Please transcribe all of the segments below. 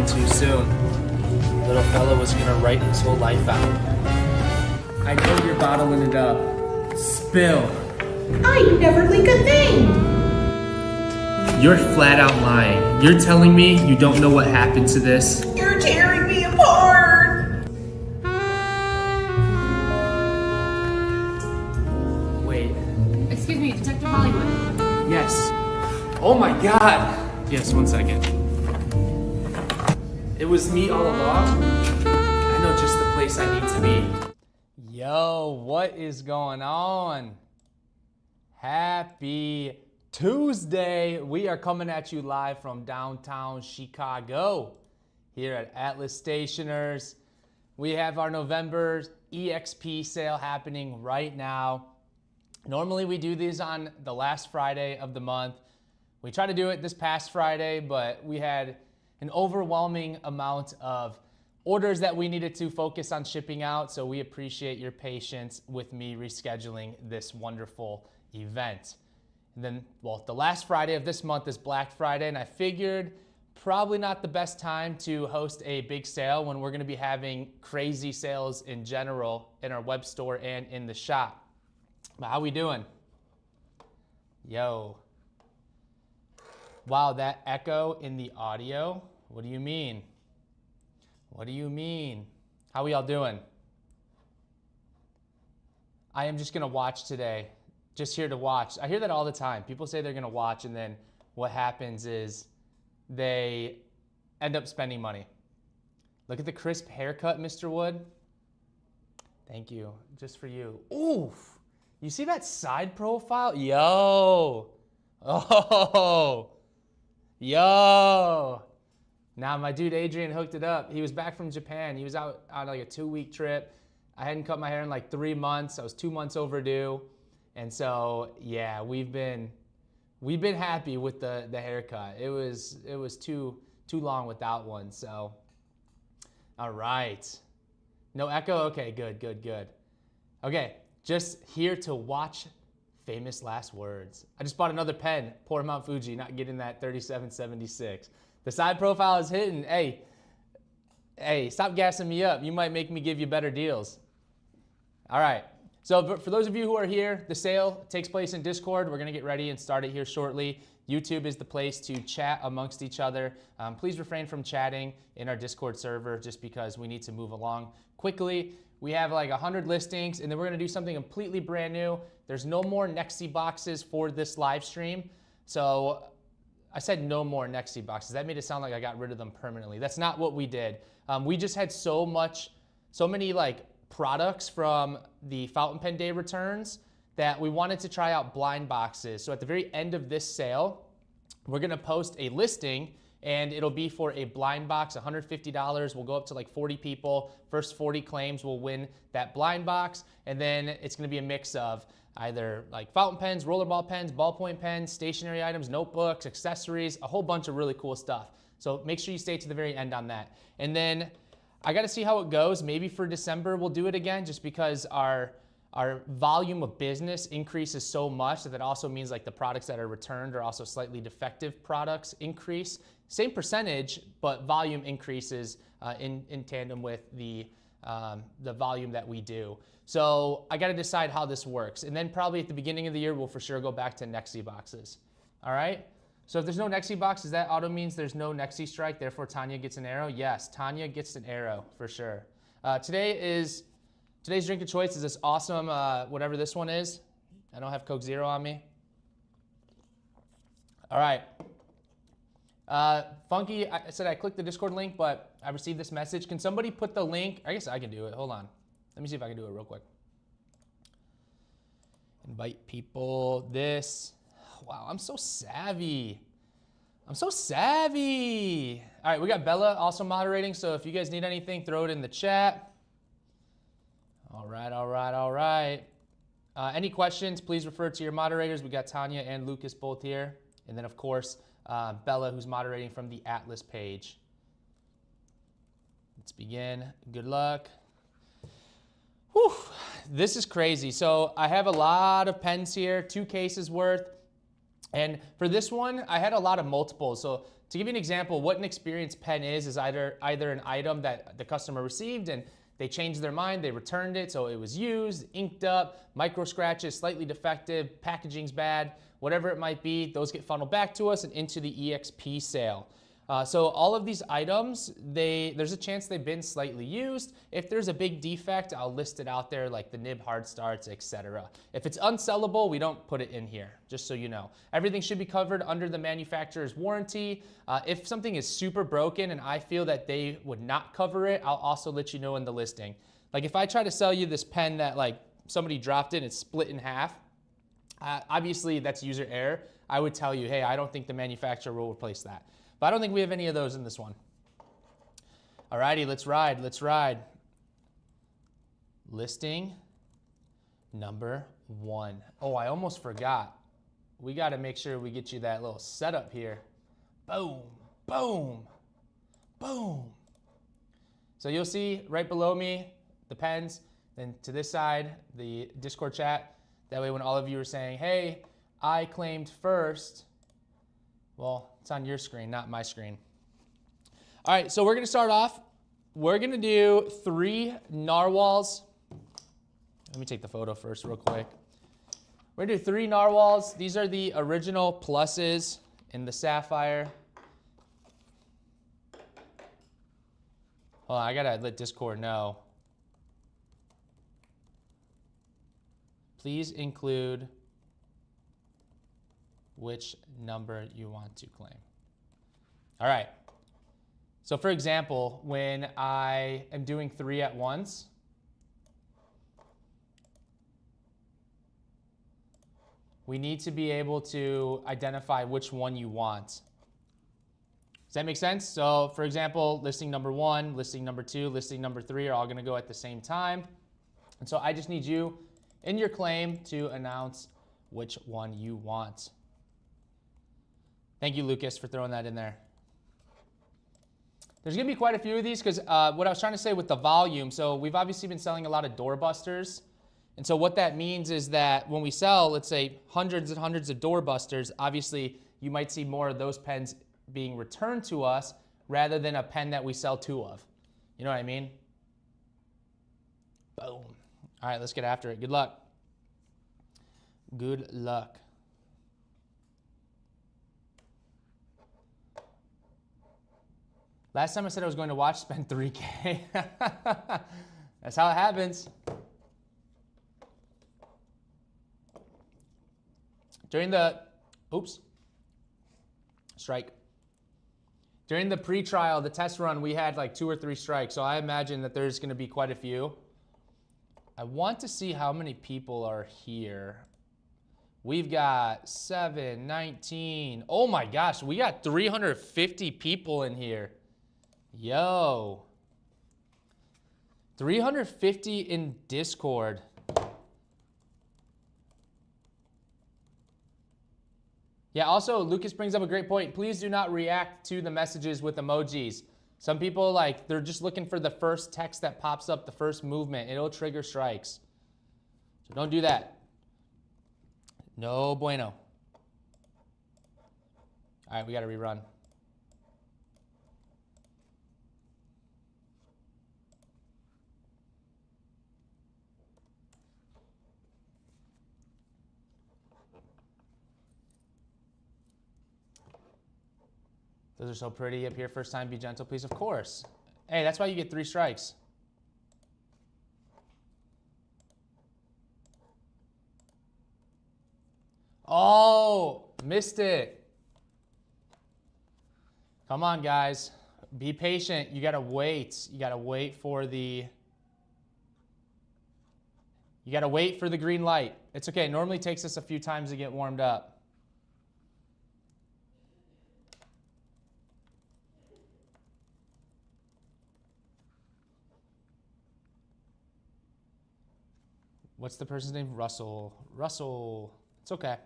down too soon. Little fella was gonna write his whole life out. I know you're bottling it up. Spill. I never leak a thing. You're flat out lying. You're telling me you don't know what happened to this? You're tearing me apart. Wait. Excuse me, Detective Hollywood. Yes. Oh my God. Yes, 1 second. It was me all along. I know just the place I need to be. Yo, what is going on? Happy Tuesday. We are coming at you live from downtown Chicago here at Atlas Stationers. We have our November EXP sale happening right now. Normally we do these on the last Friday of the month. We tried to do it this past Friday, but we had an overwhelming amount of orders that we needed to focus on shipping out, so we appreciate your patience with me rescheduling this wonderful event. And then, well, the last Friday of this month is Black Friday, and I figured probably not the best time to host a big sale when we're gonna be having crazy sales in general in our web store and in the shop. But how we doing? Yo. Wow, that echo in the audio? What do you mean? What do you mean? How we all doing? I am just gonna watch today. Just here to watch. I hear that all the time. People say they're gonna watch and then what happens is they end up spending money. Look at the crisp haircut, Mr. Wood. Thank you, just for you. Oof. You see that side profile? Yo. Oh. Yo. Now my dude Adrian hooked it up. He was back from Japan. He was out on like a 2-week trip. I hadn't cut my hair in like 3 months. I was 2 months overdue. And so yeah, we've been happy with the haircut. It was too long without one. So all right. No echo? Okay, good. Okay. Just here to watch famous last words. I just bought another pen, Poor Mount Fuji, not getting that 3776. The side profile is hitting. Hey, stop gassing me up. You might make me give you better deals. All right, so for those of you who are here, the sale takes place in Discord. We're gonna get ready and start it here shortly. YouTube is the place to chat amongst each other. Please refrain from chatting in our Discord server just because we need to move along quickly. We have like 100 listings, and then we're gonna do something completely brand new. There's no more NEXY Boxes for this live stream. So I said no more NEXY Boxes. That made it sound like I got rid of them permanently. That's not what we did. We just had so many like products from the fountain pen day returns that we wanted to try out blind boxes. So at the very end of this sale, we're gonna post a listing and it'll be for a blind box, $150. We'll go up to like 40 people. First 40 claims will win that blind box. And then it's gonna be a mix of either like fountain pens, rollerball pens, ballpoint pens, stationery items, notebooks, accessories, a whole bunch of really cool stuff. So make sure you stay to the very end on that. And then I gotta see how it goes. Maybe for December we'll do it again just because our volume of business increases so much that also means like the products that are returned are also slightly defective products increase. Same percentage, but volume increases in tandem with the volume that we do. So I gotta decide how this works. And then probably at the beginning of the year, we'll for sure go back to NEXY Boxes. All right? So if there's no NEXY Boxes, that auto means there's no NEXY strike, therefore Tanya gets an arrow? Yes, Tanya gets an arrow for sure. Today's drink of choice is this awesome, whatever this one is. I don't have Coke Zero on me. All right. Funky, I said I clicked the Discord link, but I received this message. Can somebody put the link? I guess I can do it. Hold on. Let me see if I can do it real quick. Invite people. This. Wow, I'm so savvy. I'm so savvy. All right, we got Bella also moderating, so if you guys need anything, throw it in the chat. All right. Any questions, please refer to your moderators. We got Tanya and Lucas both here. And then, of course, Bella, who's moderating from the Atlas page. Let's begin. Good luck. Whew, this is crazy. So I have a lot of pens here, 2 cases worth. And for this one, I had a lot of multiples. So To give you an example, what an experienced pen is either an item that the customer received and they changed their mind, they returned it, so it was used, inked up, micro scratches, slightly defective, packaging's bad, whatever it might be, those get funneled back to us and into the EXP sale. So all of these items, there's a chance they've been slightly used. If there's a big defect, I'll list it out there like the nib hard starts, etc. If it's unsellable, we don't put it in here, just so you know. Everything should be covered under the manufacturer's warranty. If something is super broken and I feel that they would not cover it, I'll also let you know in the listing. Like if I try to sell you this pen that like somebody dropped it and it's split in half, obviously that's user error. I would tell you, hey, I don't think the manufacturer will replace that. But I don't think we have any of those in this one. Alrighty, let's ride, let's ride. Listing number 1. Oh, I almost forgot. We gotta make sure we get you that little setup here. Boom, boom, boom. So you'll see right below me, the pens, then to this side, the Discord chat. That way when all of you are saying, hey, I claimed first, well, it's on your screen, not my screen. All right, so we're gonna start off. We're gonna do 3 narwhals. Let me take the photo first real quick. We're gonna do 3 narwhals. These are the original pluses in the sapphire. Hold on, I gotta let Discord know. Please include which number you want to claim. All right. So for example, when I am doing 3 at once, we need to be able to identify which one you want. Does that make sense? So for example, listing number 1, listing number 2, listing number 3 are all gonna go at the same time. And so I just need you in your claim to announce which one you want. Thank you, Lucas, for throwing that in there. There's gonna be quite a few of these because what I was trying to say with the volume, so we've obviously been selling a lot of doorbusters. And so what that means is that when we sell, let's say hundreds and hundreds of doorbusters, obviously you might see more of those pens being returned to us rather than a pen that we sell 2 of. You know what I mean? Boom. All right, let's get after it. Good luck. Good luck. Last time I said I was going to watch, spend $3K. That's how it happens. During the, strike. During the pre-trial, the test run, we had like 2 or 3 strikes. So I imagine that there's gonna be quite a few. I want to see how many people are here. We've got 7, 19. Oh my gosh, we got 350 people in here. Yo. 350 in Discord. Yeah, also, Lucas brings up a great point. Please do not react to the messages with emojis. Some people, like, they're just looking for the first text that pops up, the first movement. It'll trigger strikes. So don't do that. No bueno. All right, we got to rerun. Those are so pretty up here. First time, be gentle, please. Of course. Hey, that's why you get 3 strikes. Oh, missed it. Come on, guys. Be patient. You gotta wait. You gotta wait for the... You gotta wait for the green light. It's okay. It normally takes us a few times to get warmed up. What's the person's name? Russell. Russell. It's okay.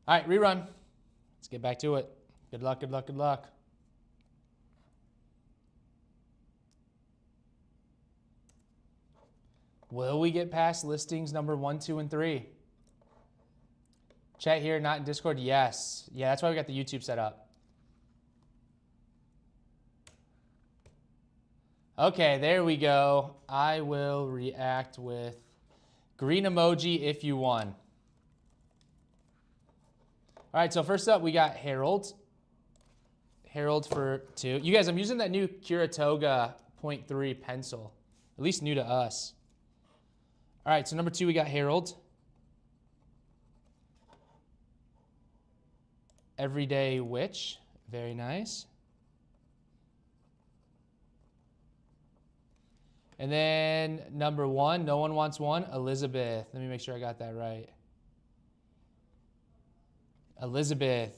All right, rerun. Let's get back to it. Good luck, good luck, good luck. Will we get past listings number 1, 2, and 3? Chat here, not in Discord? Yes. Yeah, that's why we got the YouTube set up. Okay, there we go. I will react with green emoji if you won. All right, so first up, we got Harold. Harold for 2. You guys, I'm using that new Curatoga 0.3 pencil. At least new to us. All right, so number 2, we got Harold. Everyday Witch. Very nice. And then number 1, no one wants one, Elizabeth. Let me make sure I got that right. Elizabeth.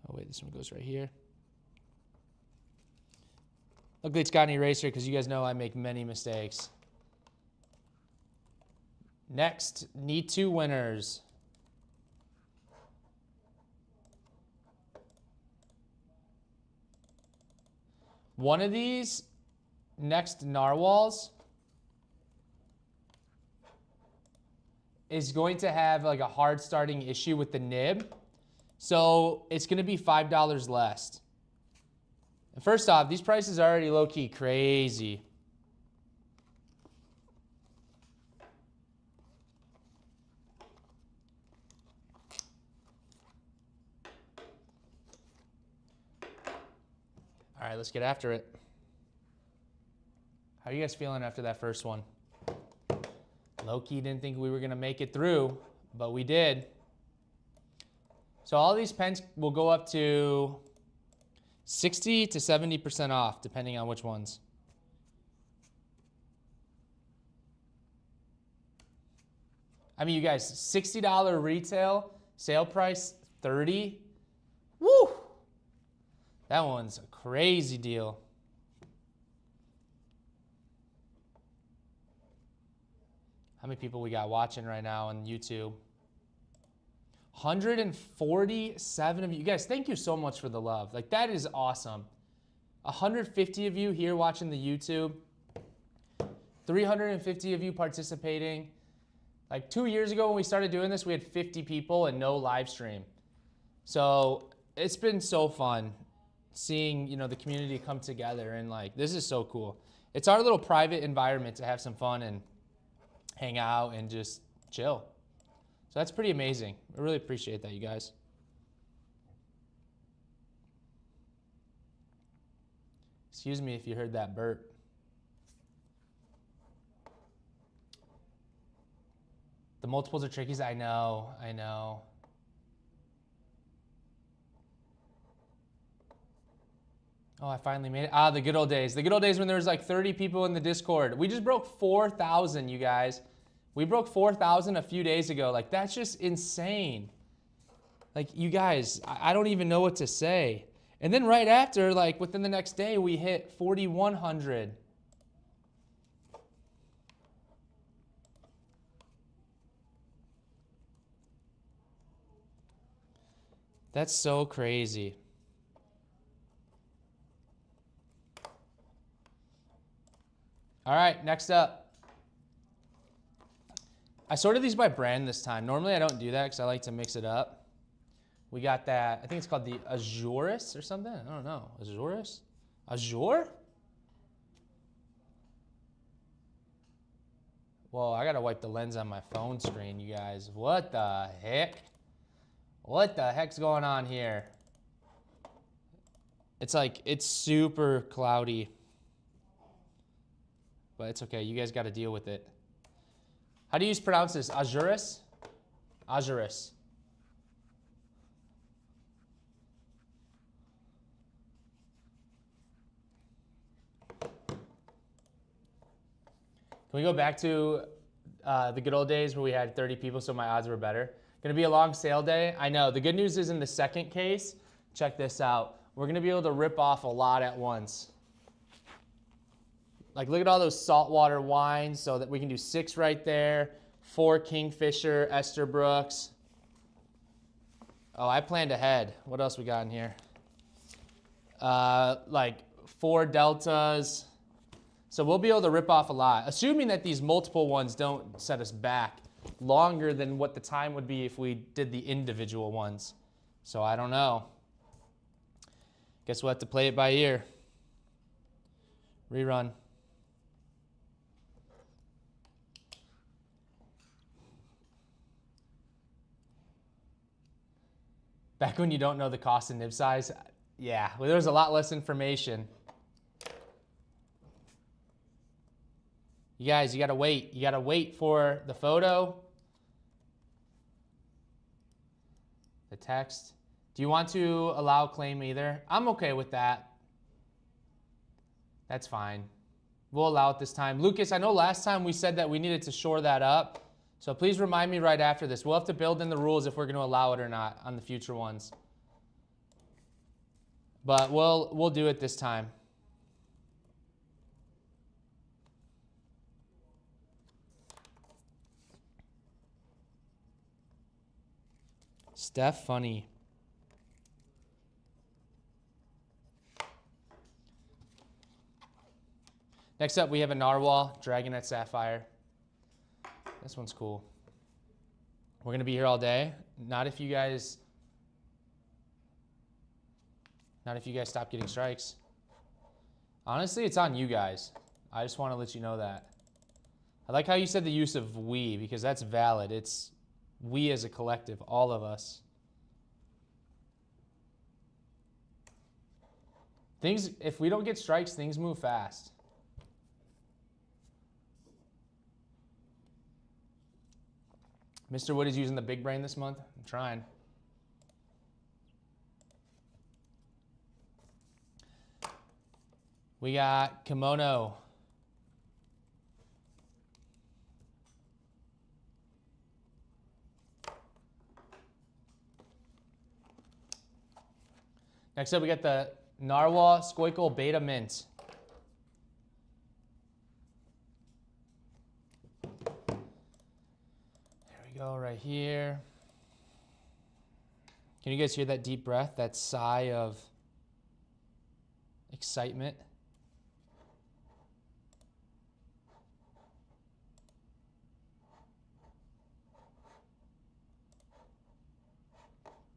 Oh, wait, this one goes right here. Luckily, it's got an eraser because you guys know I make many mistakes. Next, need 2 winners. One of these, next narwhals, is going to have like a hard starting issue with the nib. So it's going to be $5 less. And first off, these prices are already low-key crazy. All right, let's get after it. How are you guys feeling after that first one? Low-key didn't think we were going to make it through, but we did. So all these pens will go up to 60 to 70% off, depending on which ones. I mean, you guys, $60 retail, sale price $30. Woo! That one's a crazy deal. How many people we got watching right now on YouTube? 147 of you. You guys, thank you so much for the love. Like, that is awesome. 150 of you here watching the YouTube. 350 of you participating. Like 2 years ago when we started doing this, we had 50 people and no live stream. So it's been so fun seeing, you know, the community come together, and like, this is so cool. It's our little private environment to have some fun and hang out and just chill. So that's pretty amazing. I really appreciate that, you guys. Excuse me if you heard that burp. The multiples are tricky. I know, I know. Oh, I finally made it. Ah, the good old days. The good old days when there was like 30 people in the Discord. We just broke 4,000, you guys. We broke 4,000 a few days ago. Like, that's just insane. Like, you guys, I don't even know what to say. And then right after, like, within the next day, we hit 4,100. That's so crazy. All right, next up. I sorted these by brand this time. Normally I don't do that because I like to mix it up. We got that, I think it's called the Azuris or something. I don't know. Azuris? Azure? Whoa, I gotta wipe the lens on my phone screen, you guys. What the heck? What the heck's going on here? It's like, it's super cloudy. But it's okay, you guys gotta deal with it. How do you pronounce this? Azuris? Azuris. Can we go back to the good old days where we had 30 people so my odds were better? Gonna be a long sale day. I know. The good news is in the second case, check this out. We're gonna be able to rip off a lot at once. Like, look at all those saltwater wines, so that we can do 6 right there. 4 Kingfisher, Esterbrooks. Oh, I planned ahead. What else we got in here? Like 4 Deltas. So we'll be able to rip off a lot, assuming that these multiple ones don't set us back. longer than what the time would be if we did the individual ones. So I don't know. Guess we'll have to play it by ear. Rerun. Back when you don't know the cost and nib size, yeah, well, there was a lot less information. You guys, you gotta wait. You gotta wait for the photo, the text. Do you want to allow claim either? I'm okay with that. That's fine. We'll allow it this time. Lucas, I know last time we said that we needed to shore that up. So please remind me right after this. We'll have to build in the rules if we're going to allow it or not on the future ones. But we'll do it this time. Steph funny. Next up, we have a Narwhal, Dragonet Sapphire. This one's cool. We're going to be here all day. Not if you guys stop getting strikes. Honestly, it's on you guys. I just want to let you know that. I like how you said the use of we, because that's valid. It's we as a collective, all of us. If we don't get strikes, things move fast. Mr. Wood is using the big brain this month. I'm trying. We got Kimono. Next up, we got the Narwhal Squeakle Beta Mint. Go right here. Can you guys hear that deep breath, that sigh of excitement?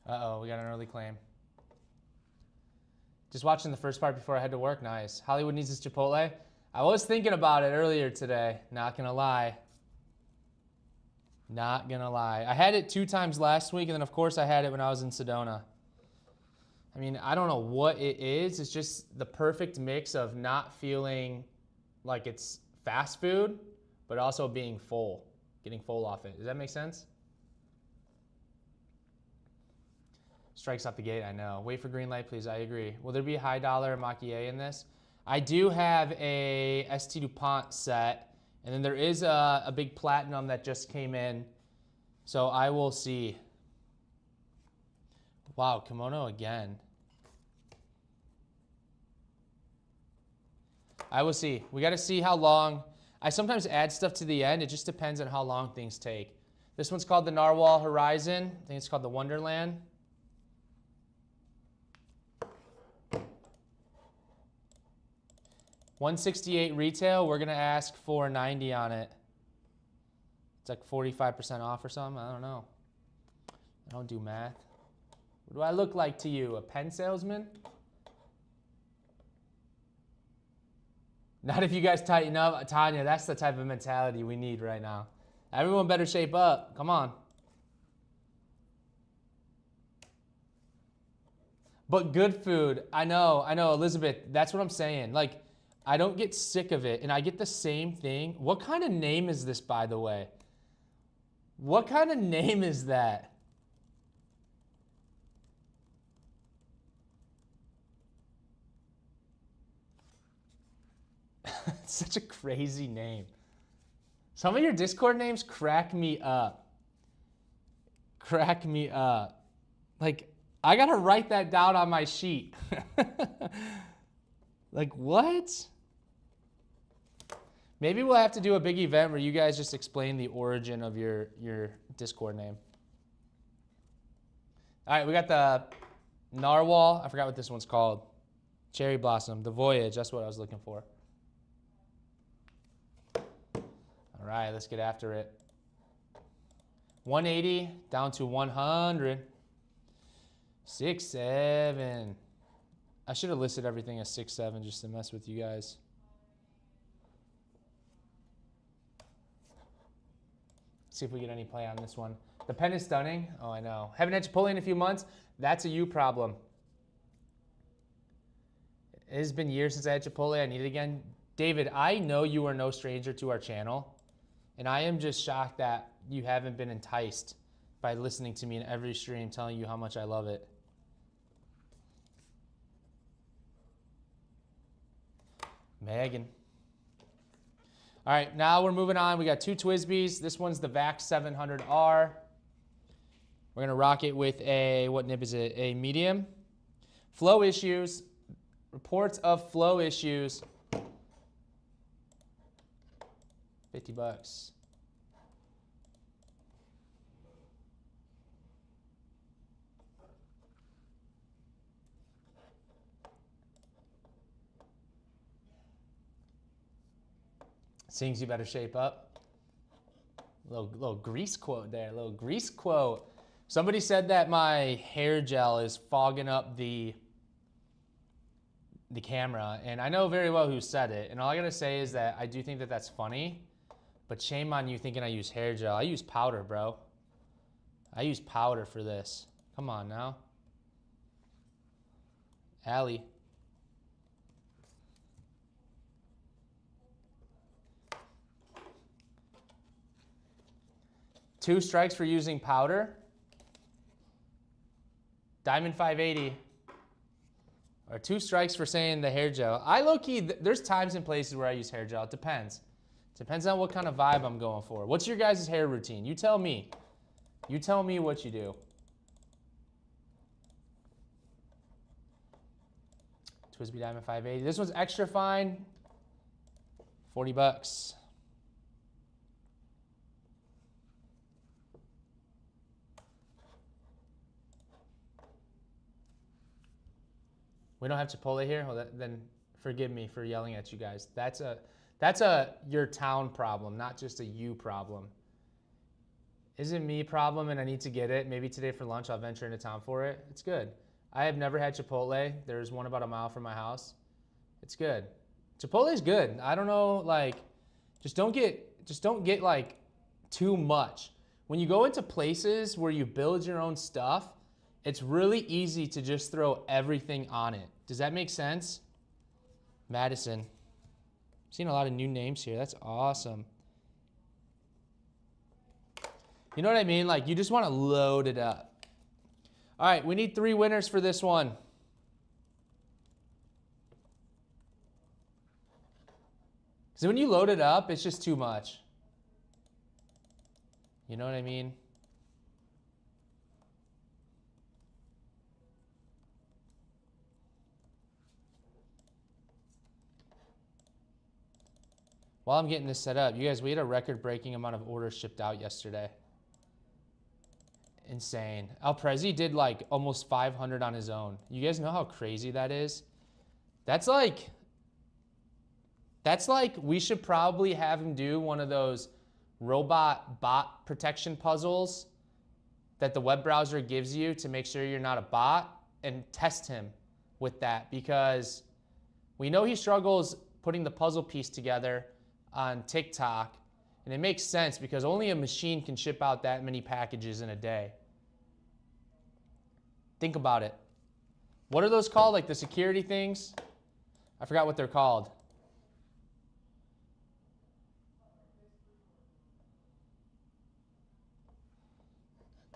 Uh-oh, we got an early claim. Just watching the first part before I head to work. Nice. Hollywood needs this Chipotle. I was thinking about it earlier today, not gonna lie. Not gonna lie. I had it 2 times last week, and then of course I had it when I was in Sedona. I mean, I don't know what it is. It's just the perfect mix of not feeling like it's fast food, but also being full, getting full off it. Does that make sense? Strikes out the gate, I know. Wait for green light, please. I agree. Will there be a high dollar maquillé in this? I do have a St. DuPont set. And then there is a big platinum that just came in. So I will see. Wow, kimono again. I will see. We got to see how long. I sometimes add stuff to the end. It just depends on how long things take. This one's called the Narwhal Horizon. I think it's called the Wonderland. $168 retail. We're gonna ask $490 on it. It's like 45% off or something. I don't know. I don't do math. What do I look like to you? A pen salesman? Not if you guys tighten up, Tanya. That's the type of mentality we need right now. Everyone better shape up. Come on. But good food. I know, Elizabeth. That's what I'm saying. Like, I don't get sick of it, and I get the same thing. What kind of name is this, by the way? What kind of name is that? It's such a crazy name. Some of your Discord names crack me up. Crack me up. Like, I gotta write that down on my sheet. Like, what? Maybe we'll have to do a big event where you guys just explain the origin of your Discord name. All right, we got the Narwhal. I forgot what this one's called. Cherry Blossom, the Voyage. That's what I was looking for. All right, let's get after it. 180 down to 100. 6.7. I should have listed everything as 6.7 just to mess with you guys. See if we get any play on this one. The pen is stunning. Oh, I know. Haven't had Chipotle in a few months. That's a you problem. It has been years since I had Chipotle. I need it again. David, I know you are no stranger to our channel, and I am just shocked that you haven't been enticed by listening to me in every stream telling you how much I love it. Megan. All right, now we're moving on. We got two Twisbys. This one's the VAX 700R. We're gonna rock it with a, what nib is it? A medium. Flow issues. Reports of flow issues. 50 bucks. Seems you better shape up. Little grease quote there, little grease quote. Somebody said that my hair gel is fogging up the camera, and I know very well who said it, and all I gotta say is that I do think that that's funny, but shame on you thinking I use hair gel. I use powder, bro. I use powder for this. Come on now. Allie. Two strikes for using powder. Diamond 580. Or two strikes for saying the hair gel. I low-key, there's times and places where I use hair gel. It depends. Depends on what kind of vibe I'm going for. What's your guys' hair routine? You tell me. You tell me what you do. Twisby Diamond 580. This one's extra fine. 40 bucks. We don't have Chipotle here? Well, then forgive me for yelling at you guys. That's a your town problem, not just a you problem. Isn't me problem and I need to get it. Maybe today for lunch I'll venture into town for it. It's good. I have never had Chipotle. There's one about a mile from my house. It's good. Chipotle is good. I don't know, like, just don't get like too much. When you go into places where you build your own stuff, it's really easy to just throw everything on it. Does that make sense? Madison. Seen a lot of new names here. That's awesome. You know what I mean? Like, you just want to load it up. All right, we need 3 winners for this one. Because when you load it up, it's just too much. You know what I mean? While I'm getting this set up, you guys, we had a record-breaking amount of orders shipped out yesterday. Insane. Al Prezi did like almost 500 on his own. You guys know how crazy that is? That's like we should probably have him do one of those robot bot protection puzzles that the web browser gives you to make sure you're not a bot, and test him with that, because we know he struggles putting the puzzle piece together on TikTok, and it makes sense because only a machine can ship out that many packages in a day. Think about it. What are those called? Like the security things? I forgot what they're called.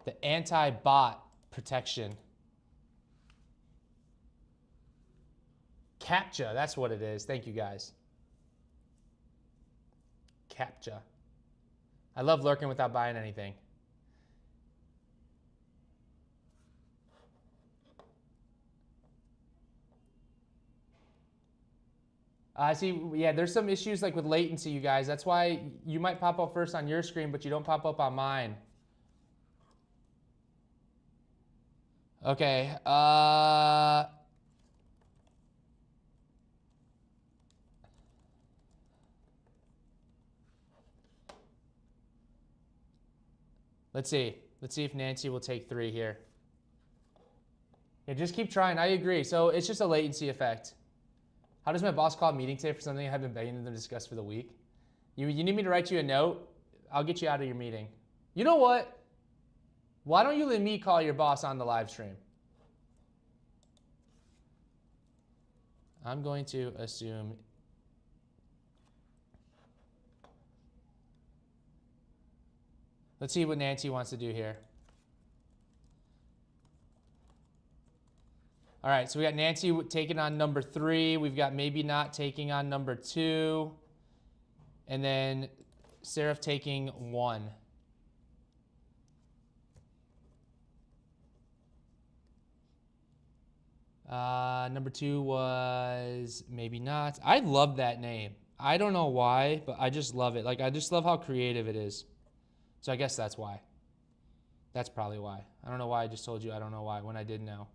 The anti-bot protection. CAPTCHA, that's what it is. Thank you guys. CAPTCHA. I love lurking without buying anything. I see, yeah, there's some issues like with latency, you guys. That's why you might pop up first on your screen, but you don't pop up on mine. Okay, Let's see. Let's see if Nancy will take 3 here. Yeah, just keep trying. I agree. So it's just a latency effect. How does my boss call a meeting today for something I have been begging them to discuss for the week? You need me to write you a note? I'll get you out of your meeting. You know what? Why don't you let me call your boss on the live stream? I'm going to assume. Let's see what Nancy wants to do here. All right, so we got Nancy taking on number 3. We've got maybe not taking on number 2. And then Seraph taking 1. Number 2 was maybe not. I love that name. I don't know why, but I just love it. Like, I just love how creative it is. So I guess that's why. That's probably why. I don't know why I just told you I don't know why when I did know.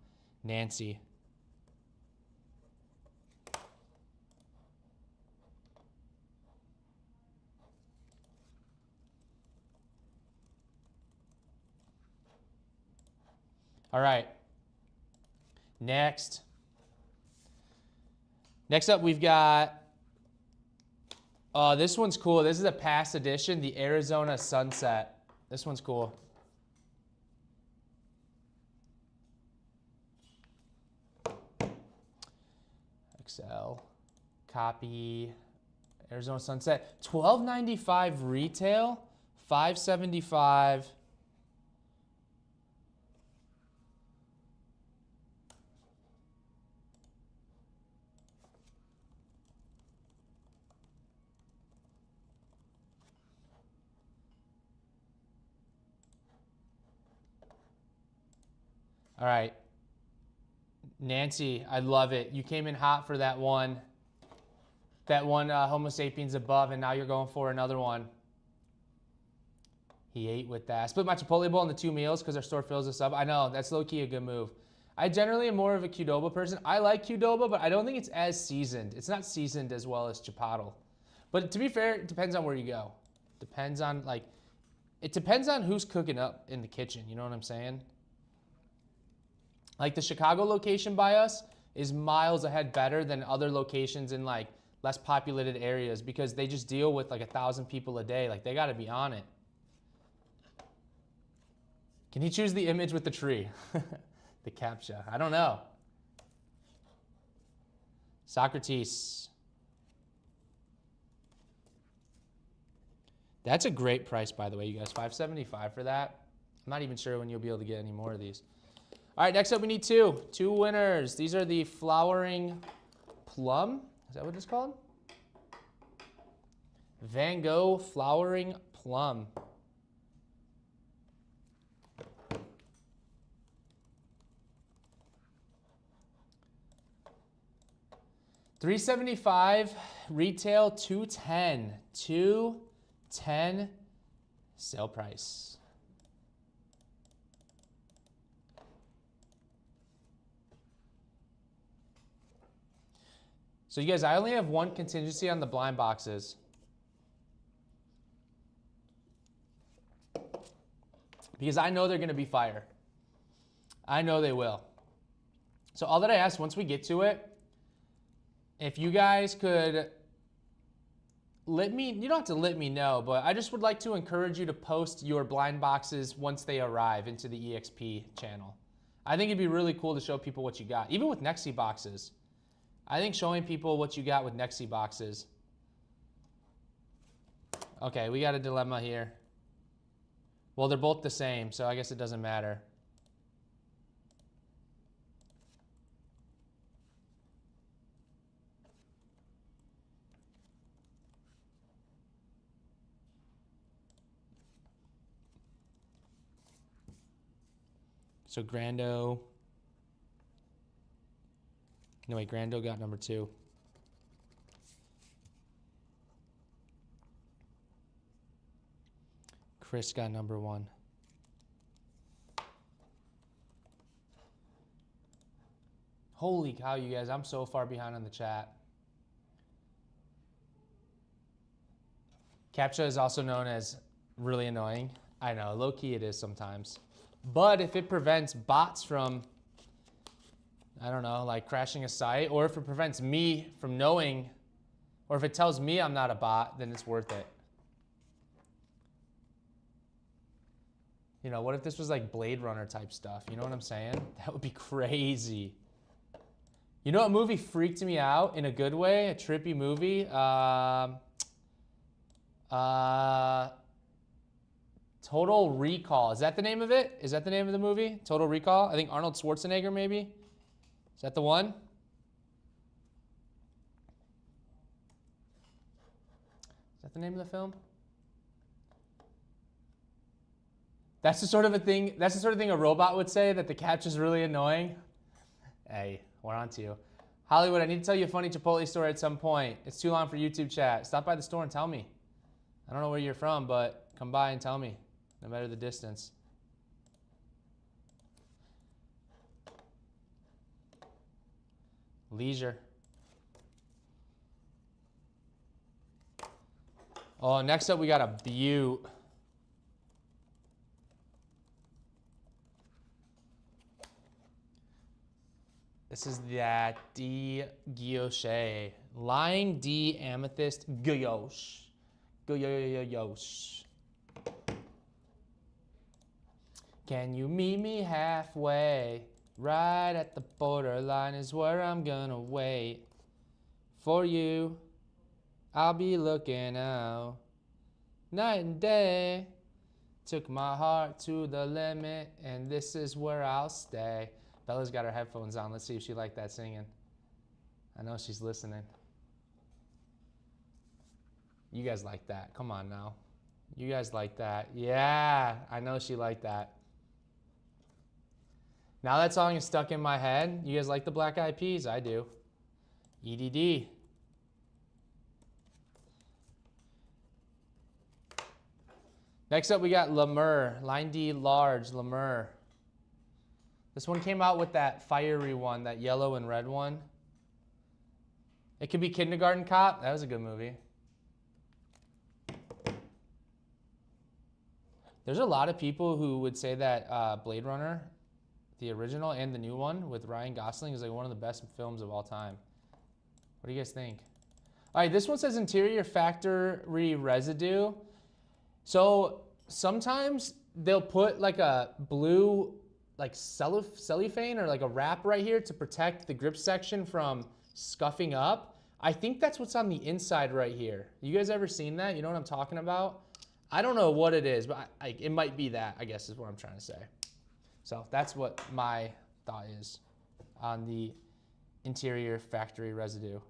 Nancy. All right. Next up, we've got, this one's cool. This is a past edition, the Arizona Sunset. This one's cool. Excel, copy, Arizona Sunset. $12.95 retail, $5.75. All right. Nancy, I love it. You came in hot for that one Homo sapiens above, and now you're going for another one. He ate with that. Split my Chipotle bowl into 2 meals because our store fills us up. I know, that's low-key a good move. I generally am more of a Qdoba person. I like Qdoba, but I don't think it's as seasoned. It's not seasoned as well as Chipotle. But to be fair, it depends on where you go. Depends on, like, it depends on who's cooking up in the kitchen. You know what I'm saying? Like the Chicago location by us is miles ahead better than other locations in like less populated areas because they just deal with like 1,000 people a day. Like they got to be on it. Can he choose the image with the tree? The captcha. I don't know. Socrates. That's a great price, by the way, you guys. $5.75 for that. I'm not even sure when you'll be able to get any more of these. All right, next up we need 2 winners. These are the flowering plum. Is that what it's called? Van Gogh flowering plum. $3.75 retail, $2.10. $2.10 sale price. So you guys, I only have 1 contingency on the blind boxes. Because I know they're going to be fire. I know they will. So all that I ask once we get to it, if you guys could let me, you don't have to let me know, but I just would like to encourage you to post your blind boxes once they arrive into the EXP channel. I think it'd be really cool to show people what you got, even with NEXY Boxes. I think showing people what you got with NEXY Boxes. Okay, we got a dilemma here. Well, they're both the same, so I guess it doesn't matter. So Grando. No, wait, Grando got number 2. Chris got number 1. Holy cow, you guys, I'm so far behind on the chat. CAPTCHA is also known as really annoying. I know, low key it is sometimes. But if it prevents bots from, I don't know, like crashing a site, or if it prevents me from knowing, or if it tells me I'm not a bot, then it's worth it. You know, what if this was like Blade Runner type stuff? You know what I'm saying? That would be crazy. You know what movie freaked me out in a good way? A trippy movie? Total Recall. Is that the name of it? Is that the name of the movie? Total Recall? I think Arnold Schwarzenegger maybe? Is that the one? Is that the name of the film? That's the sort of thing a robot would say, that the captcha's really annoying. Hey, we're on to you. Hollywood, I need to tell you a funny Chipotle story at some point. It's too long for YouTube chat. Stop by the store and tell me. I don't know where you're from, but come by and tell me, no matter the distance. Leisure. Oh, next up we got a Butte. This is that D Guilloche. Lying D Amethyst Guilloche. Guilloche. Can you meet me halfway? Right at the borderline is where I'm gonna wait for you. I'll be looking out night and day. Took my heart to the limit, and this is where I'll stay. Bella's got her headphones on. Let's see if she liked that singing. I know she's listening. You guys like that. Come on now. You guys like that. Yeah, I know she liked that. Now that song is stuck in my head. You guys like the Black Eyed Peas? I do. EDD. Next up, we got Lemur. Line D large, Lemur. This one came out with that fiery one, that yellow and red one. It could be Kindergarten Cop. That was a good movie. There's a lot of people who would say that Blade Runner, the original and the new one with Ryan Gosling, is like one of the best films of all time. What do you guys think? All right, this one says interior factory residue. So sometimes they'll put like a blue like cellophane or like a wrap right here to protect the grip section from scuffing up. I think that's what's on the inside right here. You guys ever seen that? You know what I'm talking about? I don't know what it is, but it might be that, I guess is what I'm trying to say. So that's what my thought is on the interior factory residue.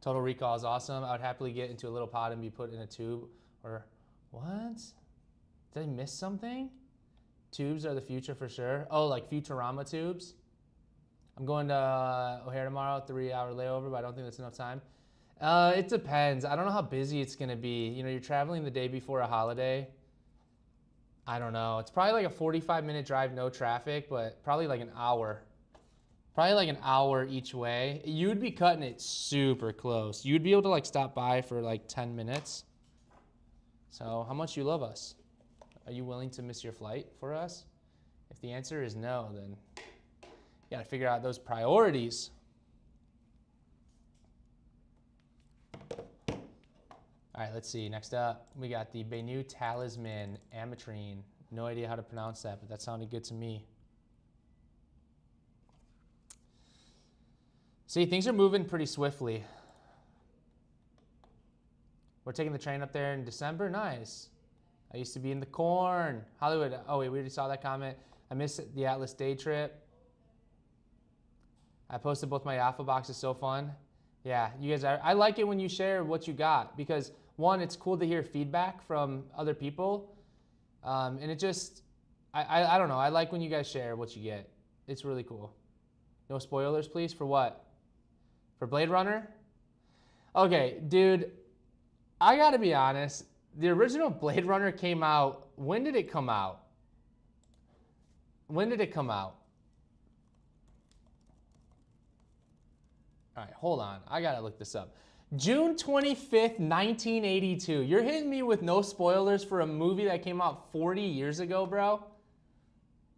Total Recall is awesome. I would happily get into a little pot and be put in a tube. Or what? Did I miss something? Tubes are the future for sure. Oh, like Futurama tubes. I'm going to O'Hare tomorrow, 3-hour layover, but I don't think that's enough time. It depends. I don't know how busy it's going to be. You know, you're traveling the day before a holiday. I don't know. It's probably like a 45-minute drive, no traffic, but probably like an hour. Probably like an hour each way. You'd be cutting it super close. You'd be able to like stop by for like 10 minutes. So how much you love us? Are you willing to miss your flight for us? If the answer is no, then you gotta figure out those priorities. All right, let's see. Next up, we got the Benu Talisman Ametrine. No idea how to pronounce that, but that sounded good to me. See, things are moving pretty swiftly. We're taking the train up there in December. Nice. I used to be in the corn. Hollywood. Oh, wait, we already saw that comment. I missed the Atlas day trip. I posted both my Alpha boxes. So fun. Yeah, you guys are. I like it when you share what you got because, one, it's cool to hear feedback from other people. And it just, I don't know. I like when you guys share what you get. It's really cool. No spoilers, please. For what? For Blade Runner? Okay, dude. I gotta be honest, the original Blade Runner came out, when did it come out? When did it come out? All right, hold on, I gotta look this up. June 25th, 1982. You're hitting me with no spoilers for a movie that came out 40 years ago, bro?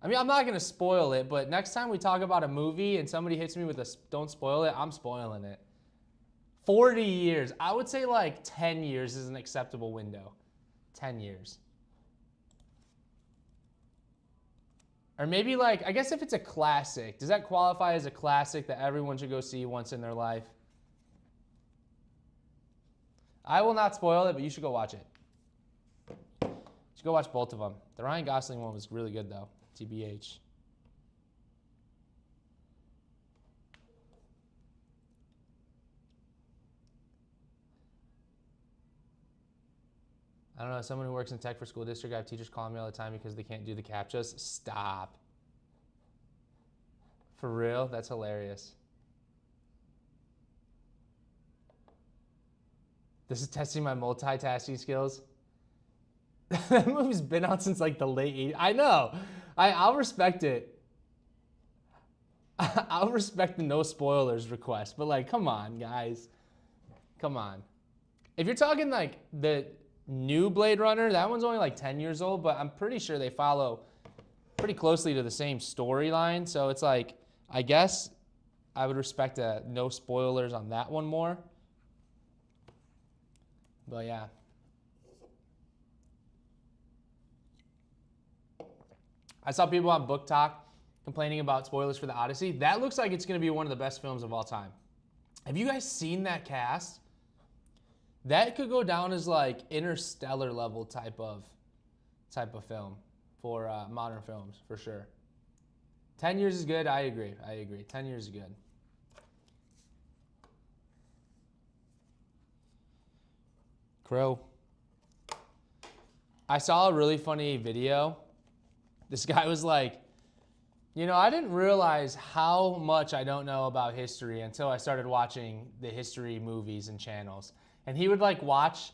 I mean, I'm not gonna spoil it, but next time we talk about a movie and somebody hits me with a don't spoil it, I'm spoiling it. 40 years. I would say like 10 years is an acceptable window. 10 years. Or maybe like, I guess if it's a classic, does that qualify as a classic that everyone should go see once in their life? I will not spoil it, but you should go watch it. You should go watch both of them. The Ryan Gosling one was really good though, TBH. I don't know, someone who works in tech for school district, I have teachers calling me all the time because they can't do the CAPTCHAs. Stop. For real? That's hilarious. This is testing my multitasking skills. That movie's been out since like the late 80s. I know. I'll respect it. I'll respect the no spoilers request, but like, come on, guys. Come on. If you're talking like the new Blade Runner, that one's only like 10 years old, but I'm pretty sure they follow pretty closely to the same storyline. So it's like, I guess I would respect no spoilers on that one more. But yeah. I saw people on Book Talk complaining about spoilers for The Odyssey. That looks like it's going to be one of the best films of all time. Have you guys seen that cast? That could go down as like Interstellar level type of film for modern films, for sure. 10 years is good. I agree. 10 years is good. Crow. I saw a really funny video. This guy was like, you know, I didn't realize how much I don't know about history until I started watching the history movies and channels. And he would like watch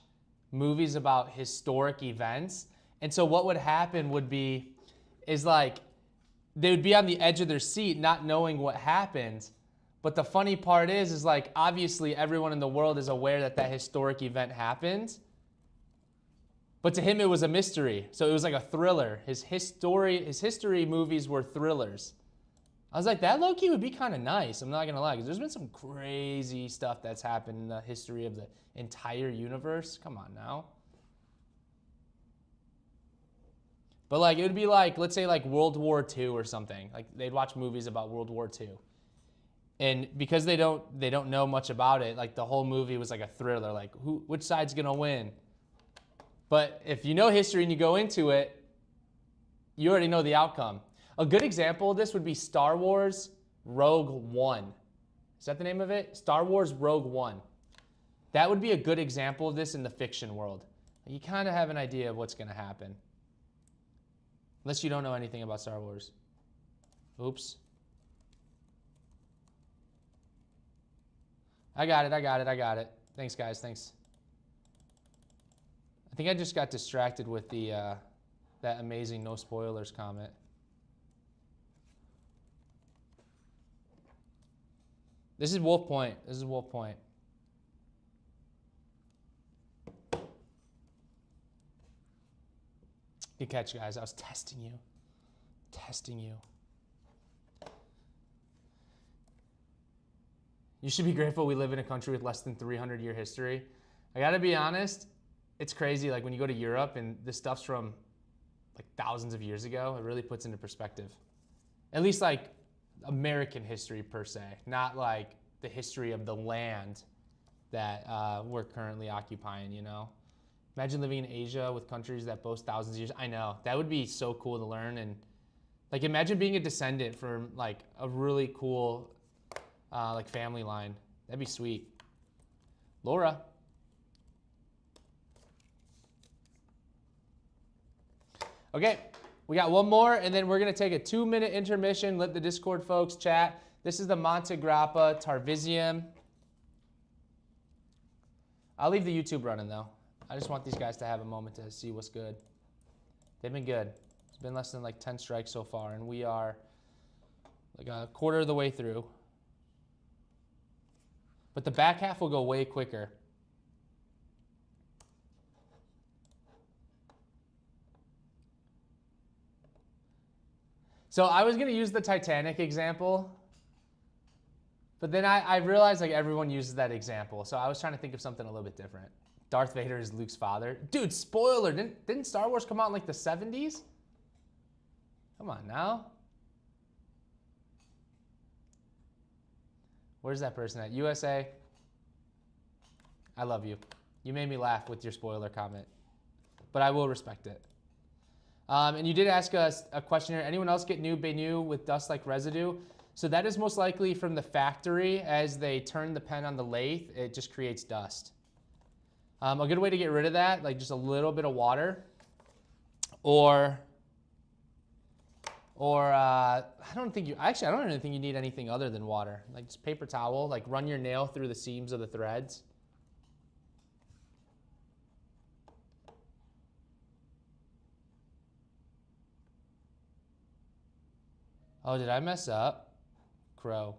movies about historic events. And so what would happen is like, they would be on the edge of their seat not knowing what happened. But the funny part is like, obviously everyone in the world is aware that that historic event happened. But to him, it was a mystery. So it was like a thriller. His history movies were thrillers. I was like, that low-key would be kind of nice. I'm not going to lie, because there's been some crazy stuff that's happened in the history of the entire universe. Come on now. But like, it would be like, let's say like World War II or something. Like they'd watch movies about World War II. And because they don't know much about it, like the whole movie was like a thriller. Like which side's going to win? But if you know history and you go into it, you already know the outcome. A good example of this would be Star Wars Rogue One. Is that the name of it? Star Wars Rogue One. That would be a good example of this in the fiction world. You kind of have an idea of what's going to happen. Unless you don't know anything about Star Wars. Oops. I got it. Thanks, guys. Thanks. I think I just got distracted with that amazing no spoilers comment. This is Wolf Point. Good catch, guys. I was testing you. You should be grateful we live in a country with less than 300-year history. I gotta be honest, it's crazy. Like when you go to Europe and this stuff's from like thousands of years ago, it really puts into perspective. At least like American history per se, not like the history of the land that we're currently occupying, you know? Imagine living in Asia with countries that boast thousands of years. I know, that would be so cool to learn. And like imagine being a descendant from like a really cool like family line. That'd be sweet. Laura. Okay, we got one more and then we're gonna take a 2-minute intermission. Let the Discord folks chat. This is the Montegrappa Tarvisium. I'll leave the YouTube running though. I just want these guys to have a moment to see what's good. They've been good. It's been less than like 10 strikes so far and we are like a quarter of the way through. But the back half will go way quicker. So I was gonna use the Titanic example, but then I realized like everyone uses that example. So I was trying to think of something a little bit different. Darth Vader is Luke's father. Dude, spoiler, didn't Star Wars come out in like the 70s? Come on now. Where's that person at? USA. I love you. You made me laugh with your spoiler comment, but I will respect it. And you did ask us a question here. Anyone else get new Benu with dust-like residue? So that is most likely from the factory. As they turn the pen on the lathe, it just creates dust. A good way to get rid of that, like just a little bit of water, or I don't even think you need anything other than water. Like just paper towel, like run your nail through the seams of the threads. Oh, did I mess up? Crow.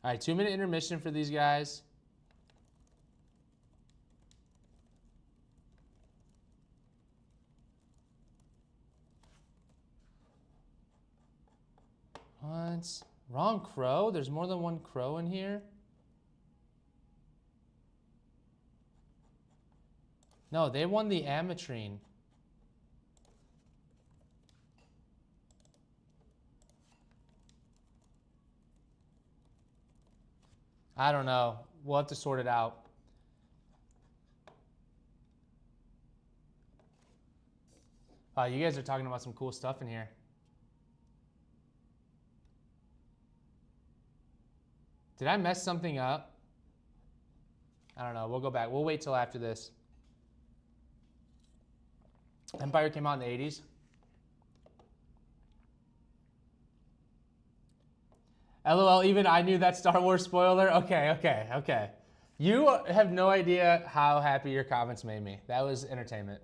All right, 2-minute intermission for these guys. Once. Wrong crow. There's more than one crow in here. No, they won the ametrine. I don't know. We'll have to sort it out. You guys are talking about some cool stuff in here. Did I mess something up? I don't know. We'll go back. We'll wait till after this. Empire came out in the 80s. LOL, even I knew that Star Wars spoiler. Okay. You have no idea how happy your comments made me. That was entertainment.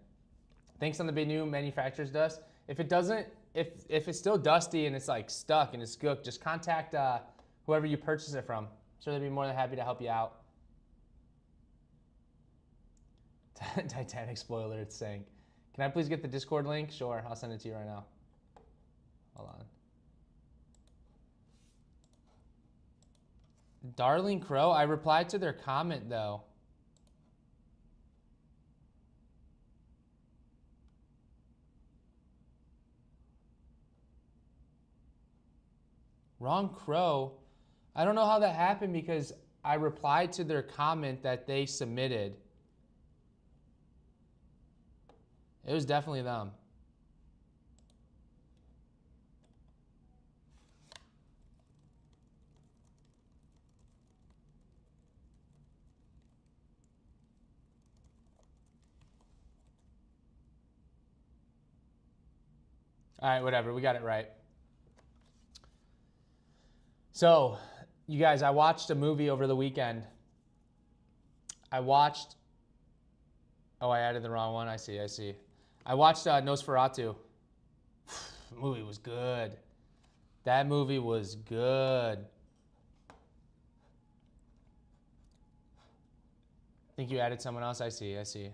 Thanks on the Benu manufacturer's dust. If it doesn't, if it's still dusty and it's like stuck and it's gooked, just contact whoever you purchase it from. Sure, they'd be more than happy to help you out. Titanic spoiler, it's sank. Can I please get the Discord link? Sure, I'll send it to you right now. Hold on. Darling Crow, I replied to their comment though. Wrong Crow. I don't know how that happened because I replied to their comment that they submitted. It was definitely them. All right, whatever. We got it right. So, you guys, I watched a movie over the weekend. I added the wrong one. I see. I watched Nosferatu. The movie was good. That movie was good. I think you added someone else. I see.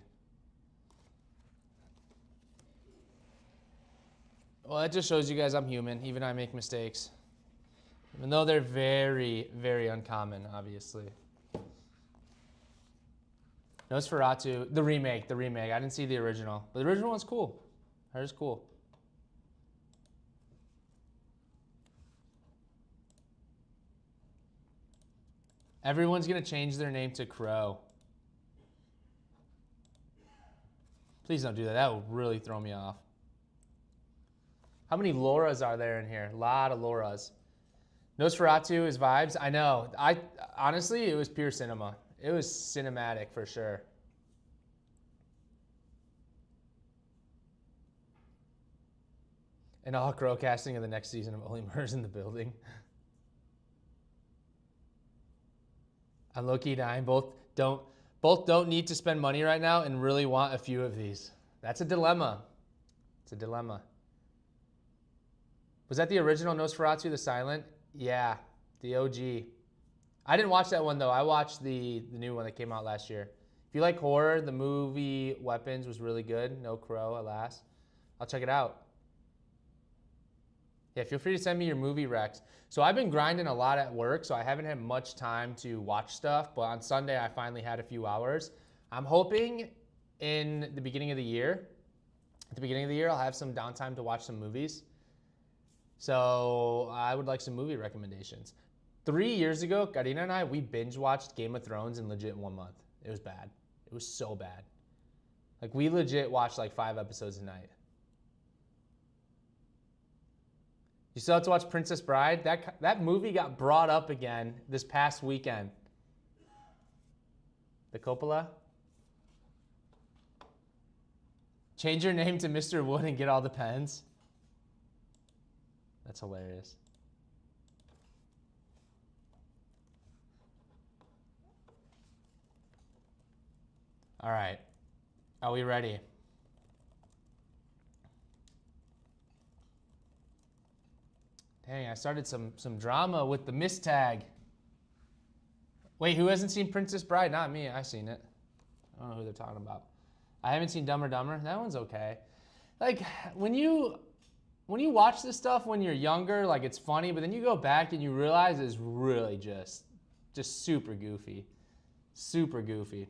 Well, that just shows you guys I'm human. Even I make mistakes. Even though they're very, very uncommon, obviously. Nosferatu, the remake. I didn't see the original. But the original one's cool. Hers cool. Everyone's going to change their name to Crow. Please don't do that. That will really throw me off. How many Lauras are there in here? A lot of Lauras. Nosferatu is vibes. I know. Honestly, it was pure cinema. It was cinematic for sure. And all Crow casting of the next season of Only Murders in the Building. I'm low-key dying. Both don't need to spend money right now and really want a few of these. That's a dilemma. It's a dilemma. Was that the original Nosferatu, the silent? Yeah, the OG. I didn't watch that one though. I watched the new one that came out last year. If you like horror, the movie Weapons was really good. No Crow, alas. I'll check it out. Yeah, feel free to send me your movie recs. So I've been grinding a lot at work, so I haven't had much time to watch stuff, but on Sunday I finally had a few hours. I'm hoping in the beginning of the year, I'll have some downtime to watch some movies. So I would like some movie recommendations. 3 years ago, Karina and I, we binge watched Game of Thrones in legit 1 month. It was bad. It was so bad. Like we legit watched like 5 episodes a night. You still have to watch Princess Bride? That movie got brought up again this past weekend. The Coppola? Change your name to Mr. Wood and get all the pens. That's hilarious. All right. Are we ready? Dang, I started some drama with the miss tag. Wait, who hasn't seen Princess Bride? Not me. I've seen it. I don't know who they're talking about. I haven't seen Dumb and Dumber. That one's okay. Like when you watch this stuff when you're younger, like it's funny, but then you go back and you realize it's really just super goofy. Super goofy.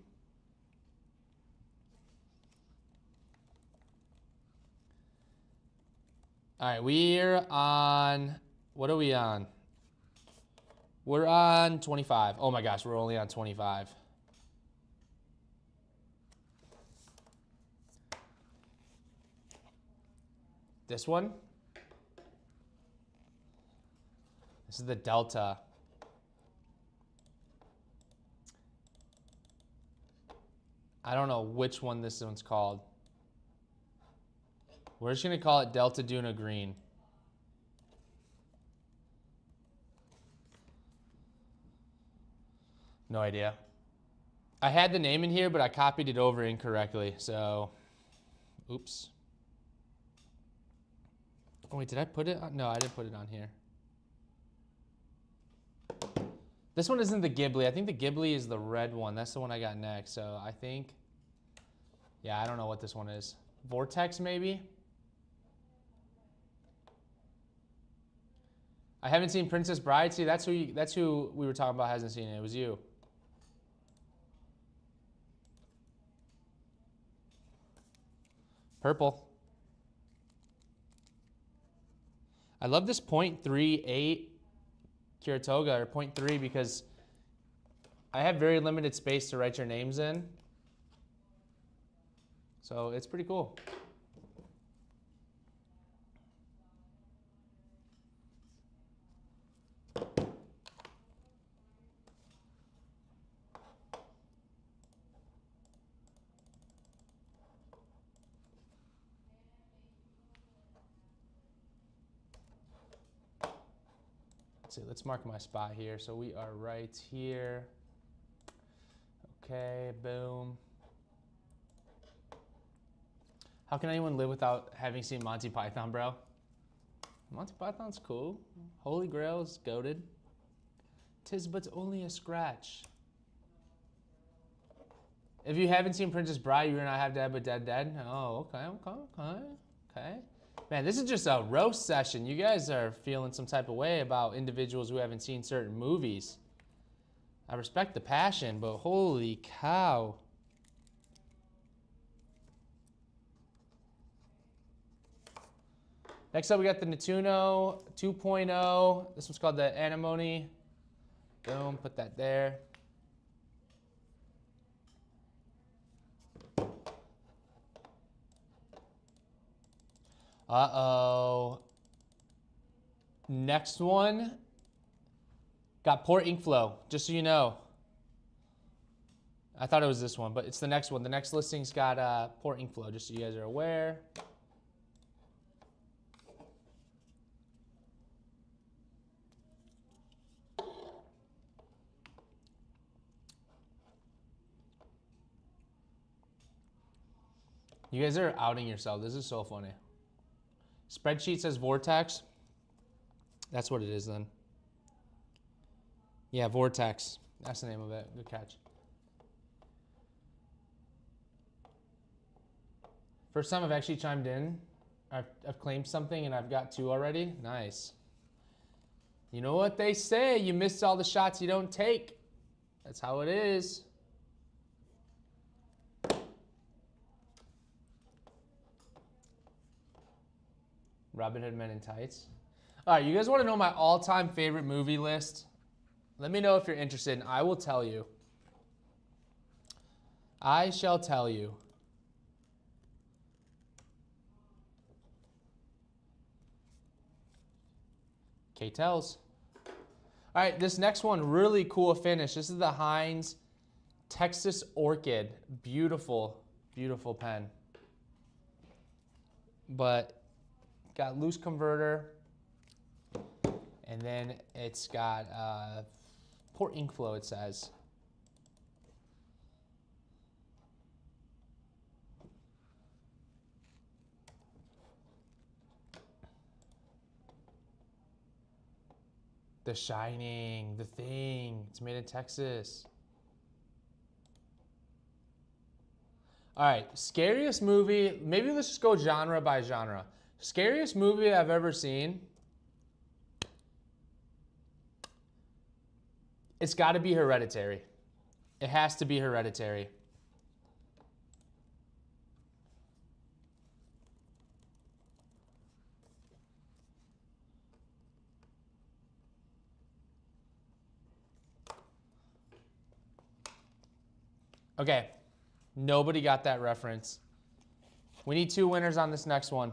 All right, we're on, what are we on? We're on 25. Oh my gosh, we're only on 25. This one? This is the Delta. I don't know which one this one's called. We're just gonna call it Delta Duna Green. No idea. I had the name in here, but I copied it over incorrectly, so oops. Oh wait, did I put it on? No, I didn't put it on here. This one isn't the Ghibli. I think the Ghibli is the red one. That's the one I got next, so I think, yeah, I don't know what this one is. Vortex maybe? I haven't seen Princess Bride. See, that's who we were talking about hasn't seen it. It was you. Purple. I love this .38 Kiritoga, or .3, because I have very limited space to write your names in. So it's pretty cool. Let's mark my spot here. So we are right here. Okay, boom. How can anyone live without having seen Monty Python, bro? Monty Python's cool. Holy Grail's goated. 'Tis but only a scratch. If you haven't seen Princess Bride, you're not have Dead but Dead Dead. Oh, okay. Man, this is just a roast session. You guys are feeling some type of way about individuals who haven't seen certain movies. I respect the passion, but holy cow. Next up, we got the Nettuno 2.0. This one's called the Anemone. Boom, put that there. Uh-oh. Next one got poor ink flow, just so you know. I thought it was this one, but it's the next one. The next listing's got poor ink flow, just so you guys are aware. You guys are outing yourself. This is so funny. Spreadsheet says Vortex. That's what it is then. Yeah, Vortex. That's the name of it. Good catch. First time I've actually chimed in. I've claimed something and I've got 2 already. Nice. You know what they say, you miss all the shots you don't take. That's how it is. Robin Hood Men in Tights. All right, you guys want to know my all-time favorite movie list? Let me know if you're interested and I will tell you. I shall tell you. K-Tells. All right, this next one, really cool finish. This is the Heinz Texas Orchid. Beautiful, beautiful pen. But got loose converter. And then it's got poor ink flow, it says. The Shining, The Thing, it's made in Texas. All right, scariest movie, maybe let's just go genre by genre. Scariest movie I've ever seen. It's got to be Hereditary. It has to be Hereditary. Okay, nobody got that reference. We need 2 winners on this next one.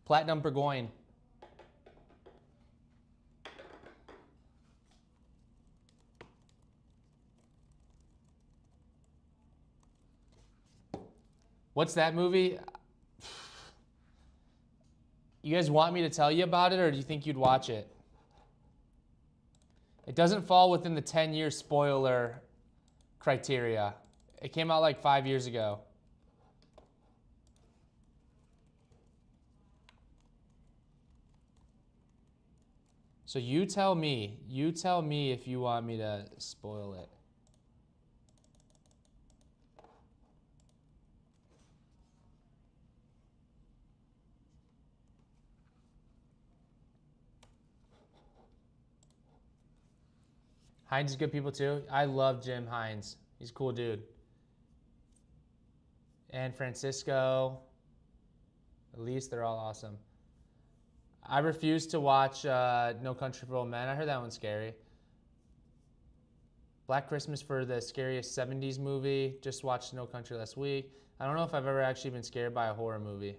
Platinum Burgoyne. What's that movie? You guys want me to tell you about it, or do you think you'd watch it? It doesn't fall within the 10-year spoiler criteria. It came out like 5 years ago. So you tell me if you want me to spoil it. Heinz is good people too. I love Jim Heinz. He's a cool dude. And Francisco, Elise, they're all awesome. I refuse to watch No Country for Old Men. I heard that one's scary. Black Christmas for the scariest 70s movie. Just watched No Country last week. I don't know if I've ever actually been scared by a horror movie.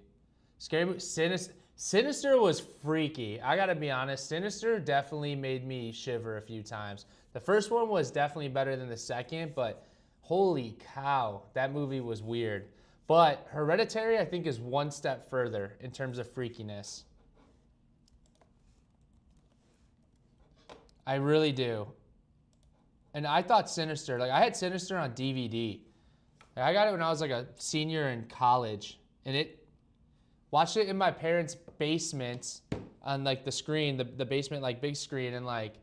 Sinister was freaky. I gotta be honest. Sinister definitely made me shiver a few times. The first one was definitely better than the second, but holy cow, that movie was weird. But Hereditary, I think, is one step further in terms of freakiness. I really do. And I thought Sinister, like I had Sinister on DVD. I got it when I was like a senior in college, and watched it in my parents' basement on like the screen, the basement like big screen, and like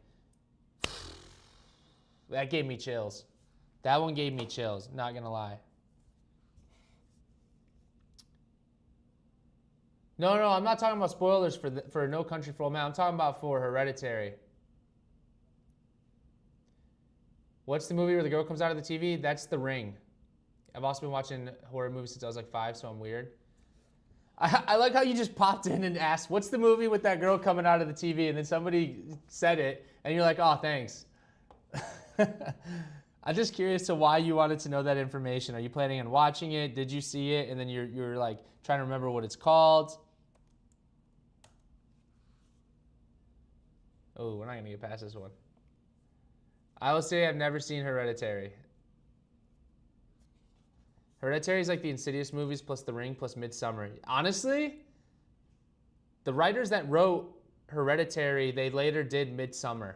that gave me chills. That one gave me chills, not gonna lie. No, I'm not talking about spoilers for No Country for Old Men. I'm talking about for Hereditary. What's the movie where the girl comes out of the TV? That's The Ring. I've also been watching horror movies since I was like 5, so I'm weird. I like how you just popped in and asked, what's the movie with that girl coming out of the TV? And then somebody said it, and you're like, oh, thanks. I'm just curious to why you wanted to know that information. Are you planning on watching it? Did you see it? And then you're like trying to remember what it's called. Oh, we're not going to get past this one. I will say I've never seen Hereditary. Hereditary is like the Insidious movies plus The Ring plus Midsommar. Honestly, the writers that wrote Hereditary, they later did Midsommar.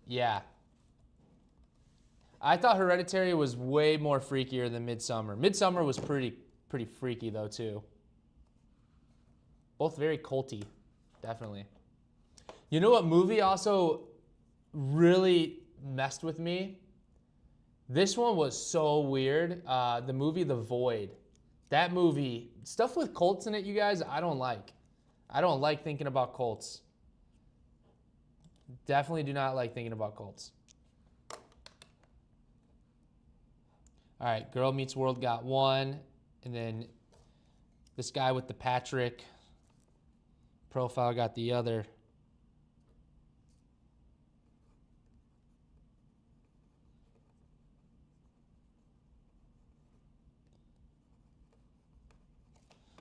Yeah. I thought Hereditary was way more freakier than Midsummer. Midsummer was pretty freaky though too. Both very culty, definitely. You know what movie also really messed with me? This one was so weird. The movie The Void. That movie, stuff with cults in it, you guys, I don't like. I don't like thinking about cults. Definitely do not like thinking about cults. All right, Girl Meets World got one. And then this guy with the Patrick profile got the other.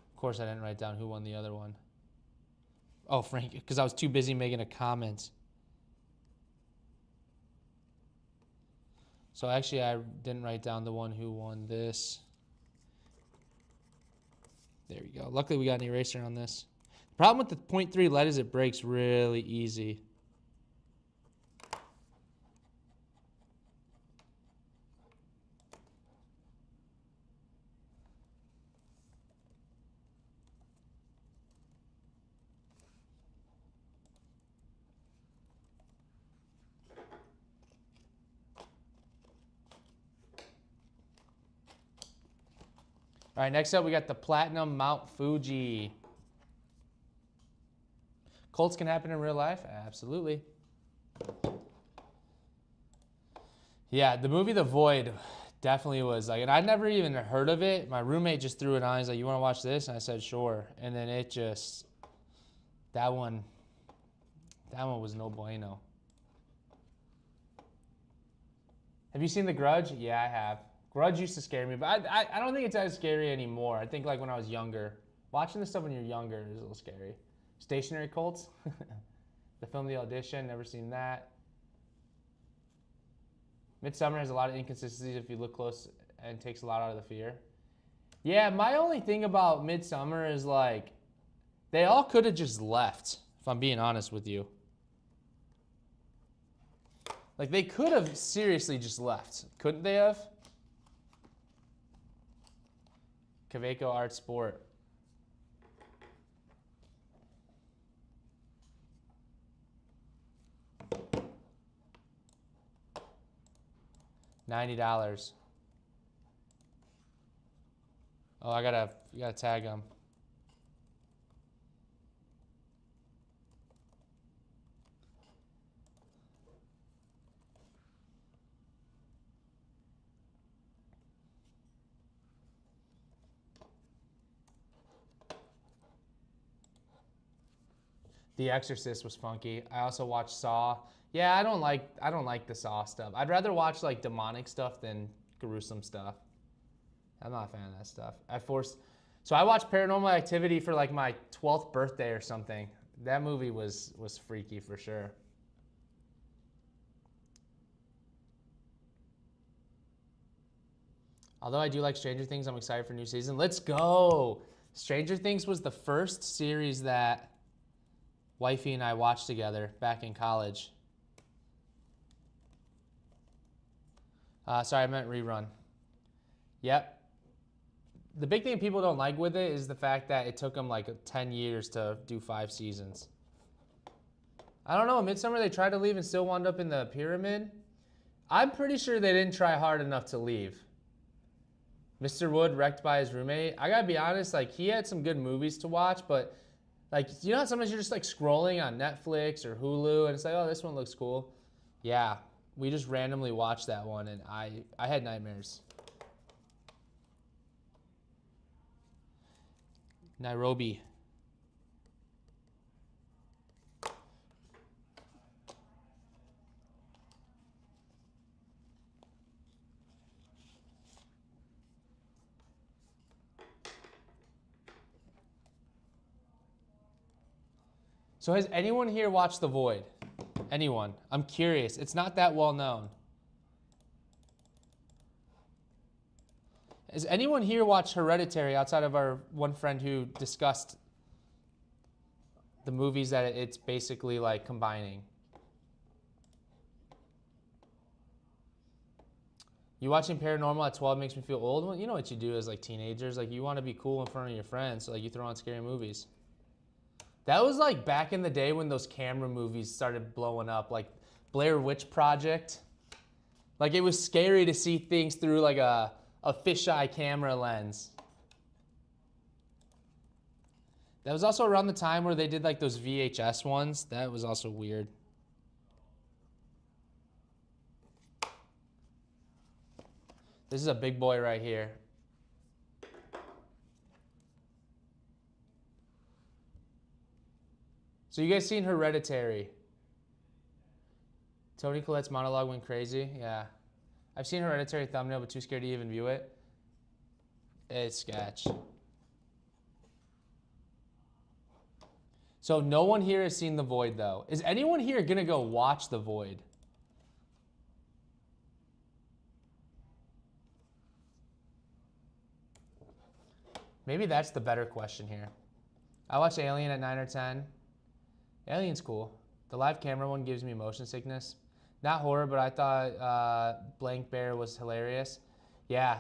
Of course, I didn't write down who won the other one. Oh, Frank, because I was too busy making a comment. So actually, I didn't write down the one who won this. There we go. Luckily, we got an eraser on this. The problem with the 0.3 lead is it breaks really easy. All right, next up we got the Platinum Mount Fuji. Cults can happen in real life? Absolutely. Yeah, the movie The Void definitely was like, and I'd never even heard of it. My roommate just threw it on. He's like, "You want to watch this?" And I said, "Sure." And then it just, that one was no bueno. Have you seen The Grudge? Yeah, I have. Grudge used to scare me, but I don't think it's as scary anymore. I think like when I was younger. Watching this stuff when you're younger is a little scary. Stationery Cults. The film The Audition, never seen that. Midsummer has a lot of inconsistencies if you look close and takes a lot out of the fear. Yeah, my only thing about Midsummer is like, they all could have just left, if I'm being honest with you. Like they could have seriously just left. Couldn't they have? Kaveco Art Sport. $90. Oh, you gotta tag them. The Exorcist was funky. I also watched Saw. Yeah, I don't like the Saw stuff. I'd rather watch like demonic stuff than gruesome stuff. I'm not a fan of that stuff. So I watched Paranormal Activity for like my 12th birthday or something. That movie was freaky for sure. Although I do like Stranger Things, I'm excited for new season. Let's go! Stranger Things was the first series that wifey and I watched together back in college. Sorry, I meant rerun. Yep. The big thing people don't like with it is the fact that it took them like 10 years to do 5 seasons. I don't know, Midsummer they tried to leave and still wound up in the pyramid. I'm pretty sure they didn't try hard enough to leave. Mr. Wood wrecked by his roommate. I gotta be honest, like he had some good movies to watch, but like, you know how sometimes you're just like scrolling on Netflix or Hulu and it's like, oh, this one looks cool. Yeah, we just randomly watched that one and I had nightmares. Nairobi. So has anyone here watched The Void? Anyone? I'm curious. It's not that well known. Has anyone here watched Hereditary outside of our one friend who discussed the movies that it's basically like combining? You watching Paranormal at 12 makes me feel old. Well, you know what you do as like teenagers. Like you want to be cool in front of your friends. So like you throw on scary movies. That was like back in the day when those camera movies started blowing up. Like Blair Witch Project. Like it was scary to see things through like a fisheye camera lens. That was also around the time where they did like those VHS ones. That was also weird. This is a big boy right here. So you guys seen Hereditary? Toni Collette's monologue went crazy? Yeah. I've seen Hereditary thumbnail, but too scared to even view it. It's sketch. So no one here has seen The Void, though. Is anyone here going to go watch The Void? Maybe that's the better question here. I watched Alien at 9 or 10. Alien's cool. The live camera one gives me motion sickness. Not horror, but I thought Blank Bear was hilarious. Yeah,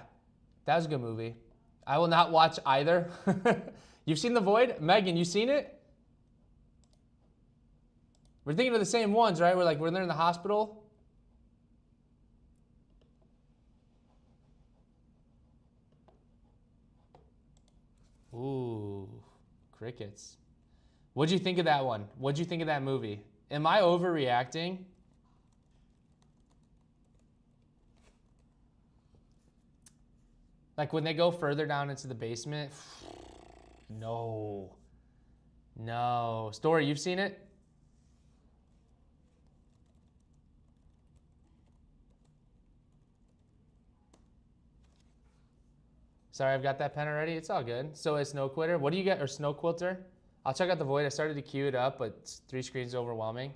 that was a good movie. I will not watch either. You've seen The Void? Megan, you seen it? We're thinking of the same ones, right? We're there in the hospital. Ooh, crickets. What'd you think of that one? What'd you think of that movie? Am I overreacting? Like when they go further down into the basement? No. No. Story, you've seen it? Sorry, I've got that pen already. It's all good. So a Snow Quitter. What do you get? Or Snow Quilter? I'll check out The Void. I started to queue it up, but 3 screens is overwhelming.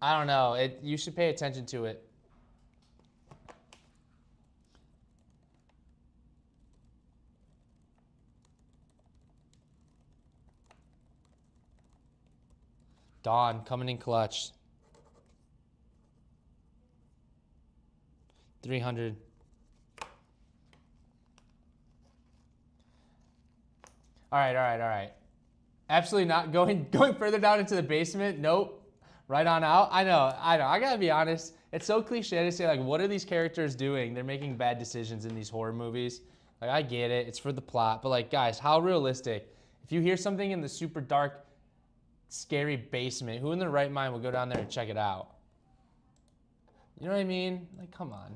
I don't know. You should pay attention to it. Dawn coming in clutch. 300. All right. Absolutely not going further down into the basement. Nope. Right on out. I know. I gotta be honest. It's so cliche to say, like, what are these characters doing? They're making bad decisions in these horror movies. Like, I get it. It's for the plot. But, like, guys, how realistic? If you hear something in the super dark, scary basement, who in their right mind would go down there and check it out? You know what I mean? Like, come on.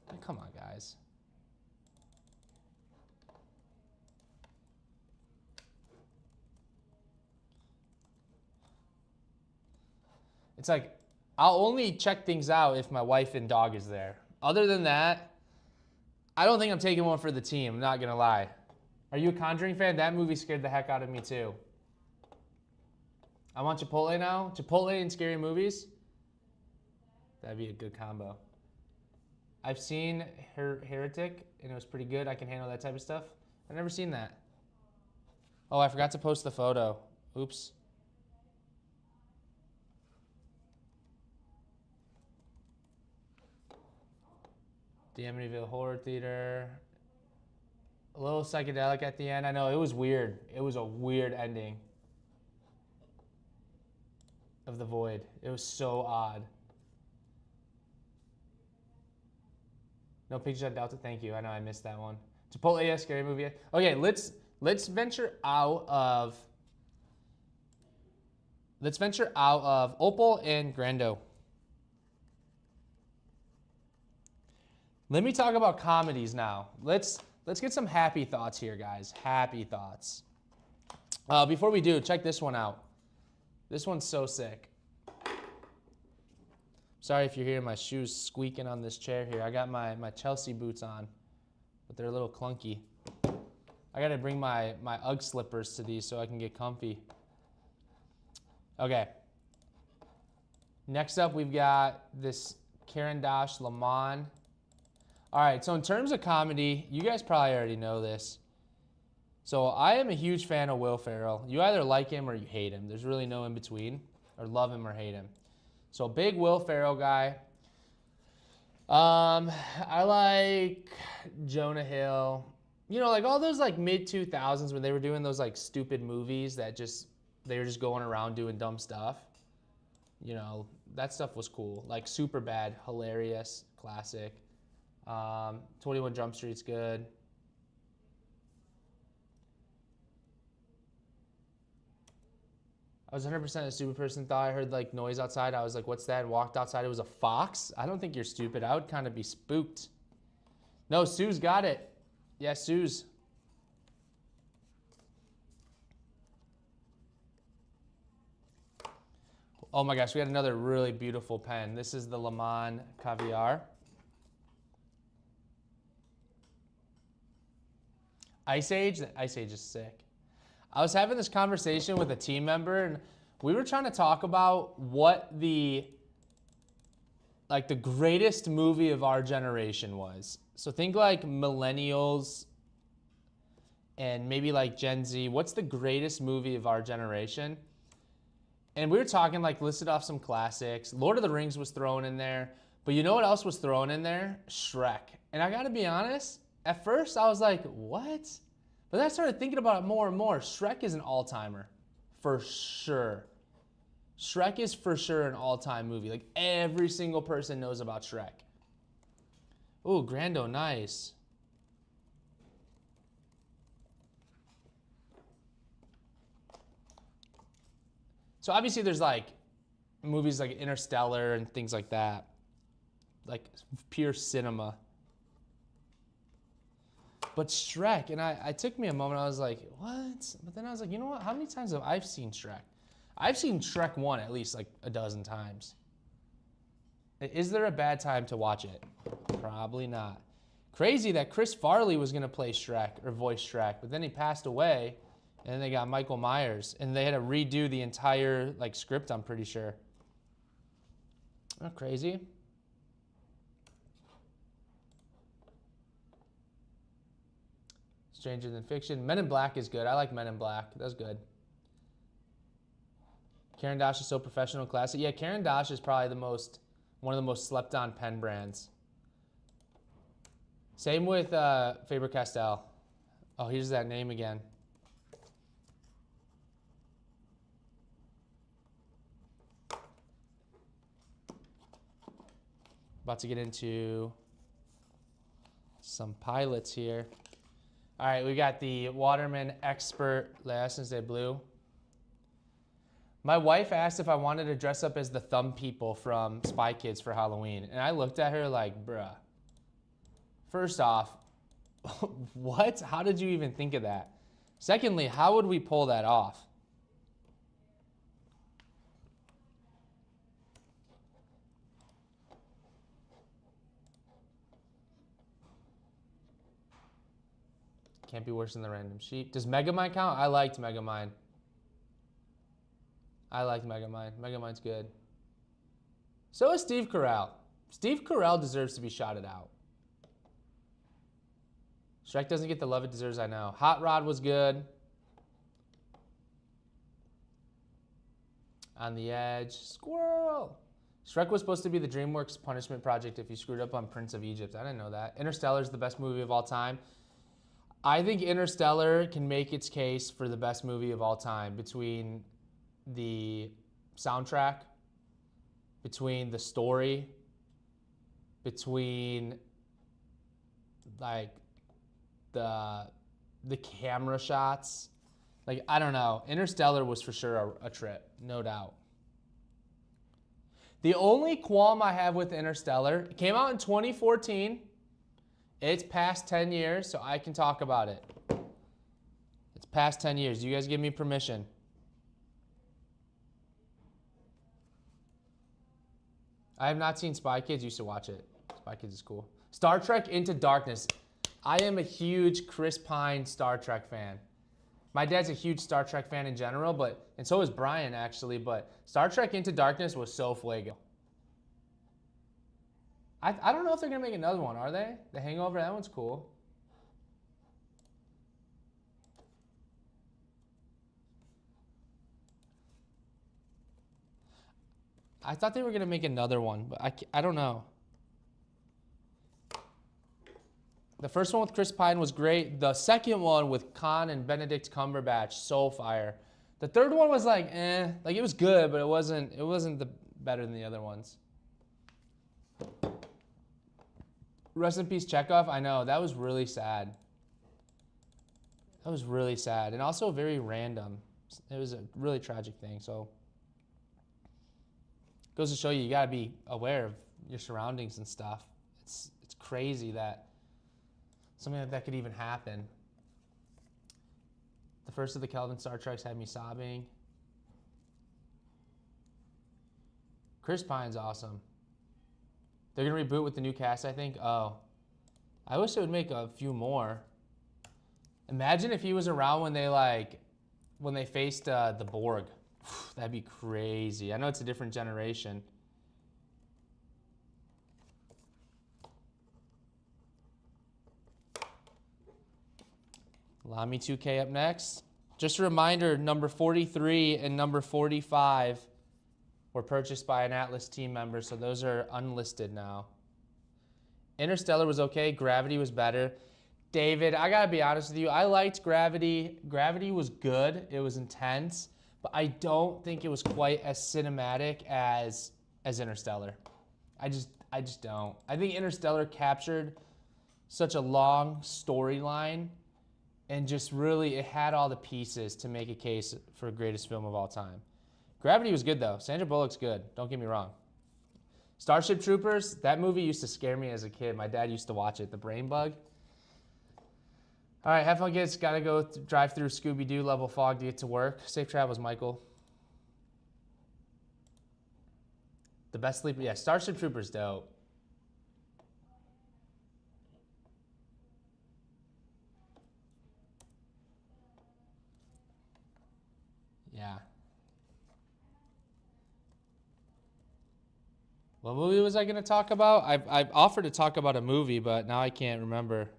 Like, come on, guys. It's like, I'll only check things out if my wife and dog is there. Other than that, I don't think I'm taking one for the team. I'm not going to lie. Are you a Conjuring fan? That movie scared the heck out of me, too. I want Chipotle now. Chipotle and scary movies. That'd be a good combo. I've seen Heretic, and it was pretty good. I can handle that type of stuff. I've never seen that. Oh, I forgot to post the photo. Oops. The Amityville Horror Theater. A little psychedelic at the end. I know, it was weird. It was a weird ending of The Void. It was so odd. No pictures at Delta, thank you. I know I missed that one. Chipotle, yeah, scary movie. Okay, let's venture out of Opal and Grando. Let me talk about comedies now. Let's get some happy thoughts here, guys. Happy thoughts. Before we do, check this one out. This one's so sick. Sorry if you're hearing my shoes squeaking on this chair here. I got my Chelsea boots on, but they're a little clunky. I gotta bring my Ugg slippers to these so I can get comfy. Okay. Next up, we've got this Karen Dash Lamont. All right, so in terms of comedy, you guys probably already know this. So I am a huge fan of Will Ferrell. You either like him or you hate him. There's really no in between, or love him or hate him. So big Will Ferrell guy. I like Jonah Hill. You know, like all those like mid 2000s when they were doing those like stupid movies that they were just going around doing dumb stuff. You know, that stuff was cool. Like Superbad, hilarious, classic. 21 Jump Street's good. I was 100% a stupid person. Thought I heard like noise outside. I was like, what's that? And walked outside. It was a fox. I don't think you're stupid. I would kind of be spooked. No, Sue's got it. Yeah, Sue's. Oh my gosh, we got another really beautiful pen. This is the Le Mans Caviar. Ice Age? The Ice Age is sick. I was having this conversation with a team member, and we were trying to talk about what the greatest movie of our generation was. So think like millennials and maybe like Gen Z. What's the greatest movie of our generation? And we were talking, like, listed off some classics. Lord of the Rings was thrown in there. But you know what else was thrown in there? Shrek. And I gotta be honest, at first I was like, what? But then I started thinking about it more and more. Shrek is an all-timer, for sure. Shrek is for sure an all-time movie. Like, every single person knows about Shrek. Ooh, Grando, nice. So obviously there's like movies like Interstellar and things like that. Like pure cinema. But Shrek, and I took me a moment, I was like, what? But then I was like, you know what? How many times have I seen Shrek? I've seen Shrek 1 at least like a dozen times. Is there a bad time to watch it? Probably not. Crazy that Chris Farley was gonna play Shrek or voice Shrek, but then he passed away, and then they got Michael Myers, and they had to redo the entire like script, I'm pretty sure. Oh, crazy. Stranger Than Fiction. Men in Black is good. I like Men in Black. That's good. Karen Dosh is so professional, classic. Yeah, Karen Dosh is probably one of the most slept on pen brands. Same with Faber-Castell. Oh, here's that name again. About to get into some pilots here. All right, we got the Waterman Expert L'Essence de Blue. My wife asked if I wanted to dress up as the Thumb People from Spy Kids for Halloween. And I looked at her like, bruh. First off, what? How did you even think of that? Secondly, how would we pull that off? Can't be worse than the Random Sheep. Does Megamind count? I liked Megamind. I liked Megamind. Megamind's good. So is Steve Carell. Steve Carell deserves to be shouted out. Shrek doesn't get the love it deserves, I know. Hot Rod was good. On the Edge. Squirrel. Shrek was supposed to be the DreamWorks punishment project if you screwed up on Prince of Egypt. I didn't know that. Interstellar is the best movie of all time. I think Interstellar can make its case for the best movie of all time between the soundtrack, between the story, between like the camera shots. Like, I don't know. Interstellar was for sure a trip, no doubt. The only qualm I have with Interstellar, it came out in 2014. It's past 10 years, so I can talk about it. It's past 10 years. You guys give me permission. I have not seen Spy Kids. Used to watch it. Spy Kids is cool. Star Trek Into Darkness. I am a huge Chris Pine Star Trek fan. My dad's a huge Star Trek fan in general, and so is Brian actually, but Star Trek Into Darkness was so fuego. I don't know if they're going to make another one, are they? The Hangover, that one's cool. I thought they were gonna make another one, but I don't know. The first one with Chris Pine was great. The second one with Khan and Benedict Cumberbatch, so fire. The third one was like, like it was good, but it wasn't the better than the other ones. Rest in peace, Chekhov. I know, that was really sad. That was really sad, and also very random. It was a really tragic thing, so. Goes to show you, you gotta be aware of your surroundings and stuff. It's crazy that something like that could even happen. The first of the Kelvin Star Treks had me sobbing. Chris Pine's awesome. They're gonna reboot with the new cast, I think. Oh, I wish they would make a few more. Imagine if he was around when they faced the Borg. That'd be crazy. I know it's a different generation. Lamy 2K up next. Just a reminder, number 43 and number 45 were purchased by an Atlas team member, so those are unlisted now. Interstellar was okay. Gravity was better. David, I gotta be honest with you. I liked Gravity. Gravity was good. It was intense, but I don't think it was quite as cinematic as Interstellar. I just don't. I think Interstellar captured such a long storyline, and just really, it had all the pieces to make a case for greatest film of all time. Gravity was good though. Sandra Bullock's good. Don't get me wrong. Starship Troopers, that movie used to scare me as a kid. My dad used to watch it, The Brain Bug. All right, have fun, kids. Gotta go drive through Scooby-Doo level fog to get to work. Safe travels, Michael. The best sleeper, yeah, Starship Troopers dope. Yeah. What movie was I going to talk about? I've offered to talk about a movie, but now I can't remember.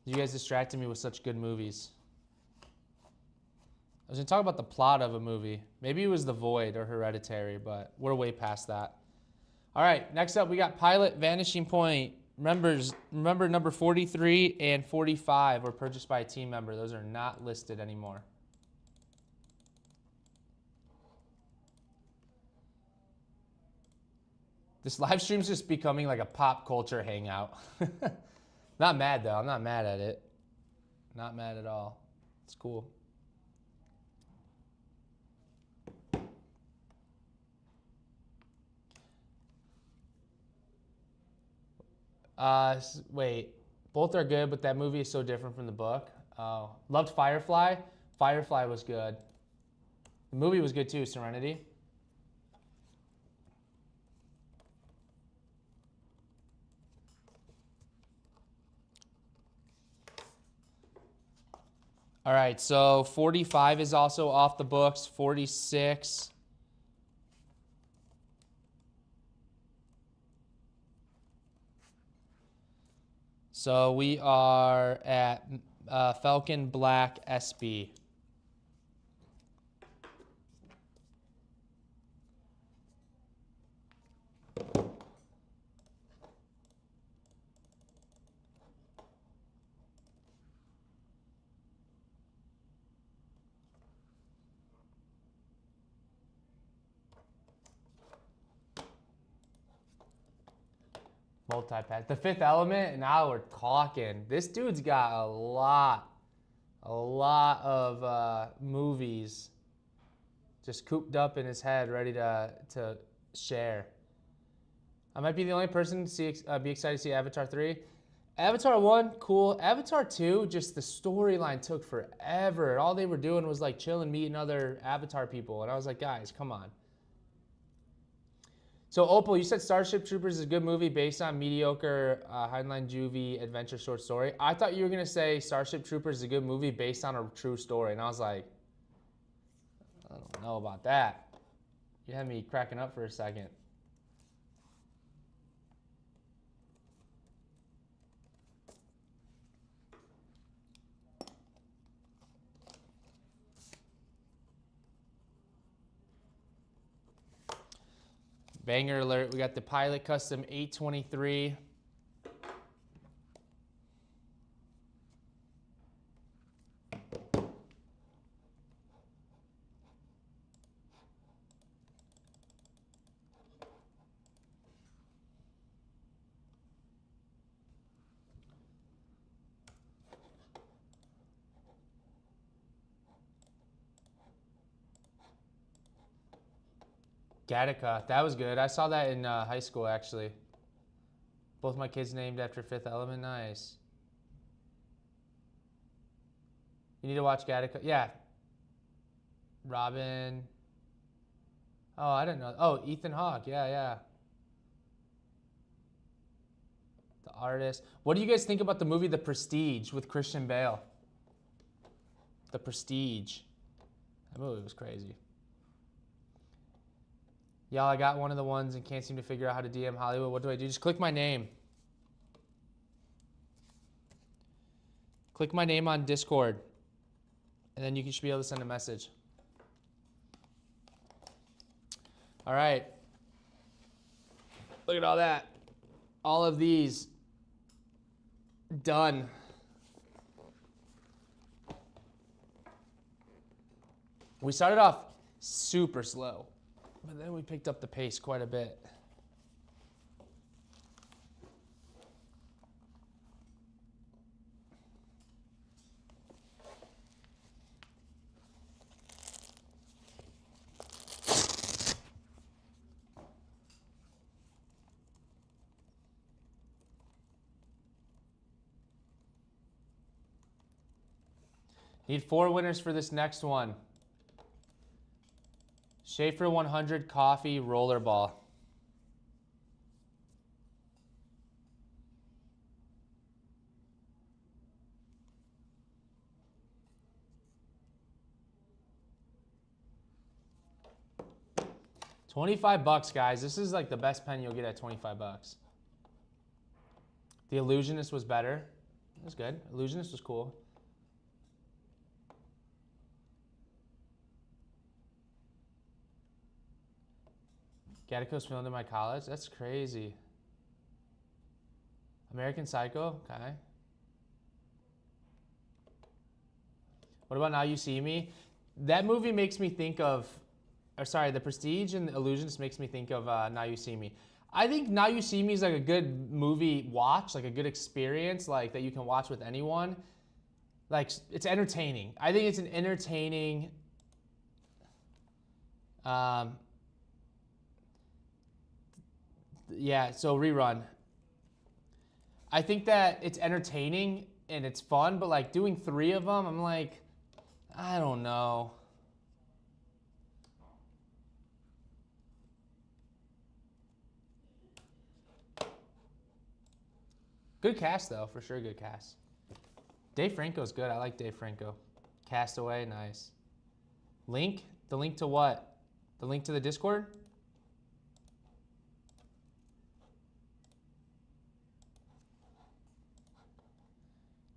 You guys distracted me with such good movies. I was going to talk about the plot of a movie. Maybe it was The Void or Hereditary, but we're way past that. All right, next up we got Pilot, Vanishing Point. Remember number 43 and 45 were purchased by a team member. Those are not listed anymore. This live stream's just becoming like a pop culture hangout. Not mad though. I'm not mad at it. Not mad at all. It's cool. Wait. Both are good, but that movie is so different from the book. Loved Firefly. Firefly was good. The movie was good too, Serenity. All right, so 45 is also off the books. 46. So we are at Falcon Black SB. Multi-pack. The Fifth Element, now we're talking. This dude's got a lot of movies just cooped up in his head, ready to share. I might be the only person to be excited to see Avatar 3. Avatar 1, cool. Avatar 2, just the storyline took forever. All they were doing was like chilling, meeting other Avatar people. And I was like, guys, come on. So Opal, you said Starship Troopers is a good movie based on mediocre Heinlein Juvie adventure short story. I thought you were gonna say Starship Troopers is a good movie based on a true story, and I was like, I don't know about that. You had me cracking up for a second. Banger alert. We got the Pilot Custom 823. Gattaca, that was good. I saw that in high school, actually. Both my kids named after Fifth Element. Nice. You need to watch Gattaca. Yeah. Robin. Oh, I didn't know. Oh, Ethan Hawke. Yeah, yeah. The Artist. What do you guys think about the movie The Prestige with Christian Bale? The Prestige. That movie was crazy. Y'all, I got one of the ones and can't seem to figure out how to DM Hollywood. What do I do? Just click my name. Click my name on Discord. And then you should be able to send a message. All right. Look at all that. All of these done. We started off super slow, but then we picked up the pace quite a bit. Need 4 winners for this next one. Schaefer 100 Coffee Rollerball. $25, guys. This is like the best pen you'll get at $25. The Illusionist was better. It was good. Illusionist was cool. Gattaca's filmed in my college? That's crazy. American Psycho? Okay. What about Now You See Me? That movie makes me think of, or sorry, The Prestige and The Illusionist makes me think of Now You See Me. I think Now You See Me is like a good movie watch, like a good experience, like that you can watch with anyone. Like, it's entertaining. I think it's an entertaining, yeah, so rerun. I think that it's entertaining and it's fun, but like doing 3 of them, I'm like, I don't know. Good cast though, for sure good cast. Dave Franco's good, I like Dave Franco. Castaway, nice. Link? The link to what? The link to the Discord?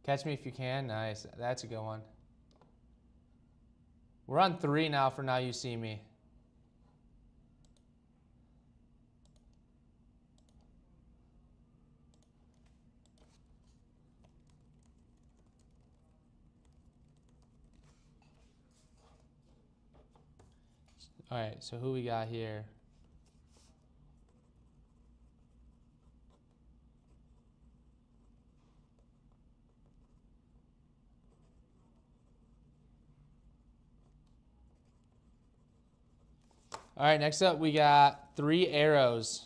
Catch Me If You Can, nice. That's a good one. We're on 3 now for Now You See Me. All right, so who we got here? All right, next up we got 3 arrows.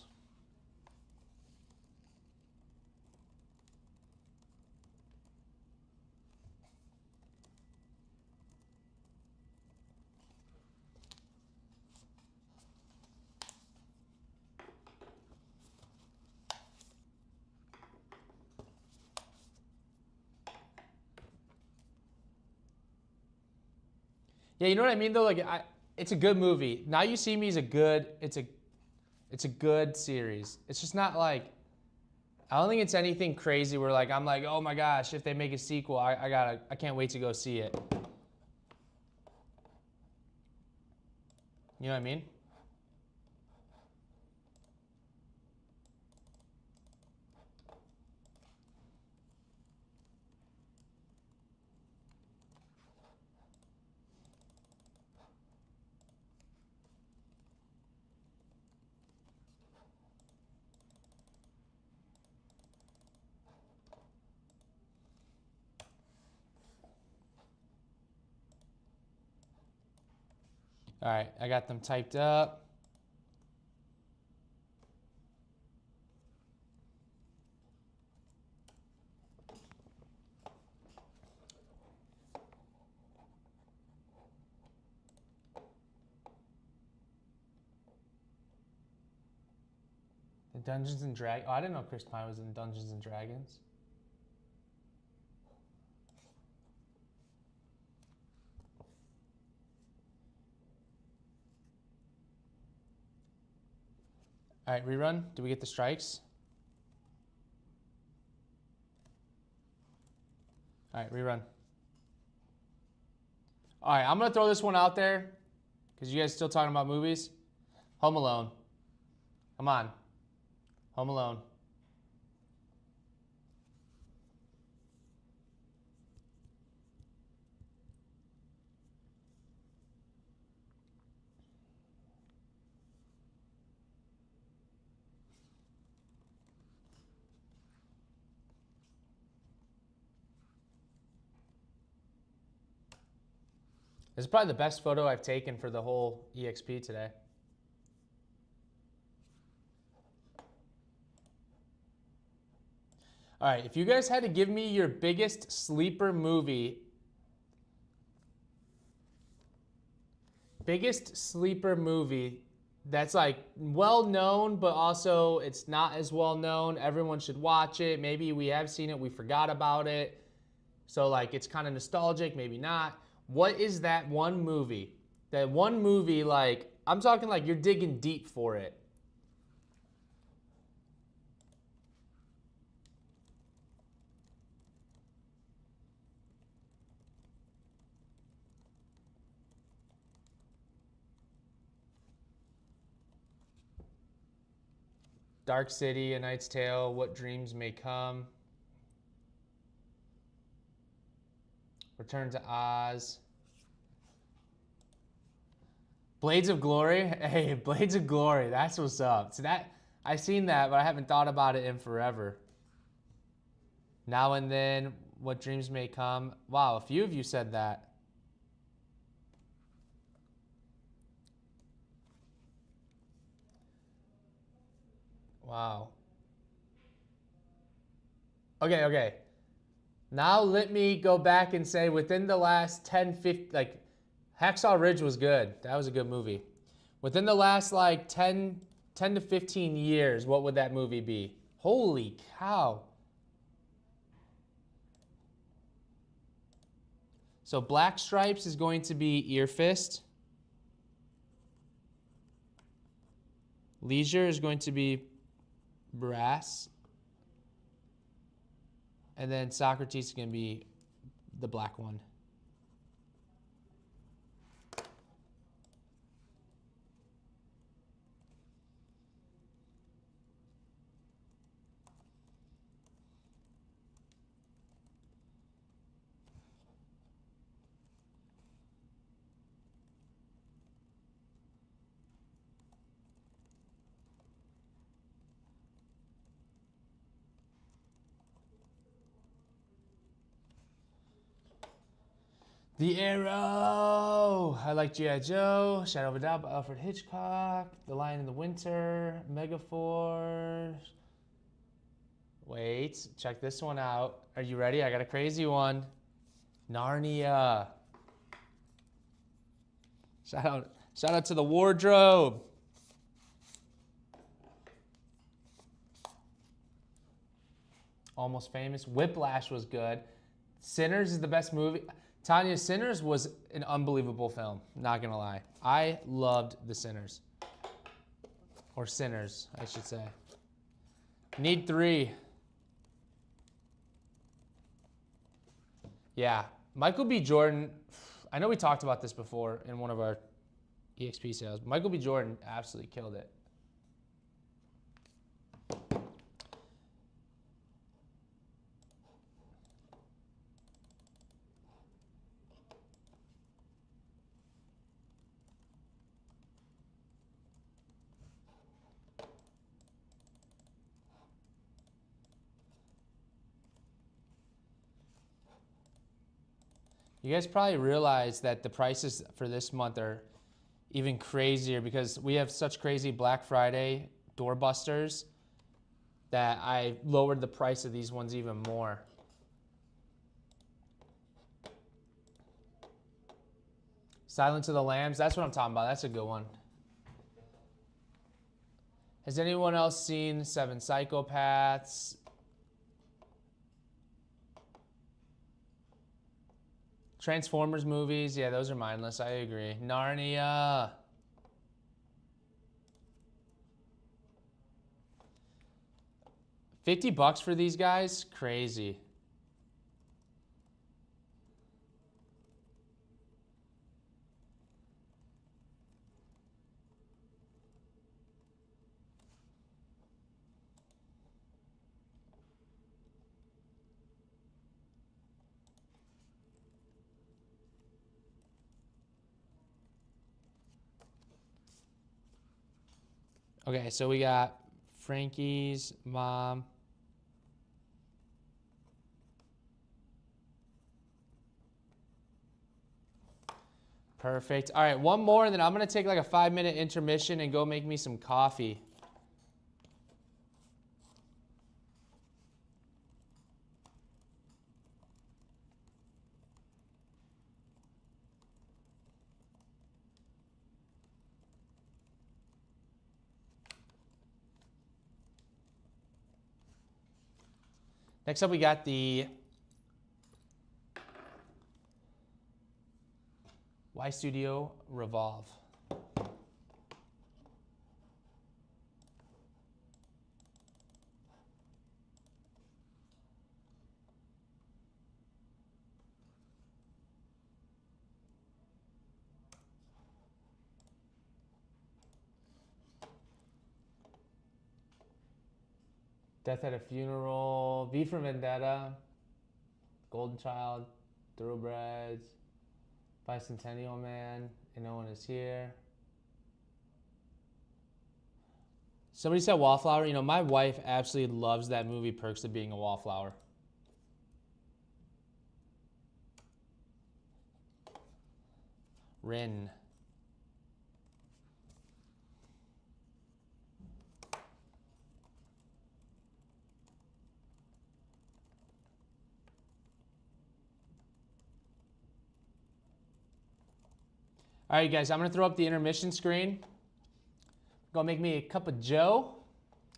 Yeah, you know what I mean though? Like it's a good movie. Now You See Me is a good, it's a good series. It's just not like, I don't think it's anything crazy where like I'm like, oh my gosh, if they make a sequel, I can't wait to go see it. You know what I mean? All right, I got them typed up. The Dungeons and Dragons. Oh, I didn't know Chris Pine was in Dungeons and Dragons. All right, rerun. Do we get the strikes? All right, rerun. All right, I'm going to throw this one out there because you guys still talking about movies. Home Alone. Come on. Home Alone. This is probably the best photo I've taken for the whole EXP today. All right, if you guys had to give me your biggest sleeper movie, that's like well known, but also it's not as well known. Everyone should watch it. Maybe we have seen it, we forgot about it. So like it's kind of nostalgic, maybe not. What is that one movie? That one movie, like, I'm talking like you're digging deep for it. Dark City, A Knight's Tale, What Dreams May Come. Return to Oz. Blades of Glory. Hey, Blades of Glory. That's what's up. So that I've seen that, but I haven't thought about it in forever. Now and Then, What Dreams May Come. Wow, a few of you said that. Wow. Okay. Now let me go back and say within the last 10, 15, like Hacksaw Ridge was good. That was a good movie. Within the last like 10 to 15 years, what would that movie be? Holy cow. So Black Stripes is going to be Ear Fist. Leisure is going to be Brass. And then Socrates is going to be the black one. The Arrow. I like G.I. Joe. Shadow of a Doubt by Alfred Hitchcock. The Lion in the Winter. Megaforce. Wait, check this one out. Are you ready? I got a crazy one. Narnia. Shout out to the wardrobe. Almost Famous. Whiplash was good. Sinners is the best movie. Tanya, Sinners was an unbelievable film. Not gonna lie. I loved The Sinners. Or Sinners, I should say. Need 3. Yeah. Michael B. Jordan. I know we talked about this before in one of our EXP sales. Michael B. Jordan absolutely killed it. You guys probably realize that the prices for this month are even crazier because we have such crazy Black Friday doorbusters that I lowered the price of these ones even more. Silence of the Lambs, that's what I'm talking about. That's a good one. Has anyone else seen Seven Psychopaths? Transformers movies, yeah, those are mindless. I agree. Narnia. $50 for these guys? Crazy. Okay, so we got Frankie's mom. Perfect. All right, one more, and then I'm going to take like a 5-minute intermission and go make me some coffee. Next up, we got the Y Studio Revolve. Death at a Funeral, V for Vendetta, Golden Child, Thoroughbreds, Bicentennial Man, and No One Is Here. Somebody said Wallflower. You know, my wife absolutely loves that movie, Perks of Being a Wallflower. Rin. All right, guys, I'm going to throw up the intermission screen. Go make me a cup of joe.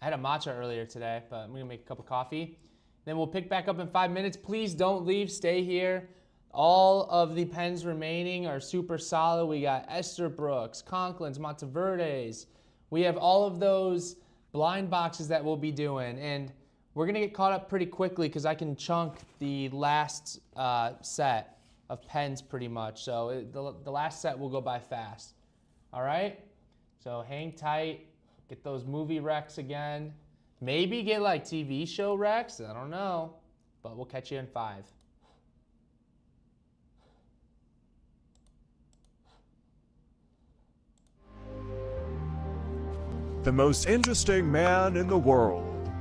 I had a matcha earlier today, but I'm going to make a cup of coffee. Then we'll pick back up in 5 minutes. Please don't leave. Stay here. All of the pens remaining are super solid. We got Esterbrook's, Conklin's, Monteverdes. We have all of those blind boxes that we'll be doing. And we're going to get caught up pretty quickly because I can chunk the last set of pens pretty much. So the last set will go by fast. All right? So hang tight. Get those movie recs again. Maybe get like TV show recs. I don't know. But we'll catch you in 5. The most interesting man in the world.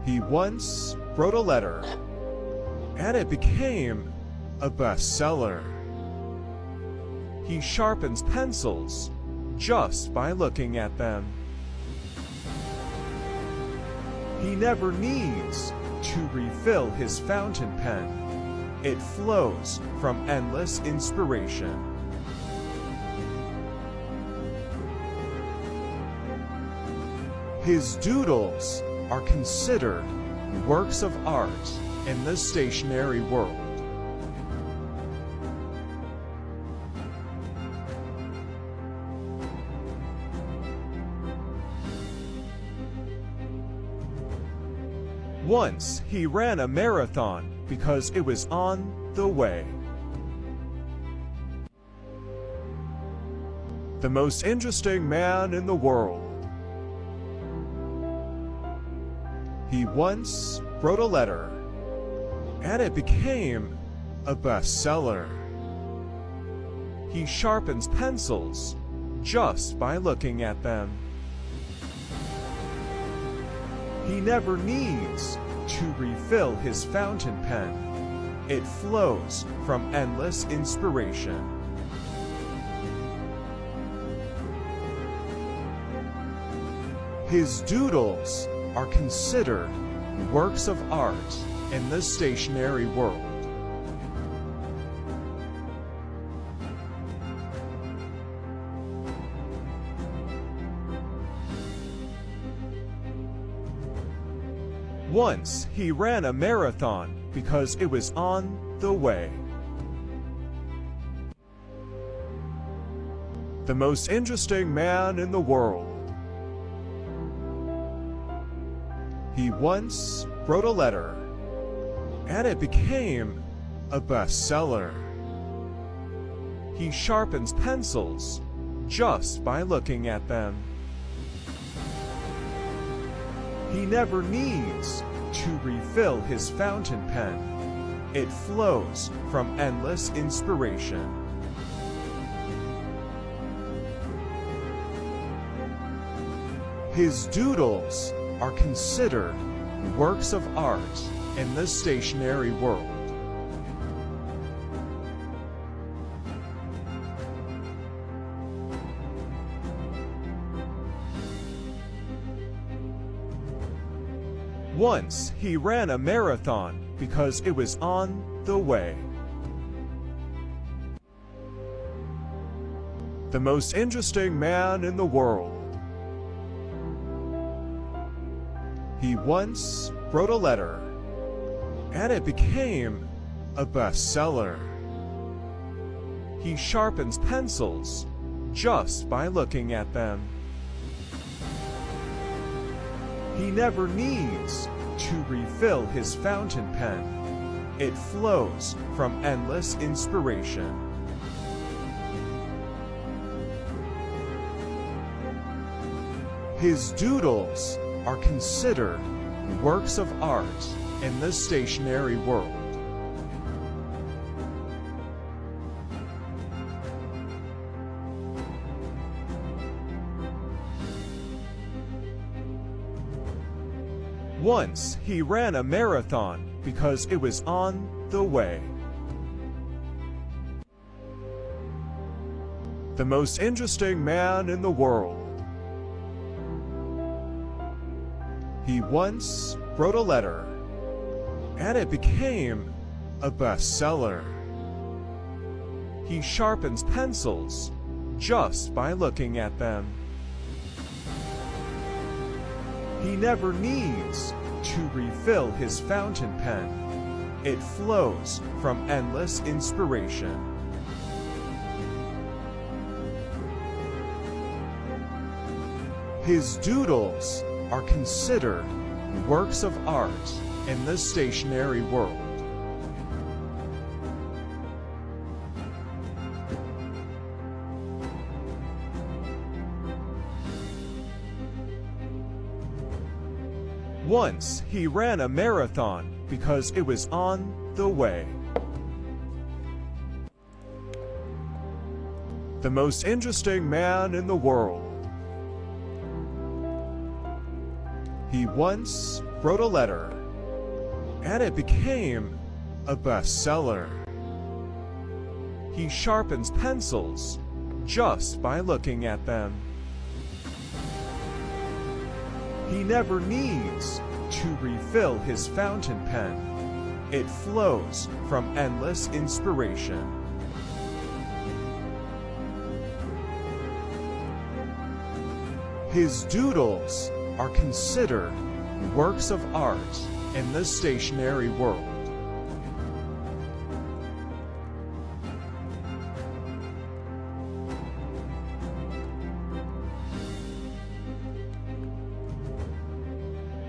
He once wrote a letter, and it became a bestseller. He sharpens pencils just by looking at them. He never needs to refill his fountain pen. It flows from endless inspiration. His doodles are considered works of art in the stationery world. Once he ran a marathon because it was on the way. The most interesting man in the world. He once wrote a letter, and it became a bestseller. He sharpens pencils just by looking at them. He never needs to refill his fountain pen. It flows from endless inspiration. His doodles are considered works of art in the stationery world. Once he ran a marathon because it was on the way. The most interesting man in the world. He once wrote a letter, and it became a bestseller. He sharpens pencils just by looking at them. He never needs to refill his fountain pen. It flows from endless inspiration. His doodles are considered works of art in the stationery world. Once he ran a marathon because it was on the way. The most interesting man in the world. He once wrote a letter, and it became a bestseller. He sharpens pencils just by looking at them. He never needs to refill his fountain pen. It flows from endless inspiration. His doodles are considered works of art in the stationery world. Once he ran a marathon because it was on the way. The most interesting man in the world. He once wrote a letter, and it became a bestseller. He sharpens pencils just by looking at them. He never needs to refill his fountain pen. It flows from endless inspiration. His doodles are considered works of art in the stationery world. Once he ran a marathon because it was on the way. The most interesting man in the world. He once wrote a letter, and it became a bestseller. He sharpens pencils just by looking at them. He never needs to refill his fountain pen. It flows from endless inspiration. His doodles are considered works of art in the stationery world.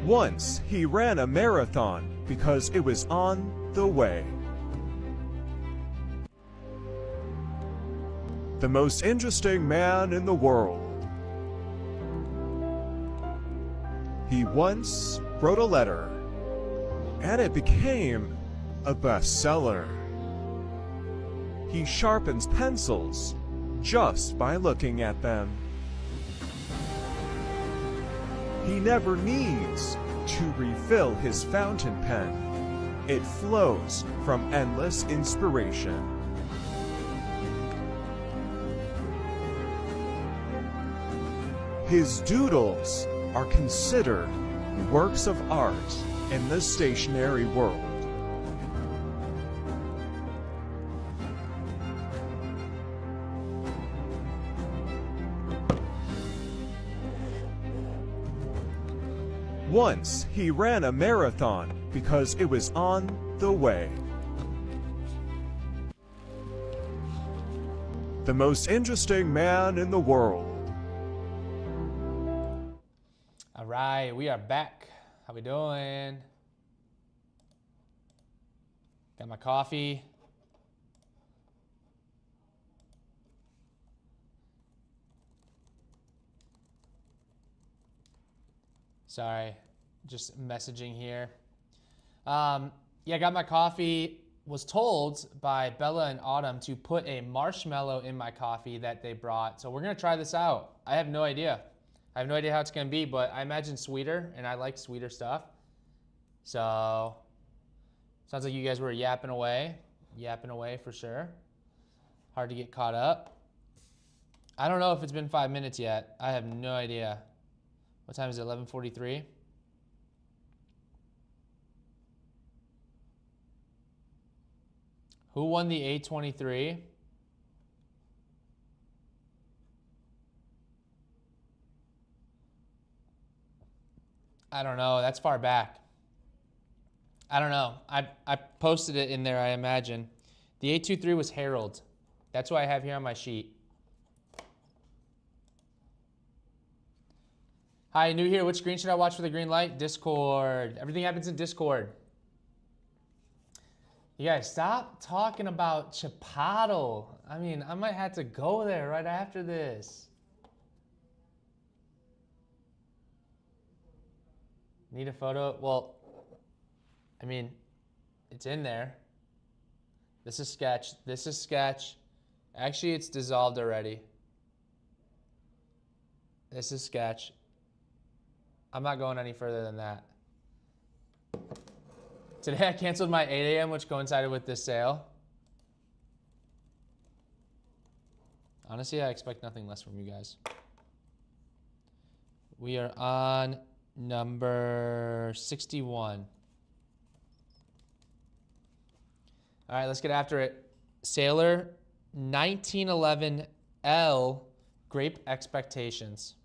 Once he ran a marathon because it was on the way. The most interesting man in the world. He once wrote a letter, and it became a bestseller. He sharpens pencils just by looking at them. He never needs to refill his fountain pen. It flows from endless inspiration. His doodles are considered works of art in the stationery world. Once he ran a marathon because it was on the way. The most interesting man in the world. All right, we are back. How we doing? Got my coffee. Sorry, just messaging here. Yeah, got my coffee. Was told by Bella and Autumn to put a marshmallow in my coffee that they brought. So we're gonna try this out. I have no idea. I have no idea how it's gonna be, but I imagine sweeter, and I like sweeter stuff. So, sounds like you guys were yapping away for sure. Hard to get caught up. I don't know if it's been 5 minutes yet. I have no idea. What time is it, 11:43? Who won the A23? I don't know. That's far back. I don't know. I posted it in there, I imagine. The A23 was Harold. That's what I have here on my sheet. Hi, new here. Which screen should I watch for the green light? Discord. Everything happens in Discord. You guys, stop talking about Chipotle. I mean, I might have to go there right after this. Need a photo? Well, I mean, it's in there. This is sketch. This is sketch. Actually, it's dissolved already. This is sketch. I'm not going any further than that. Today I canceled my 8 a.m., which coincided with this sale. Honestly, I expect nothing less from you guys. We are on number 61. All right, let's get after it. Sailor 1911L Grape Expectations.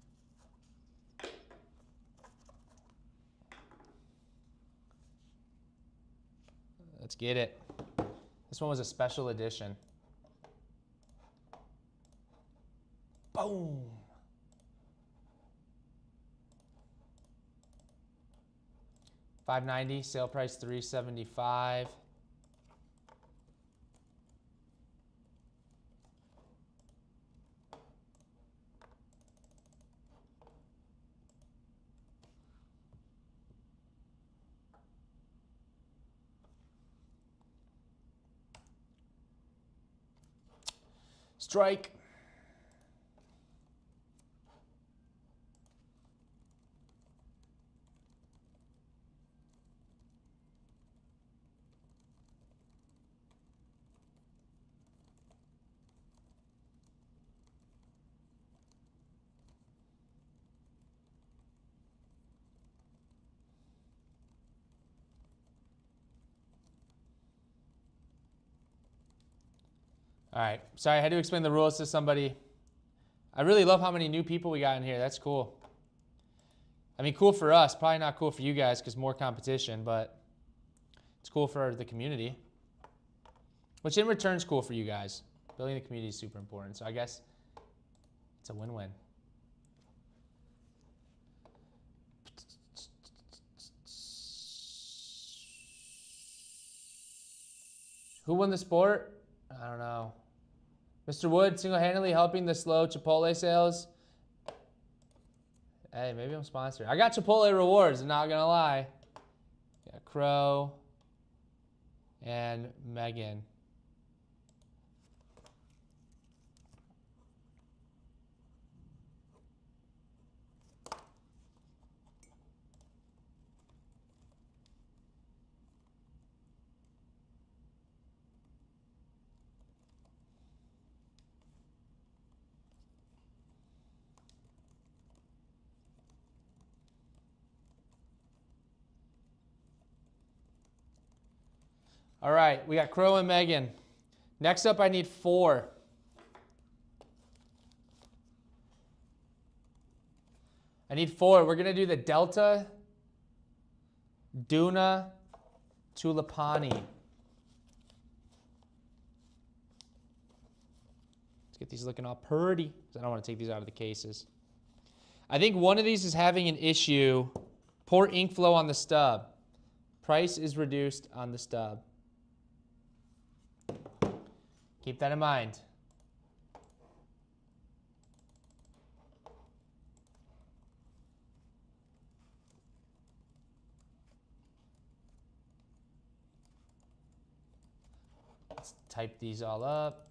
Let's get it. This one was a special edition. Boom. $5.90, sale price $3.75. Strike. All right, sorry, I had to explain the rules to somebody. I really love how many new people we got in here. That's cool. I mean, cool for us, probably not cool for you guys because more competition, but it's cool for the community, which in return is cool for you guys. Building the community is super important, so I guess it's a win-win. Who won the sport? I don't know. Mr. Wood single-handedly helping the slow Chipotle sales. Hey, maybe I'm sponsored. I got Chipotle rewards, I'm not gonna lie. Got Crow and Megan. All right, we got Crow and Megan. Next up, I need 4. I need 4. We're gonna do the Delta Duna Tulipani. Let's get these looking all pretty, because I don't want to take these out of the cases. I think one of these is having an issue. Poor ink flow on the stub. Price is reduced on the stub. Keep that in mind. Let's type these all up.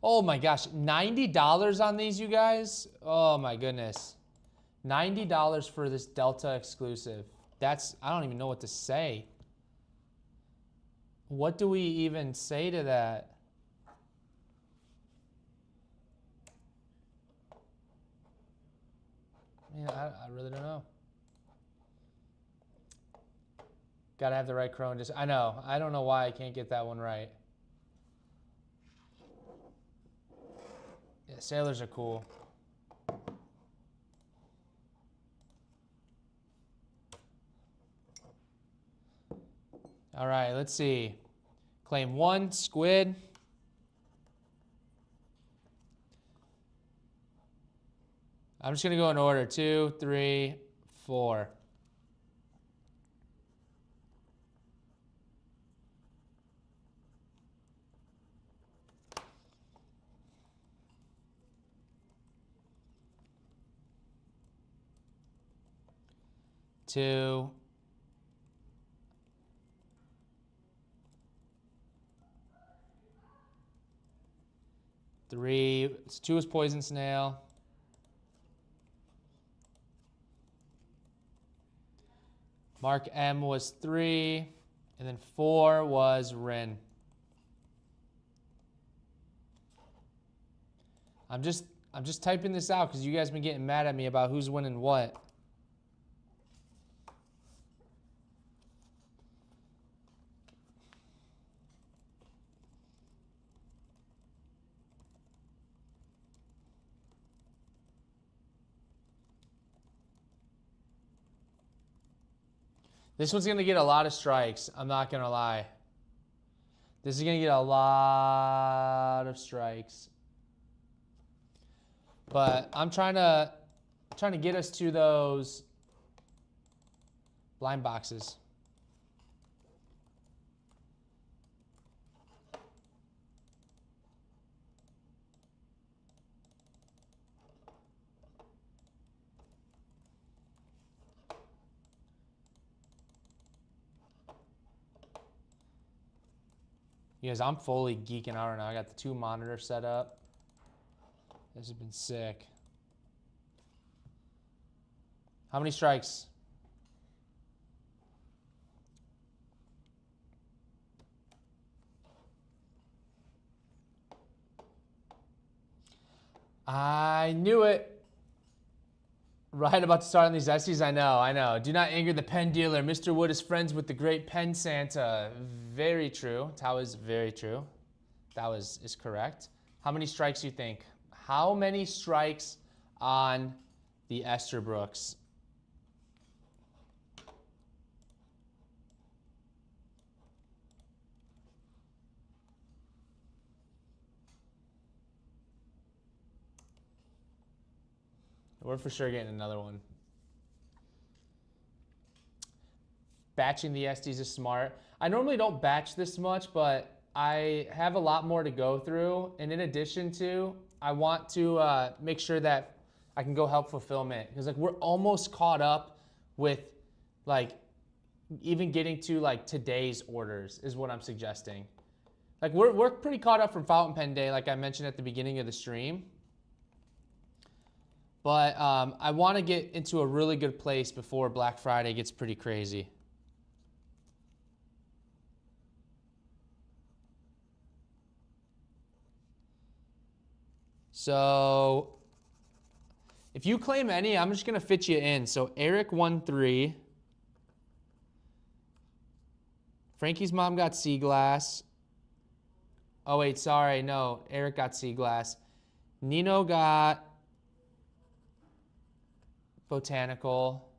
Oh my gosh, $90 on these, you guys? Oh my goodness. $90 for this Delta exclusive. That's, I don't even know what to say. What do we even say to that? Man, I really don't know. Gotta have the right crone. Just, I know. I don't know why I can't get that one right. Yeah, sailors are cool. All right, let's see. Claim 1, squid. I'm just gonna go in order. 2, 3, 4. Two. 3. 2 is poison snail. Mark M was 3, and then 4 was Rin. I'm just typing this out because you guys been getting mad at me about who's winning what. This one's going to get a lot of strikes. I'm not going to lie. This is going to get a lot of strikes. But I'm trying to get us to those blind boxes. You guys, I'm fully geeking out right now. I got the 2 monitors set up. This has been sick. How many strikes? I knew it. Right about to start on these Essies, I know. Do not anger the pen dealer. Mr. Wood is friends with the great pen Santa. Very true. Tao is very true. That is correct. How many strikes do you think? How many strikes on the Esterbrooks? We're for sure getting another one. Batching the Estes is smart. I normally don't batch this much, but I have a lot more to go through. And in addition to, I want to make sure that I can go help fulfillment. Because like we're almost caught up with like even getting to like today's orders is what I'm suggesting. Like we're pretty caught up from Fountain Pen Day, like I mentioned at the beginning of the stream. But I want to get into a really good place before Black Friday gets pretty crazy. So If you claim any, I'm just gonna fit you in. So Eric won 3. Frankie's mom got sea glass. Oh wait, sorry, no, Eric got sea glass. Nino got botanical.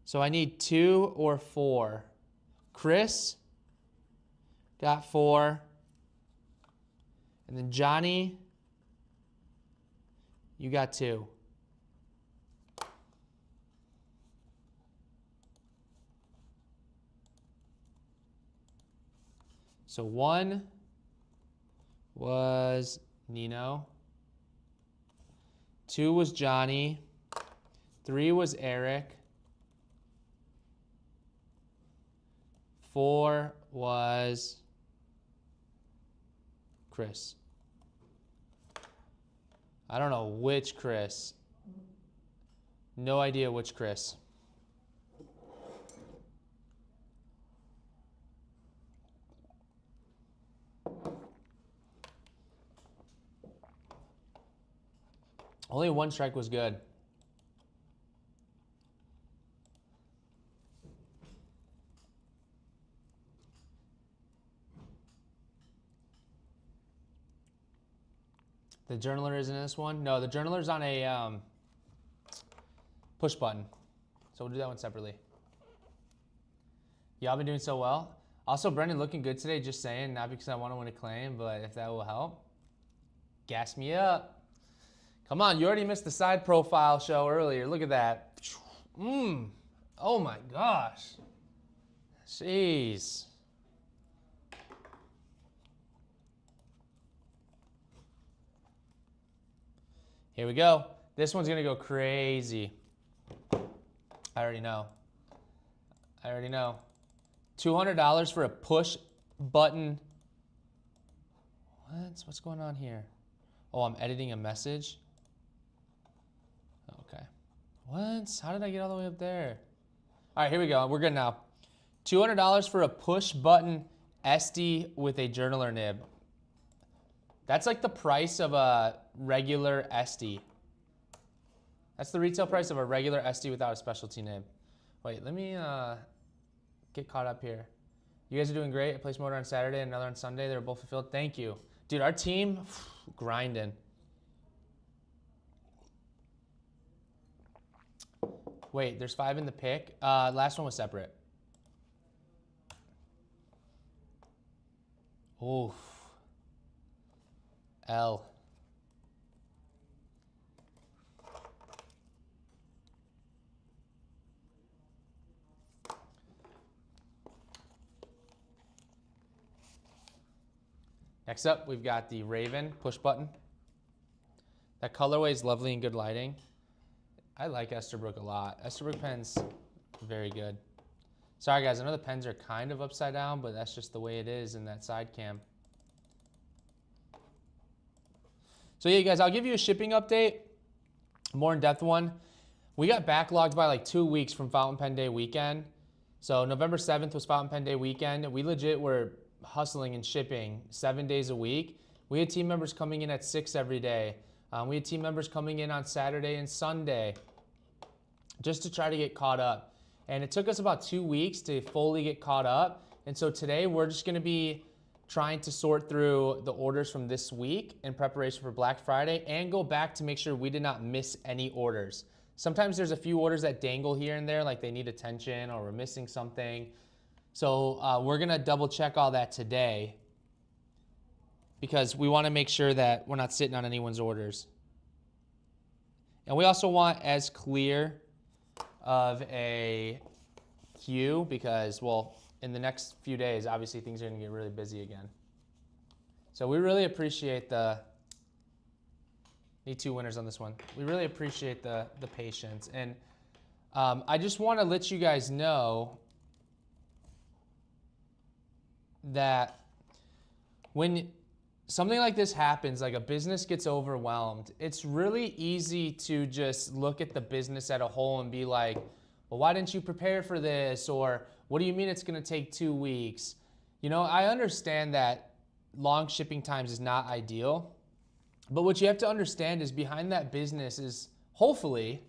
So I need 2 or 4. Chris got 4. And then Johnny, you got 2. So 1 was Nino. 2 was Johnny. 3 was Eric. 4 was Chris. I don't know which Chris. No idea which Chris. Only 1 strike was good. The journaler isn't in this one? No, the journaler's on a push button. So we'll do that one separately. Y'all been doing so well. Also, Brendan looking good today, just saying, not because I want to win a claim, but if that will help, gas me up. Come on, you already missed the side profile show earlier. Look at that. Oh my gosh. Jeez. Here we go. This one's gonna go crazy. I already know. $200 for a push button. What's going on here? Oh, I'm editing a message. Okay. What? How did I get all the way up there? All right, here we go. We're good now. $200 for a push button SD with a journaler nib. That's like the price of a regular SD. That's the retail price of a regular SD without a specialty nib. Wait, let me get caught up here. You guys are doing great. I placed motor on Saturday and another on Sunday. They were both fulfilled. Thank you. Dude, our team, grinding. Wait, there's 5 in the pick. Last one was separate. Oof. L. Next up, we've got the Raven push button. That colorway is lovely and good lighting. I like Esterbrook a lot. Esterbrook pens, very good. Sorry guys, I know the pens are kind of upside down, but that's just the way it is in that side cam. So yeah, guys, I'll give you a shipping update, a more in-depth one. We got backlogged by like 2 weeks from Fountain Pen Day weekend. So November 7th was Fountain Pen Day weekend. We legit were hustling and shipping 7 days a week. We had team members coming in at 6 every day. We had team members coming in on Saturday and Sunday just to try to get caught up. And it took us about 2 weeks to fully get caught up. And so today we're just gonna be trying to sort through the orders from this week in preparation for Black Friday and go back to make sure we did not miss any orders. Sometimes there's a few orders that dangle here and there, like they need attention or we're missing something. So we're gonna double check all that today because we wanna make sure that we're not sitting on anyone's orders. And we also want as clear of a queue because, well, in the next few days, obviously things are gonna get really busy again. So we really appreciate need 2 winners on this one. We really appreciate the patience. And I just wanna let you guys know that when something like this happens, like a business gets overwhelmed, it's really easy to just look at the business as a whole and be like, well, why didn't you prepare for this? Or what do you mean it's gonna take 2 weeks? You know, I understand that long shipping times is not ideal, But what you have to understand is behind that business is hopefully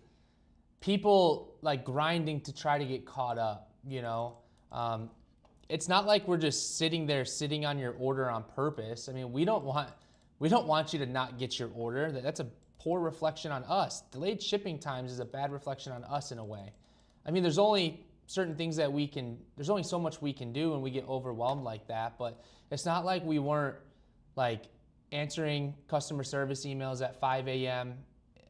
people like grinding to try to get caught up, you know? It's not like we're just sitting there sitting on your order on purpose. I mean, we don't want you to not get your order. That's a poor reflection on us. Delayed shipping times is a bad reflection on us in a way. I mean, there's only certain things that there's only so much we can do when we get overwhelmed like that, but it's not like we weren't like answering customer service emails at 5 a.m.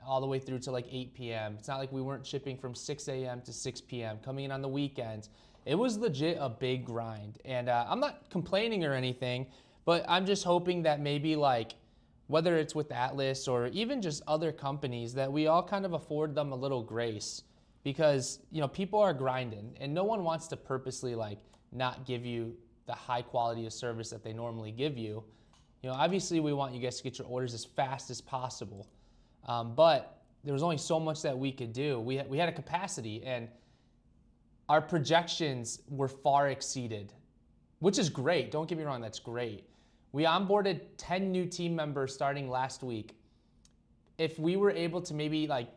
all the way through to like 8 p.m. It's not like we weren't shipping from 6 a.m. to 6 p.m., coming in on the weekends. It was legit a big grind. And I'm not complaining or anything, but I'm just hoping that maybe like, whether it's with Atlas or even just other companies, that we all kind of afford them a little grace, because you know people are grinding and no one wants to purposely like not give you the high quality of service that they normally give you. You know, obviously we want you guys to get your orders as fast as possible, but there was only so much that we could do. We had a capacity and our projections were far exceeded, which is great. Don't get me wrong, that's great. We onboarded 10 new team members starting last week. If we were able to maybe like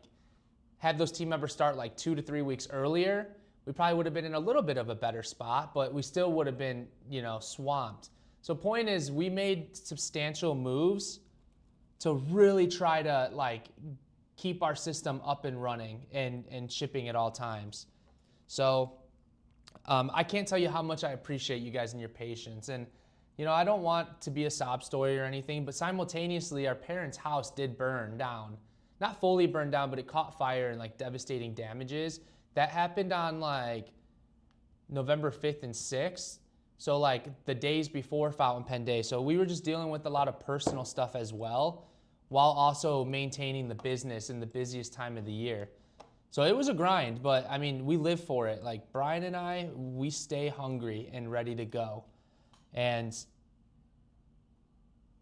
have those team members start like 2 to 3 weeks earlier, we probably would have been in a little bit of a better spot, but we still would have been, you know, swamped. So point is, we made substantial moves to really try to like keep our system up and running and shipping at all times. So I can't tell you how much I appreciate you guys and your patience. And you know, I don't want to be a sob story or anything, but simultaneously our parents' house did burn down. Not fully burned down, but it caught fire and like devastating damages. That happened on like November 5th and 6th. So like the days before Fountain Pen Day. So we were just dealing with a lot of personal stuff as well, while also maintaining the business in the busiest time of the year. So it was a grind, but I mean, we live for it. Like Brian and I, we stay hungry and ready to go. And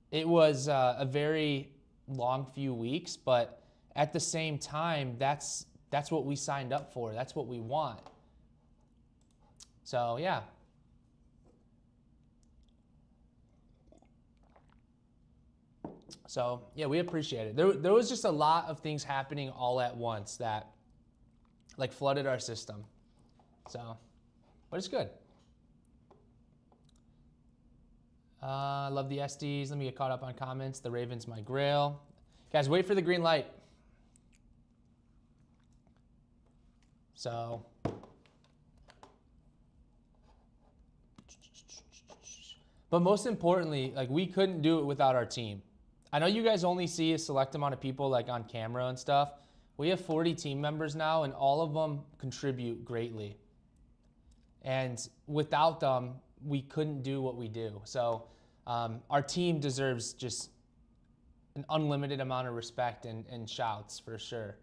it was a very long few weeks, but at the same time, that's what we signed up for. That's what we want. So yeah. So yeah, we appreciate it. There was just a lot of things happening all at once that like flooded our system. So, but it's good. I love the SDs. Let me get caught up on comments. The Ravens, my grail. Guys, wait for the green light. So, but most importantly, like we couldn't do it without our team. I know you guys only see a select amount of people like on camera and stuff. We have 40 team members now and all of them contribute greatly. And without them, we couldn't do what we do. So our team deserves just an unlimited amount of respect and shouts for sure.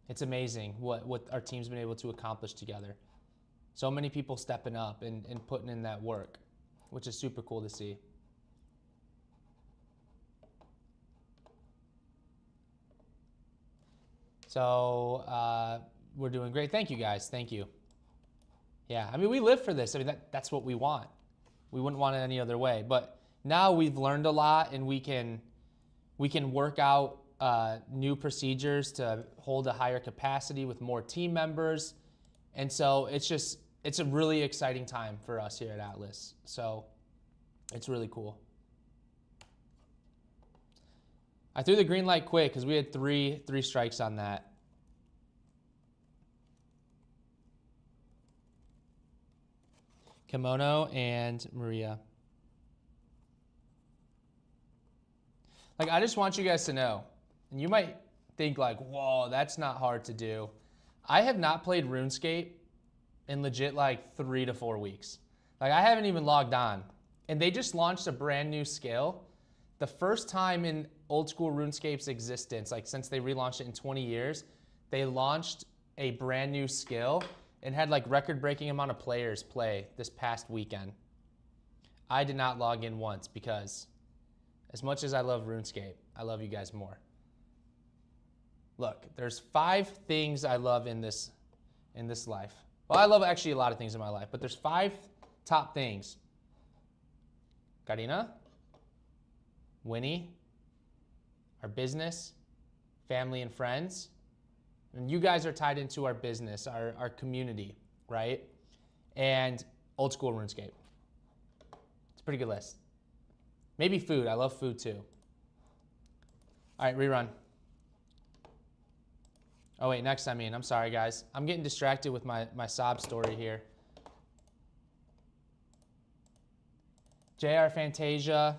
It's amazing what our team's been able to accomplish together. So many people stepping up and putting in that work, which is super cool to see. So we're doing great. Thank you guys. Thank you. Yeah, I mean, we live for this. I mean, that's what we want. We wouldn't want it any other way. But now we've learned a lot and we can work out new procedures to hold a higher capacity with more team members. And so it's a really exciting time for us here at Atlas. So it's really cool. I threw the green light quick because we had three strikes on that. Kimono and Maria. Like, I just want you guys to know, and you might think like, whoa, that's not hard to do. I have not played RuneScape in legit like 3 to 4 weeks. Like, I haven't even logged on. And they just launched a brand new skill. The first time in old school RuneScape's existence, like since they relaunched it in 20 years, they launched a brand new skill and had like record-breaking amount of players play this past weekend. I did not log in once because as much as I love RuneScape, I love you guys more. Look, there's 5 things I love in this life. Well, I love actually a lot of things in my life, but there's 5 top things. Karina, Winnie, our business, family and friends. And you guys are tied into our business, our community, right? And old school RuneScape. It's a pretty good list. Maybe food. I love food too. All right, rerun. Oh wait, next I'm sorry guys. I'm getting distracted with my sob story here. JR Fantasia.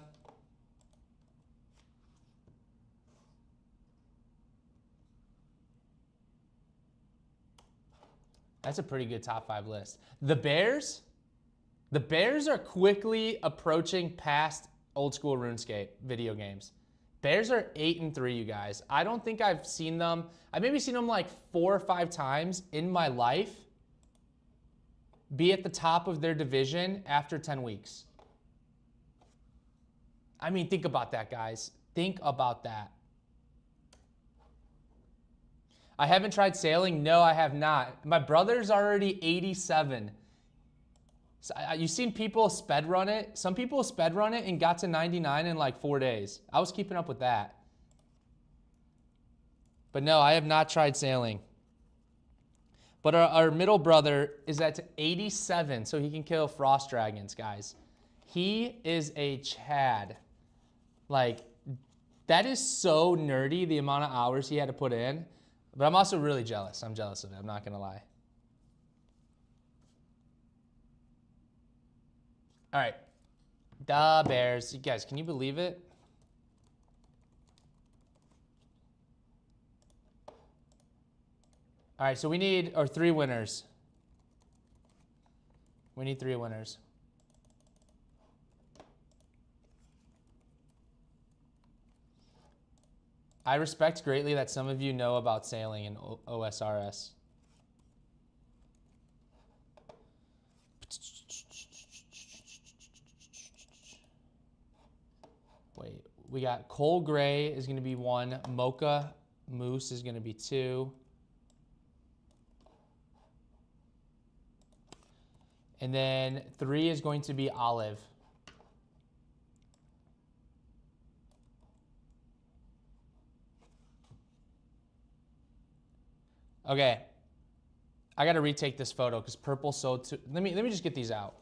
That's a pretty good top 5 list. The Bears are quickly approaching past old school RuneScape video games. Bears are 8-3, you guys. I don't think I've seen them. I've maybe seen them like 4 or 5 times in my life be at the top of their division after 10 weeks. I mean, think about that, guys. Think about that. I haven't tried sailing. No, I have not. My brother's already 87. So you've seen people sped run it. Some people sped run it and got to 99 in like 4 days. I was keeping up with that. But no, I have not tried sailing. But our middle brother is at 87, so he can kill frost dragons, guys. He is a Chad. Like, that is so nerdy, the amount of hours he had to put in. But I'm also really jealous. I'm jealous of it. I'm not going to lie. All right. The Bears. You guys, can you believe it? All right, so we need 3 winners. We need 3 winners. I respect greatly that some of you know about sailing in OSRS. Wait, we got Cole Gray is going to be 1. Mocha Moose is going to be 2. And then 3 is going to be Olive. Okay, I got to retake this photo because purple sold to. Let me just get these out.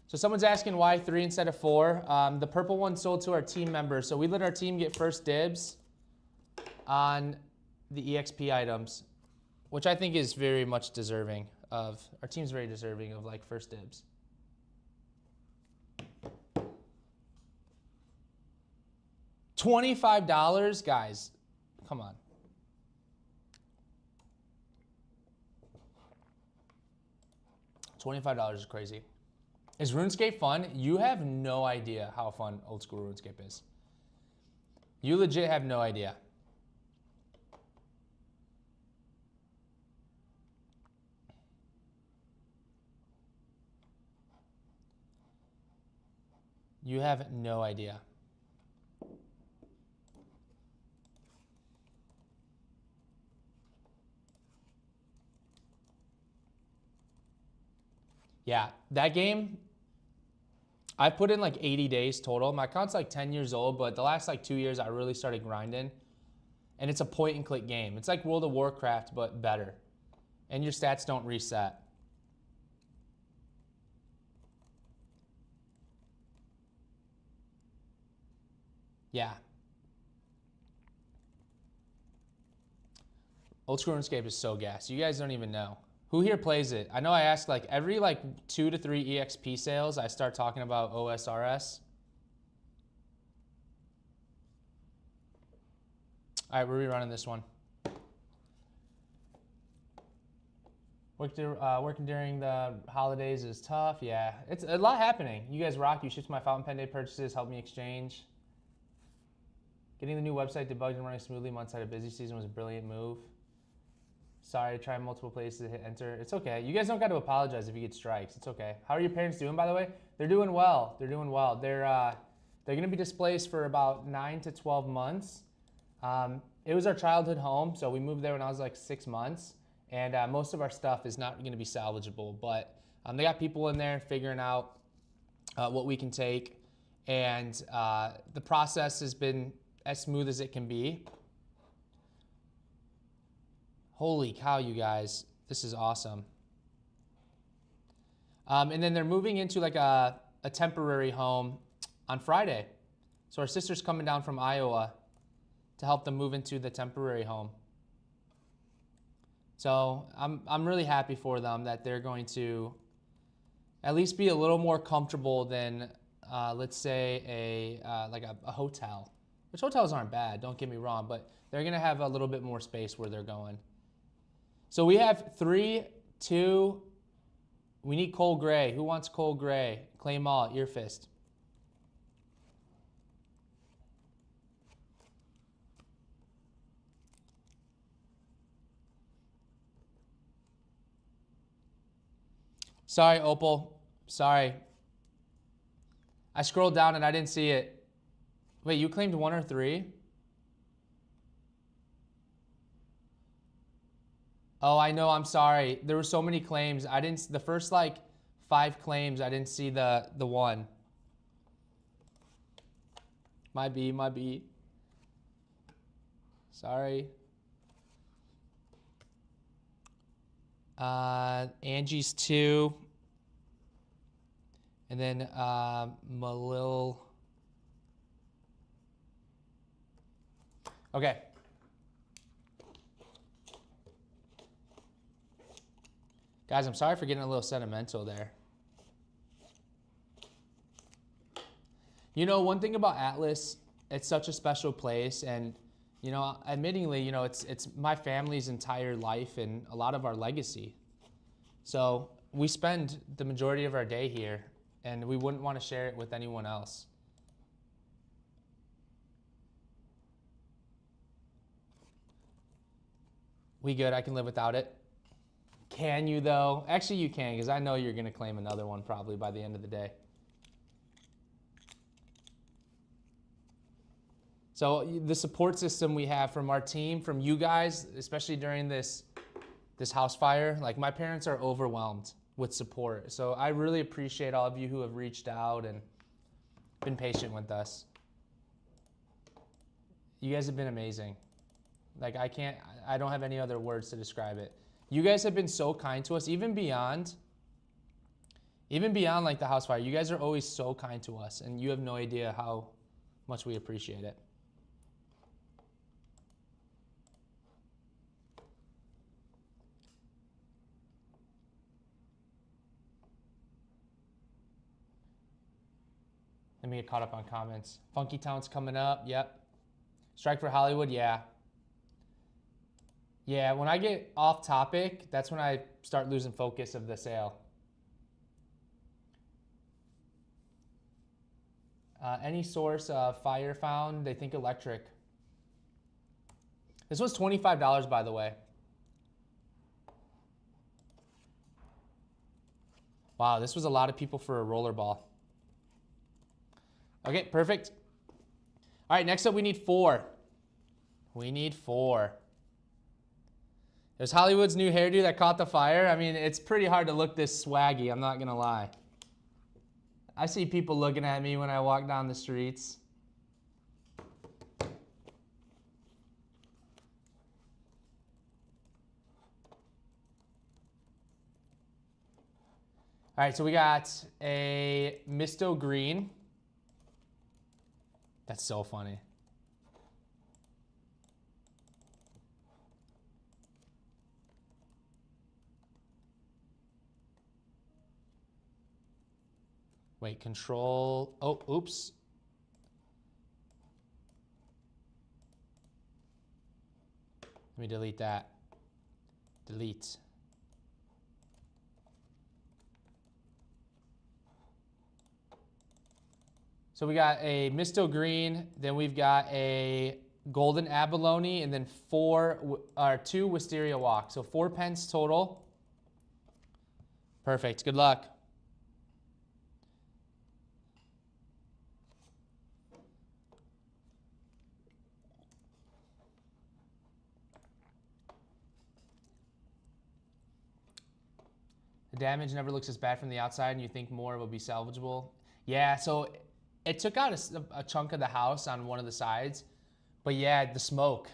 So someone's asking why 3 instead of 4. The purple one sold to our team members, so we let our team get first dibs on the EXP items, which I think is very much deserving of. Our team's very deserving of like first dibs. $25, guys. Come on. $25 is crazy. Is RuneScape fun? You have no idea how fun old school RuneScape is. You legit have no idea. You have no idea. Yeah, that game, I put in like 80 days total. My account's like 10 years old, but the last like 2 years I really started grinding. And it's a point and click game. It's like World of Warcraft, but better. And your stats don't reset. Yeah. Old school RuneScape is so gas. You guys don't even know. Who here plays it? I know I asked like every like 2 to 3 EXP sales, I start talking about OSRS. All right, we're rerunning this one. Working during the holidays is tough. Yeah, it's a lot happening. You guys rock. You shipped my fountain pen day purchases, helped me exchange. Getting the new website debugged and running smoothly months out of busy season was a brilliant move. Sorry, try multiple places to hit enter. It's okay. You guys don't got to apologize if you get strikes. It's okay. How are your parents doing, by the way? They're doing well. They're doing well. They're going to be displaced for about 9 to 12 months. It was our childhood home, so we moved there when I was like 6 months, and most of our stuff is not going to be salvageable. But they got people in there figuring out what we can take, and the process has been as smooth as it can be. Holy cow, you guys. This is awesome. And then they're moving into like a temporary home on Friday. So our sister's coming down from Iowa to help them move into the temporary home. So I'm really happy for them that they're going to at least be a little more comfortable than let's say a hotel. Which hotels aren't bad, don't get me wrong, but they're gonna have a little bit more space where they're going. So we have 3, 2, we need Cole Gray. Who wants Cole Gray? Claim all, ear fist. Sorry, Opal. Sorry. I scrolled down and I didn't see it. Wait, you claimed 1 or 3? Oh, I know, I'm sorry. There were so many claims. I didn't, the first like 5 claims, I didn't see the 1. Might be. Sorry. Angie's 2. And then Malil. Okay. Guys, I'm sorry for getting a little sentimental there. You know, one thing about Atlas, it's such a special place, and you know, admittingly, you know, it's my family's entire life and a lot of our legacy. So we spend the majority of our day here, and we wouldn't want to share it with anyone else. We good, I can live without it. Can you though? Actually you can, because I know you're gonna claim another one probably by the end of the day. So the support system we have from our team, from you guys, especially during this house fire, like my parents are overwhelmed with support. So I really appreciate all of you who have reached out and been patient with us. You guys have been amazing. Like I don't have any other words to describe it. You guys have been so kind to us, even beyond like the house fire. You guys are always so kind to us, and you have no idea how much we appreciate it. Let me get caught up on comments. Funky Town's coming up, yep. Strike for Hollywood, yeah. Yeah, when I get off topic, that's when I start losing focus of the sale. Any source of fire found, they think electric. This was $25, by the way. Wow, this was a lot of people for a rollerball. Okay, perfect. All right, next up we need 4. We need 4. There's Hollywood's new hairdo that caught the fire. I mean, it's pretty hard to look this swaggy, I'm not gonna lie. I see people looking at me when I walk down the streets. All right, so we got a Misto Green. That's so funny. Wait, control, oh, oops. Let me delete that. Delete. So we got a Misto Green, then we've got a Golden Abalone, and then 2 Wisteria Walk. So 4 pence total. Perfect, good luck. The damage never looks as bad from the outside, and you think more will be salvageable. Yeah, so it took out a chunk of the house on one of the sides, But yeah, the smoke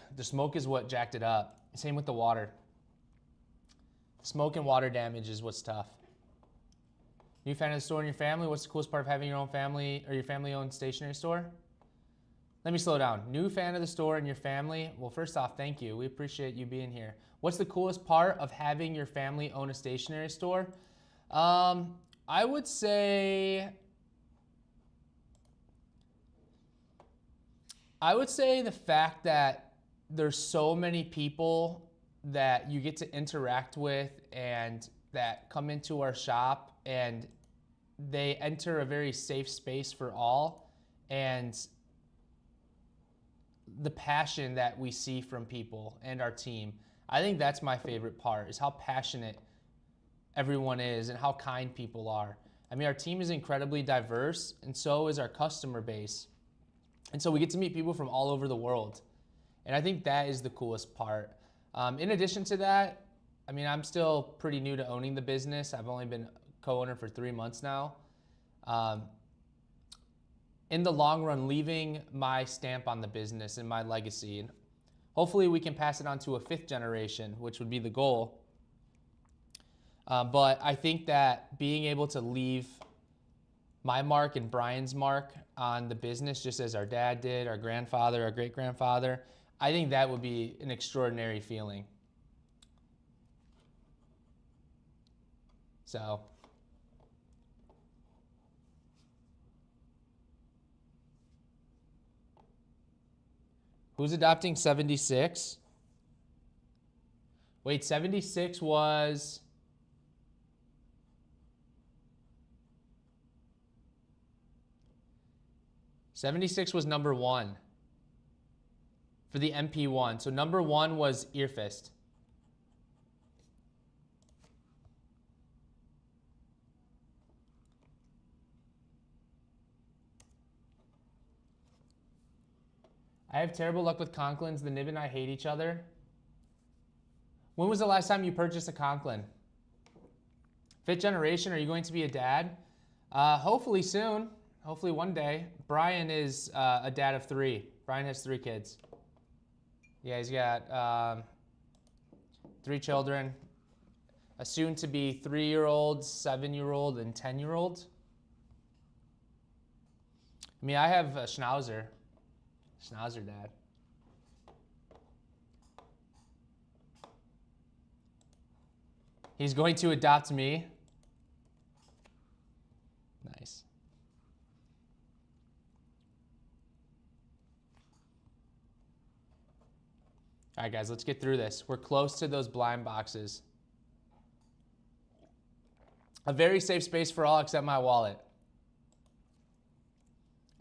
is what jacked it up. Same with the water. Smoke and water damage is what's tough. New fan of the store and your family? What's the coolest part of having your own family or your family-owned stationery store? Let me slow down. New fan of the store and your family? Well, first off, thank you. We appreciate you being here. What's the coolest part of having your family own a stationery store? I would say the fact that there's so many people that you get to interact with and that come into our shop and they enter a very safe space for all, and the passion that we see from people and our team. I think that's my favorite part, is how passionate everyone is and how kind people are. I mean, our team is incredibly diverse, and so is our customer base. And so we get to meet people from all over the world. And I think that is the coolest part. In addition to that, I mean, I'm still pretty new to owning the business. I've only been co-owner for 3 months now. In the long run, leaving my stamp on the business and my legacy. And hopefully we can pass it on to a 5th generation, which would be the goal. But I think that being able to leave my mark and Brian's mark on the business, just as our dad did, our grandfather, our great-grandfather, I think that would be an extraordinary feeling. So, who's adopting 76? Wait, 76 was... '76 was number 1 for the MP1. So number 1 was Earfist. I have terrible luck with Conklins. The Nib and I hate each other. When was the last time you purchased a Conklin? 5th generation, are you going to be a dad? Hopefully soon. Hopefully one day. Brian is a dad of 3. Brian has 3 kids. Yeah, he's got 3 children. A soon-to-be 3-year-old, 7-year-old, and 10-year-old. I mean, I have a Schnauzer. Schnauzer dad. He's going to adopt me. Nice. All right, guys, let's get through this. We're close to those blind boxes. A very safe space for all except my wallet.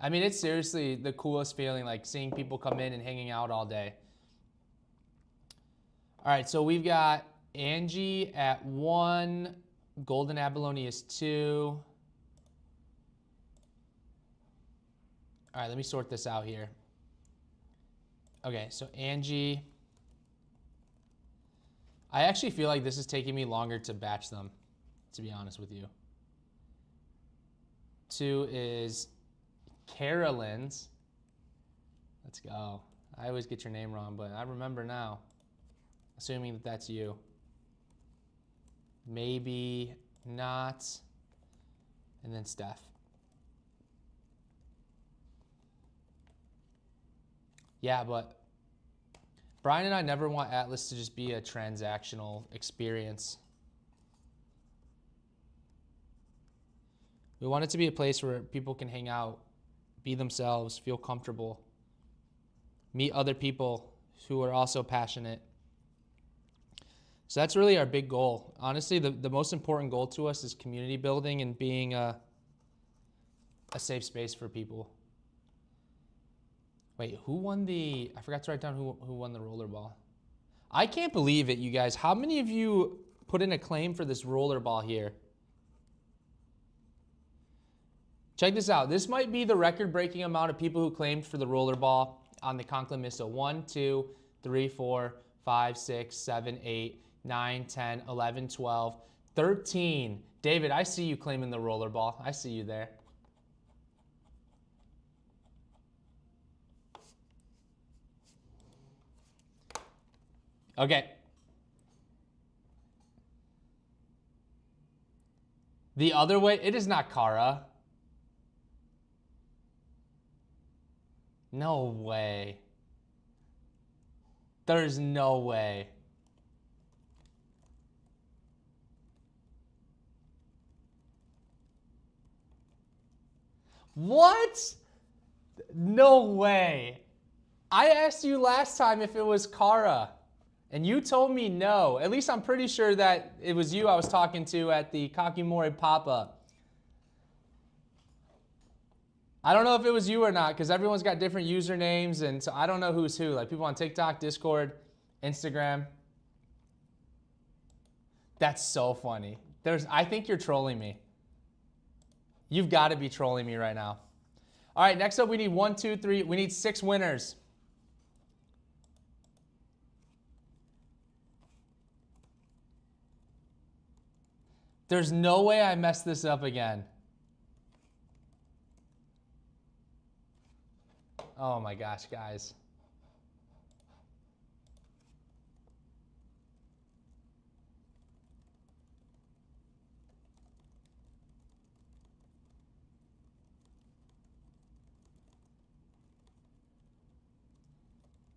I mean, it's seriously the coolest feeling, like seeing people come in and hanging out all day. All right, so we've got Angie at 1. Golden Abalone is 2. All right, let me sort this out here. Okay, so Angie. I actually feel like this is taking me longer to batch them, to be honest with you. 2 is Carolyn's. Let's go. I always get your name wrong, but I remember now. Assuming that that's you. Maybe not. And then Steph. Yeah, but Brian and I never want Atlas to just be a transactional experience. We want it to be a place where people can hang out, be themselves, feel comfortable, meet other people who are also passionate. So that's really our big goal. Honestly, the most important goal to us is community building and being a safe space for people. Wait, who won the... I forgot to write down who won the rollerball. I can't believe it, you guys. How many of you put in a claim for this rollerball here? Check this out. This might be the record-breaking amount of people who claimed for the rollerball on the Conklin Missile. 1, 2, 3, 4, 5, 6, 7, 8, 9, 10, 11, 12, 13. David, I see you claiming the rollerball. I see you there. Okay. The other way, it is not Kara. No way. There's no way. What? No way. I asked you last time if it was Kara, and you told me no. At least I'm pretty sure that it was you I was talking to at the Kakimori pop-up. I don't know if it was you or not, because everyone's got different usernames, and so I don't know who's who. Like people on TikTok, Discord, Instagram. That's so funny. I think you're trolling me. You've got to be trolling me right now. All right, next up we need 1, 2, 3. We need 6 winners. There's no way I messed this up again. Oh my gosh, guys.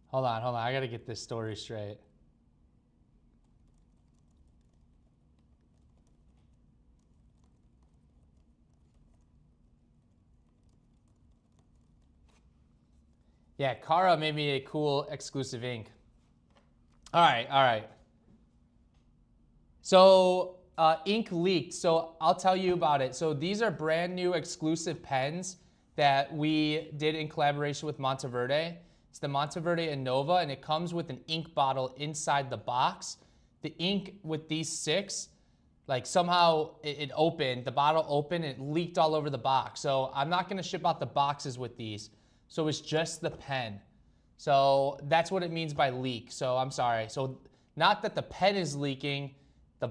Hold on. I gotta get this story straight. Yeah, Kara made me a cool exclusive ink. All right. So ink leaked. So I'll tell you about it. So these are brand new exclusive pens that we did in collaboration with Monteverde. It's the Monteverde Innova, and it comes with an ink bottle inside the box. The ink with these 6, like somehow it opened, the bottle opened, and it leaked all over the box. So I'm not gonna ship out the boxes with these. So it's just the pen. So that's what it means by leak. So I'm sorry. So not that the pen is leaking, the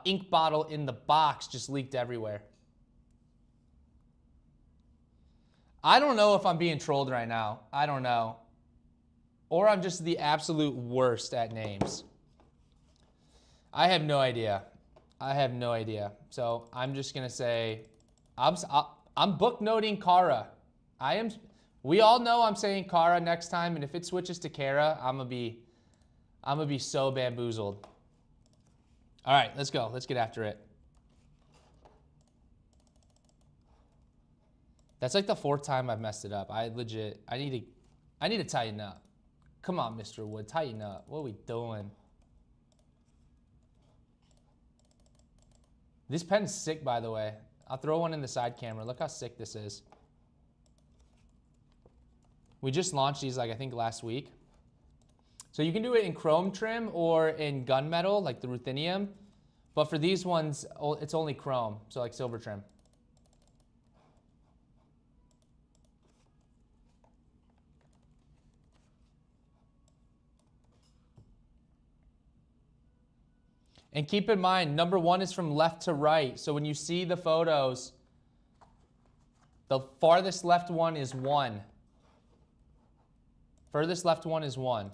ink bottle in the box just leaked everywhere. I don't know if I'm being trolled right now. I don't know. Or I'm just the absolute worst at names. I have no idea. So I'm just gonna say, I'm book noting Kara. We all know I'm saying Kara next time, and if it switches to Kara, I'm gonna be so bamboozled. All right, let's go. Let's get after it. That's like the 4th time I've messed it up. I need to tighten up. Come on, Mr. Wood, tighten up. What are we doing? This pen's sick, by the way. I'll throw one in the side camera. Look how sick this is. We just launched these, like, I think last week. So you can do it in chrome trim or in gunmetal, like the ruthenium. But for these ones, it's only chrome, so like silver trim. And keep in mind, number 1 is from left to right. So when you see the photos, the farthest left one is 1. Furthest left one is 1.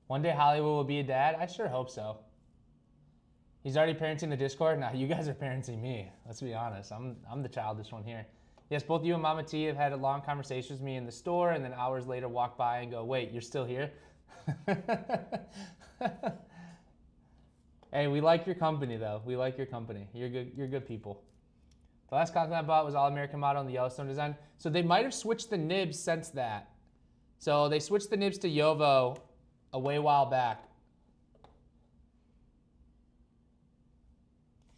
One day Hollywood will be a dad? I sure hope so. He's already parenting the Discord? Nah, you guys are parenting me. Let's be honest. I'm the childish one here. Yes, both you and Mama T have had a long conversation with me in the store, and then hours later walk by and go, wait, you're still here? Hey, we like your company, though. We like your company. You're good people. The last cosmetic I bought was All-American model in the Yellowstone design. So they might have switched the nibs since that. So they switched the nibs to Yovo a while back.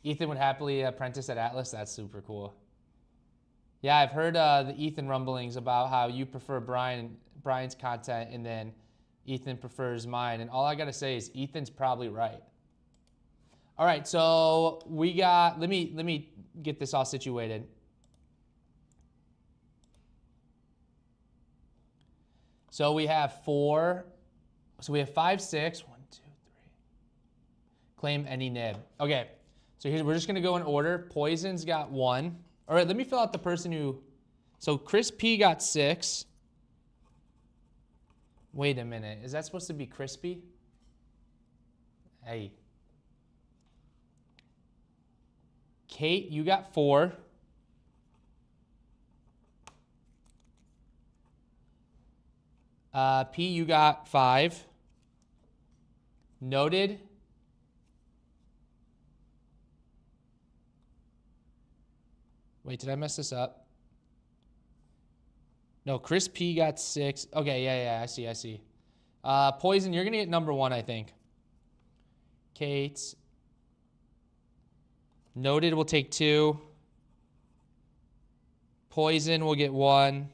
Ethan would happily apprentice at Atlas. That's super cool. Yeah, I've heard the Ethan rumblings about how you prefer Brian's content and then Ethan prefers mine. And all I got to say is Ethan's probably right. All right, so we got, let me get this all situated. So we have 4, so we have 5, 6, 1, 2, 3. Claim any nib. Okay, So we're just gonna go in order. Poison's got 1. All right, let me fill out the person who, so Chris P got 6. Wait a minute, is that supposed to be crispy? Hey. Kate, you got 4. P, you got 5. Noted. Wait, did I mess this up? No, Chris P got 6. Okay, yeah, I see. Poison, you're gonna get number 1, I think. Kate. Noted will take 2. Poison will get 1.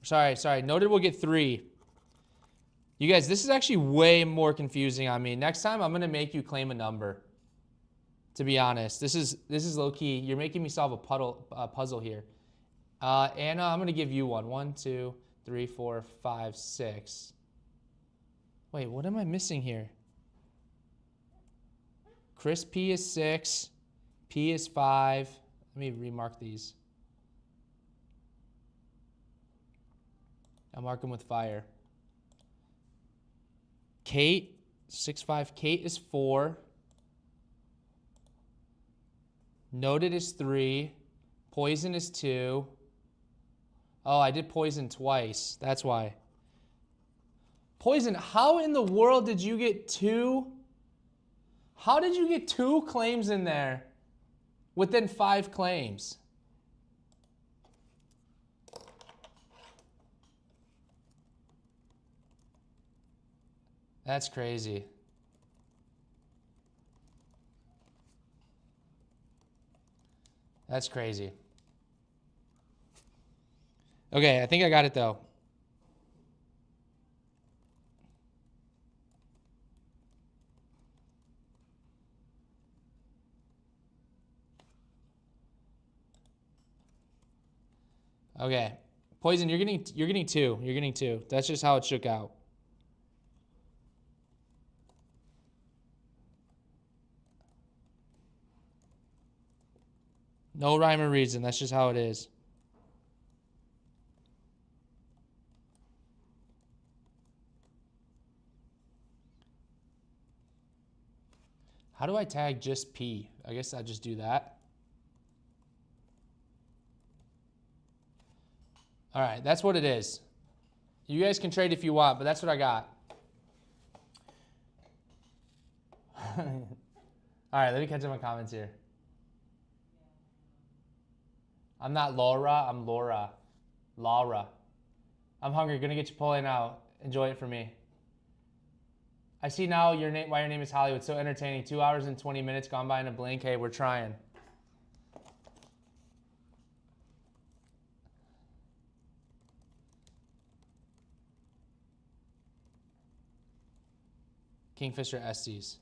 Sorry. Noted will get 3. You guys, this is actually way more confusing on me. Next time, I'm gonna make you claim a number. To be honest, this is low key. You're making me solve a puzzle here. Anna, I'm gonna give you 1. 1, 2, 3, 4, 5, 6. Wait, what am I missing here? Chris P is 6. P is 5. Let me remark these. I'll mark them with fire. Kate, 6, 5. Kate is 4. Noted is 3. Poison is 2. Oh, I did poison twice. That's why. Poison, how in the world did you get 2? How did you get 2 claims in there within 5 claims? That's crazy. That's crazy. Okay, I think I got it though. Okay. Poison, you're getting 2. You're getting 2. That's just how it shook out. No rhyme or reason. That's just how it is. How do I tag just P? I guess I'll just do that. All right, that's what it is. You guys can trade if you want, but that's what I got. All right, let me catch up my comments here. I'm not Laura, I'm Laura. Laura. I'm hungry, gonna get Chipotle now. Enjoy it for me. I see now why your name is Hollywood. So entertaining. 2 hours and 20 minutes gone by in a blink. Hey, we're trying. Kingfisher Estes.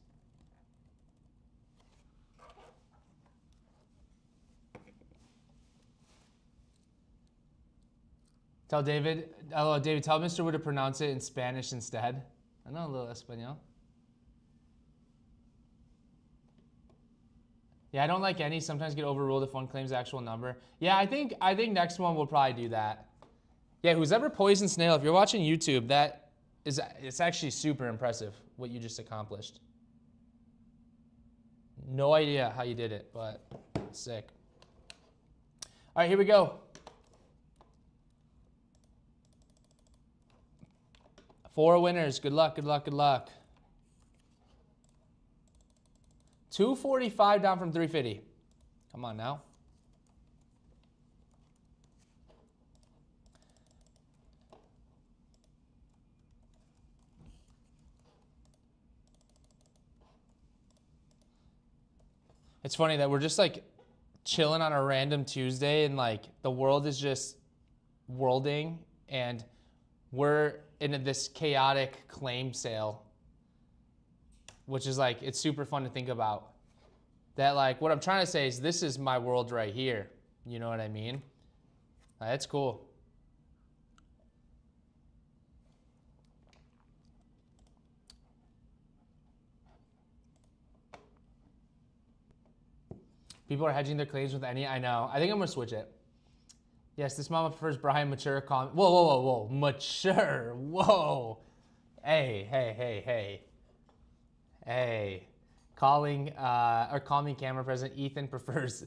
Tell David, hello, David, tell Mr. Wood to pronounce it in Spanish instead. I know a little Espanol. Yeah, I don't like any. Sometimes get overruled if one claims the actual number. Yeah, I think next one will probably do that. Yeah, who's ever poisoned snail, if you're watching YouTube, it's actually super impressive what you just accomplished. No idea how you did it, but sick. All right, here we go. 4 winners. Good luck, good luck, good luck. 245 down from 350. Come on now. It's funny that we're just like chilling on a random Tuesday and like the world is just worlding and we're in this chaotic claim sale, which is like, it's super fun to think about. That like, what I'm trying to say is this is my world right here. You know what I mean? That's cool. People are hedging their claims with any. I know. I think I'm gonna switch it. Yes, this mama prefers Brian mature. Whoa, whoa, whoa, whoa, mature. Whoa. Hey, hey, hey, hey, hey. Calling camera president. Ethan prefers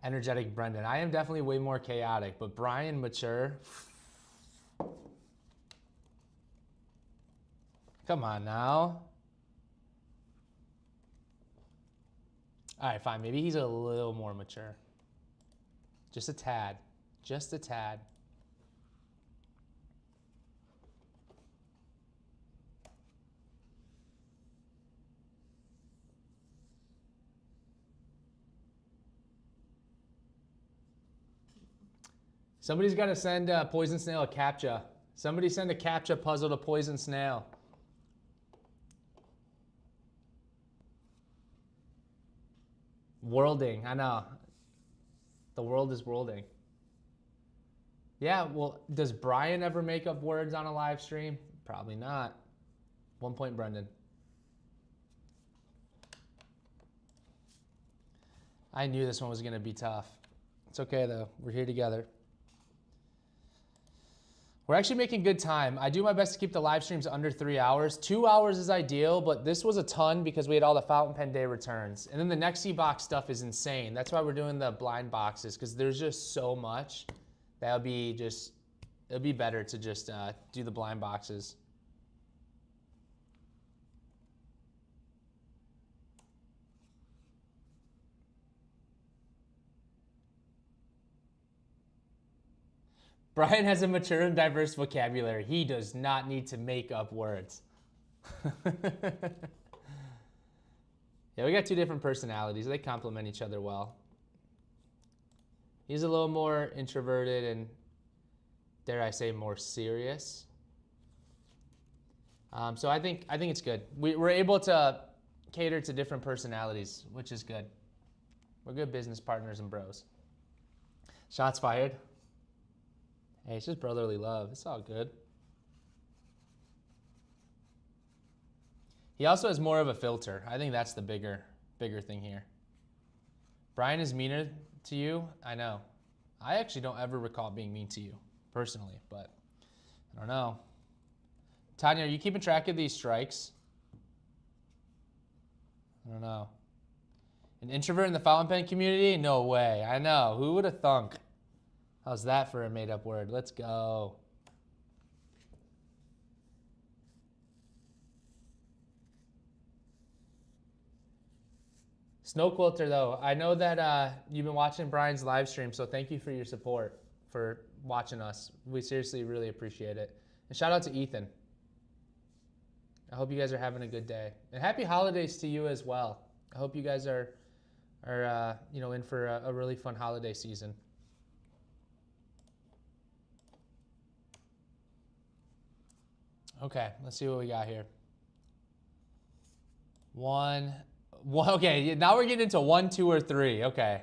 energetic Brendan. I am definitely way more chaotic, but Brian mature. Come on now. All right, fine. Maybe he's a little more mature. Just a tad. Just a tad. Somebody's got to send Poison Snail a CAPTCHA. Somebody send a CAPTCHA puzzle to Poison Snail. Worlding, I know. The world is worlding. Yeah, well, does Brian ever make up words on a live stream? Probably not. 1 point, Brendan. I knew this one was going to be tough. It's okay, though. We're here together. We're actually making good time. I do my best to keep the live streams under 3 hours. 2 hours is ideal, but this was a ton because we had all the fountain pen day returns. And then the NEXY box stuff is insane. That's why we're doing the blind boxes, because there's just so much. That would be just, it would be better to just do the blind boxes. Brian has a mature and diverse vocabulary. He does not need to make up words. Yeah, we got two different personalities. They complement each other well. He's a little more introverted and, dare I say, more serious. So I think it's good. We're able to cater to different personalities, which is good. We're good business partners and bros. Shots fired. Hey, it's just brotherly love. It's all good. He also has more of a filter. I think that's the bigger thing here. Brian is meaner to you. I know. I actually don't ever recall being mean to you personally, but I don't know. Tanya, are you keeping track of these strikes? I don't know. An introvert in the fountain pen community? No way. I know. Who would have thunk? How's that for a made-up word? Let's go. Snow Quilter, though, I know that you've been watching Brian's live stream, so thank you for your support, for watching us. We seriously really appreciate it. And shout out to Ethan. I hope you guys are having a good day. And happy holidays to you as well. I hope you guys are in for a really fun holiday season. Okay, let's see what we got here. One, okay, now we're getting into 1, 2, or 3. Okay.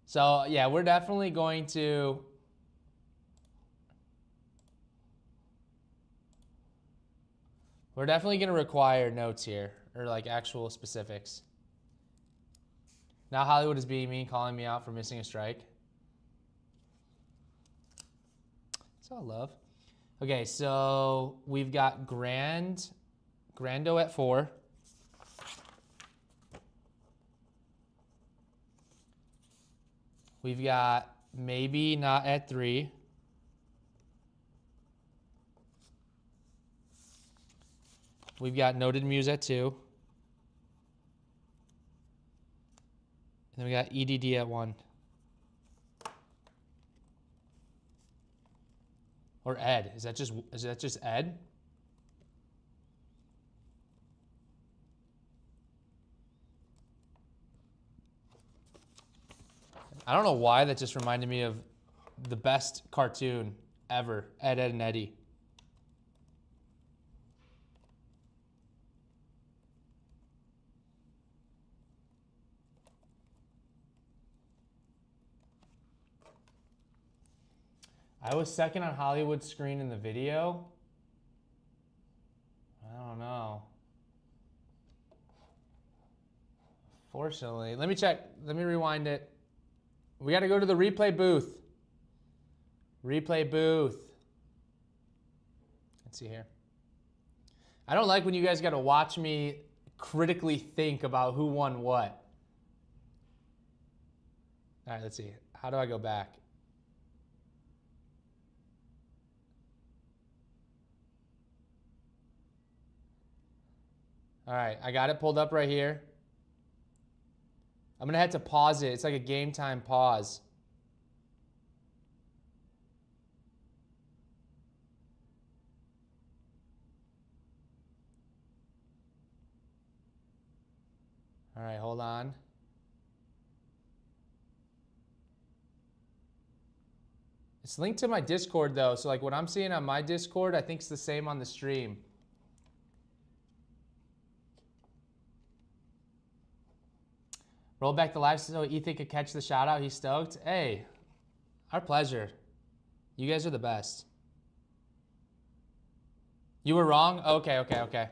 So, yeah, we're definitely going to require notes here, or like actual specifics. Now Hollywood is being mean, calling me out for missing a strike. It's all love. Okay, so we've got Grando at 4. We've got maybe not at 3. We've got noted muse at 2. And then we got EDD at 1. Or Ed. Is that just Ed? I don't know why that just reminded me of the best cartoon ever, Ed, Ed, and Eddie. I was second on Hollywood's screen in the video. I don't know. Unfortunately. Let me check. Let me rewind it. We got to go to the replay booth. Replay booth. Let's see here. I don't like when you guys got to watch me critically think about who won what. All right, let's see. How do I go back? All right, I got it pulled up right here. I'm gonna have to pause it. It's like a game time pause. All right, hold on. It's linked to my Discord though, so like what I'm seeing on my Discord, I think it's the same on the stream. Roll back the live so Ethan could catch the shout out. He's stoked. Hey, our pleasure. You guys are the best. You were wrong? Okay.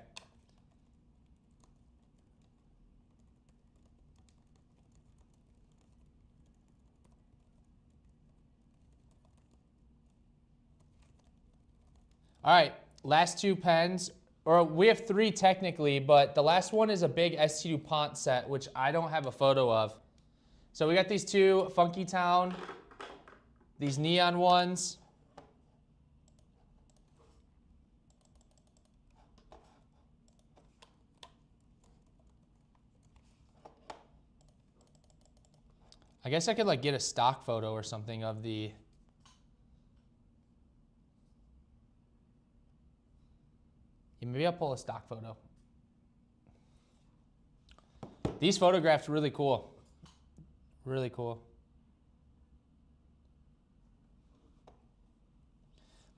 All right, last two pens. Or we have three technically, but the last one is a big ST DuPont set, which I don't have a photo of. So we got these two, Funky Town, these neon ones. I guess I could like get a stock photo or something of the... Maybe I'll pull a stock photo. These photographs are really cool. Really cool.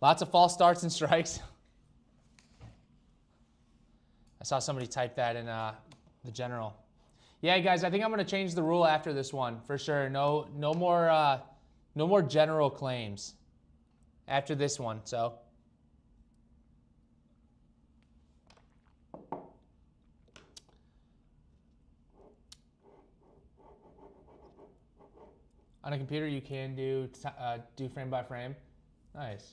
Lots of false starts and strikes. I saw somebody type that in the general. Yeah, guys, I think I'm going to change the rule after this one for sure. No more general claims after this one. So. On a computer, you can do frame by frame. Nice.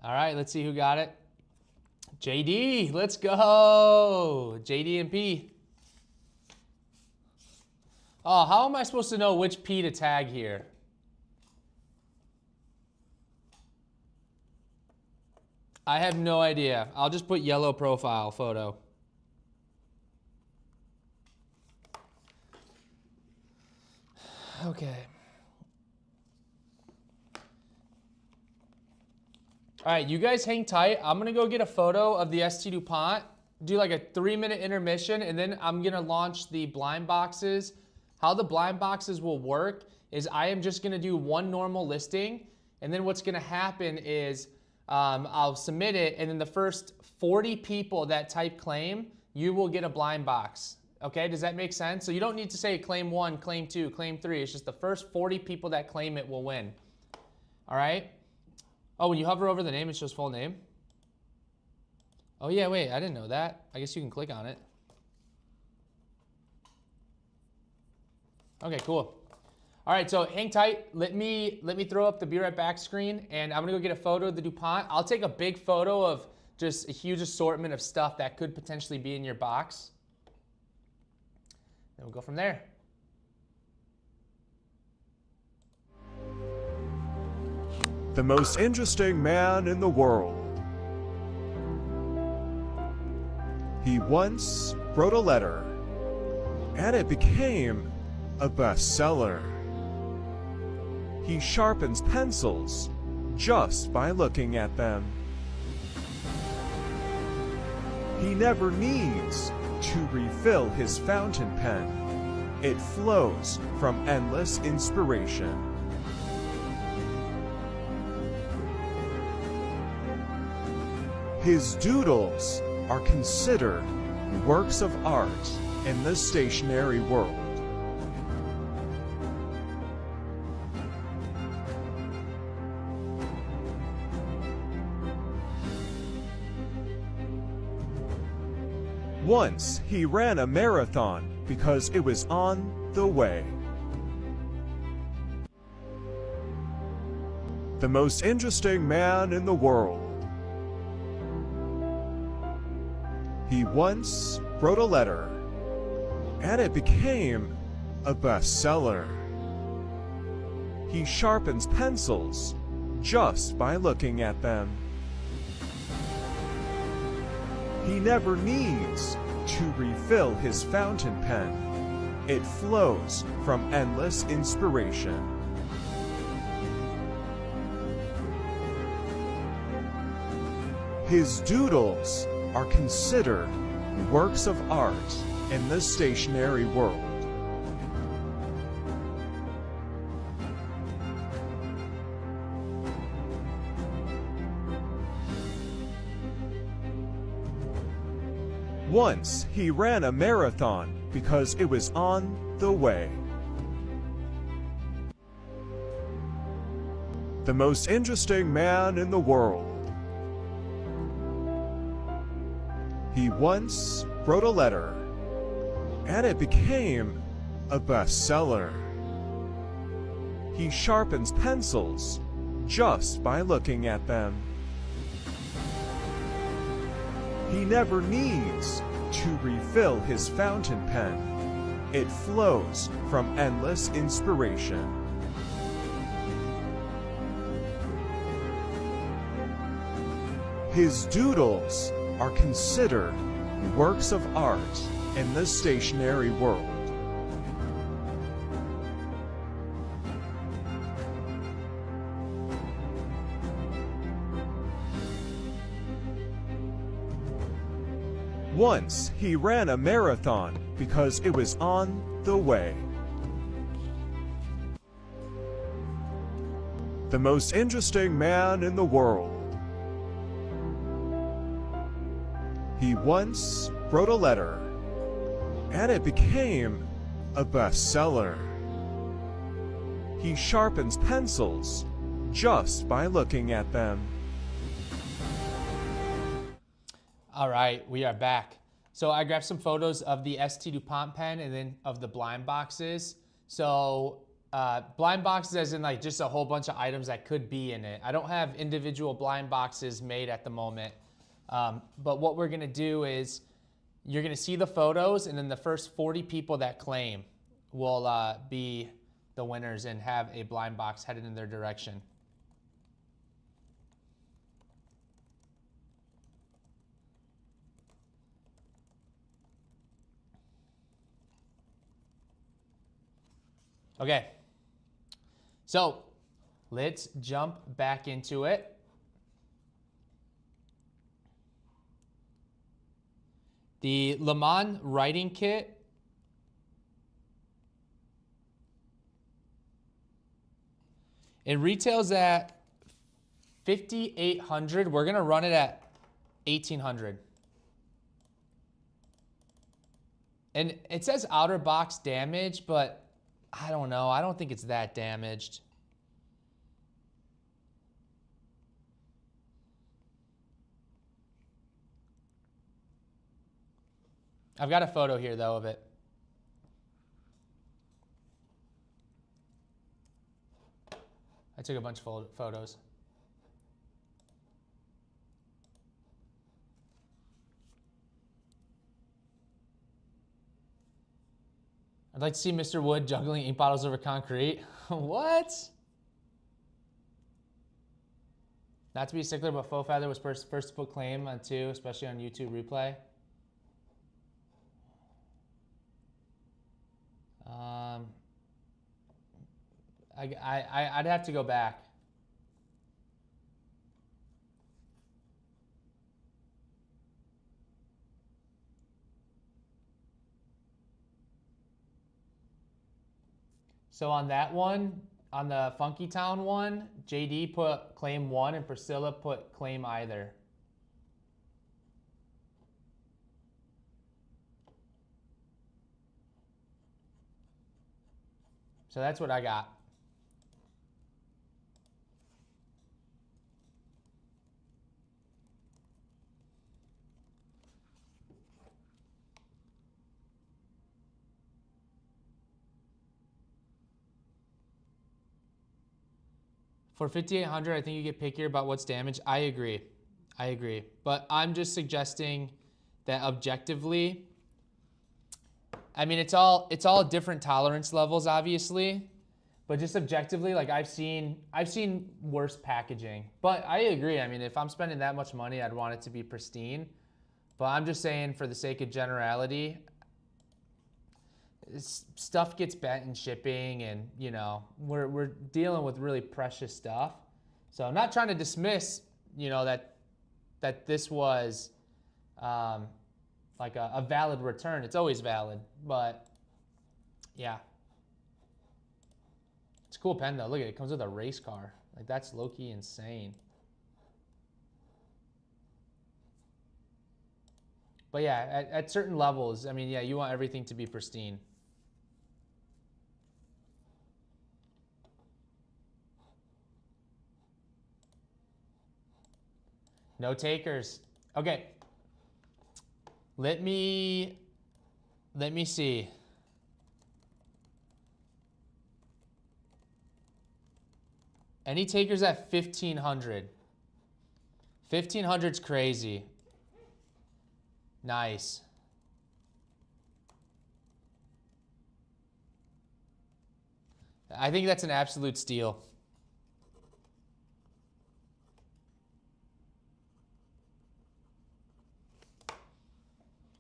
All right, let's see who got it. JD, let's go. JD and P. Oh, how am I supposed to know which P to tag here? I have no idea. I'll just put yellow profile photo. Okay. All right, you guys hang tight. I'm gonna go get a photo of the ST DuPont, do like a 3-minute intermission, and then I'm gonna launch the blind boxes. How the blind boxes will work is I am just gonna do one normal listing, and then what's gonna happen is I'll submit it, and then the first 40 people that type claim, you will get a blind box. Okay, does that make sense? So you don't need to say claim 1, claim 2, claim 3. It's just the first 40 people that claim it will win. All right? Oh, when you hover over the name, it shows full name. Oh yeah, wait, I didn't know that. I guess you can click on it. Okay, cool. All right, so hang tight. Let me throw up the Be Right Back screen, and I'm gonna go get a photo of the DuPont. I'll take a big photo of just a huge assortment of stuff that could potentially be in your box. Then we'll go from there. The most interesting man in the world. He once wrote a letter, and it became a bestseller. He sharpens pencils just by looking at them. He never needs to refill his fountain pen. It flows from endless inspiration. His doodles are considered works of art in the stationery world. Once he ran a marathon because it was on the way. The most interesting man in the world. He once wrote a letter, and it became a bestseller. He sharpens pencils just by looking at them. He never needs to refill his fountain pen. It flows from endless inspiration. His doodles are considered works of art in the stationery world. Once he ran a marathon because it was on the way. The most interesting man in the world. He once wrote a letter, and it became a bestseller. He sharpens pencils just by looking at them. He never needs to refill his fountain pen. It flows from endless inspiration. His doodles are considered works of art in the stationery world. Once he ran a marathon because it was on the way. The most interesting man in the world. He once wrote a letter, and it became a bestseller. He sharpens pencils just by looking at them. All right, we are back. So I grabbed some photos of the ST DuPont pen and then of the blind boxes. So blind boxes as in like just a whole bunch of items that could be in it. I don't have individual blind boxes made at the moment. But what we're gonna do is you're gonna see the photos, and then the first 40 people that claim will be the winners and have a blind box headed in their direction. Okay, so let's jump back into it. The Le Mans writing kit. It retails at $5,800. We're gonna run it at $1,800. And it says outer box damage, but I don't know. I don't think it's that damaged. I've got a photo here, though, of it. I took a bunch of photos. I'd like to see Mr. Wood juggling ink bottles over concrete. What? Not to be a stickler, but Faux Feather was first to put claim on 2, especially on YouTube replay. I'd have to go back. So on that one, on the Funky Town one, JD put claim 1 and Priscilla put claim either. So that's what I got. For 5,800, I think you get pickier about what's damaged. I agree. I agree. But I'm just suggesting that objectively, I mean, it's all different tolerance levels, obviously. But just objectively, like I've seen worse packaging. But I agree. I mean, if I'm spending that much money, I'd want it to be pristine. But I'm just saying, for the sake of generality, stuff gets bent in shipping, and you know we're dealing with really precious stuff. So I'm not trying to dismiss, you know, that this was like a valid return. It's always valid, but yeah, it's a cool pen though. Look at it, it comes with a race car. Like that's low-key insane. But yeah, at certain levels, I mean, yeah, you want everything to be pristine. No takers. Okay. Let me see. Any takers at 1,500? 1,500's crazy. Nice. I think that's an absolute steal.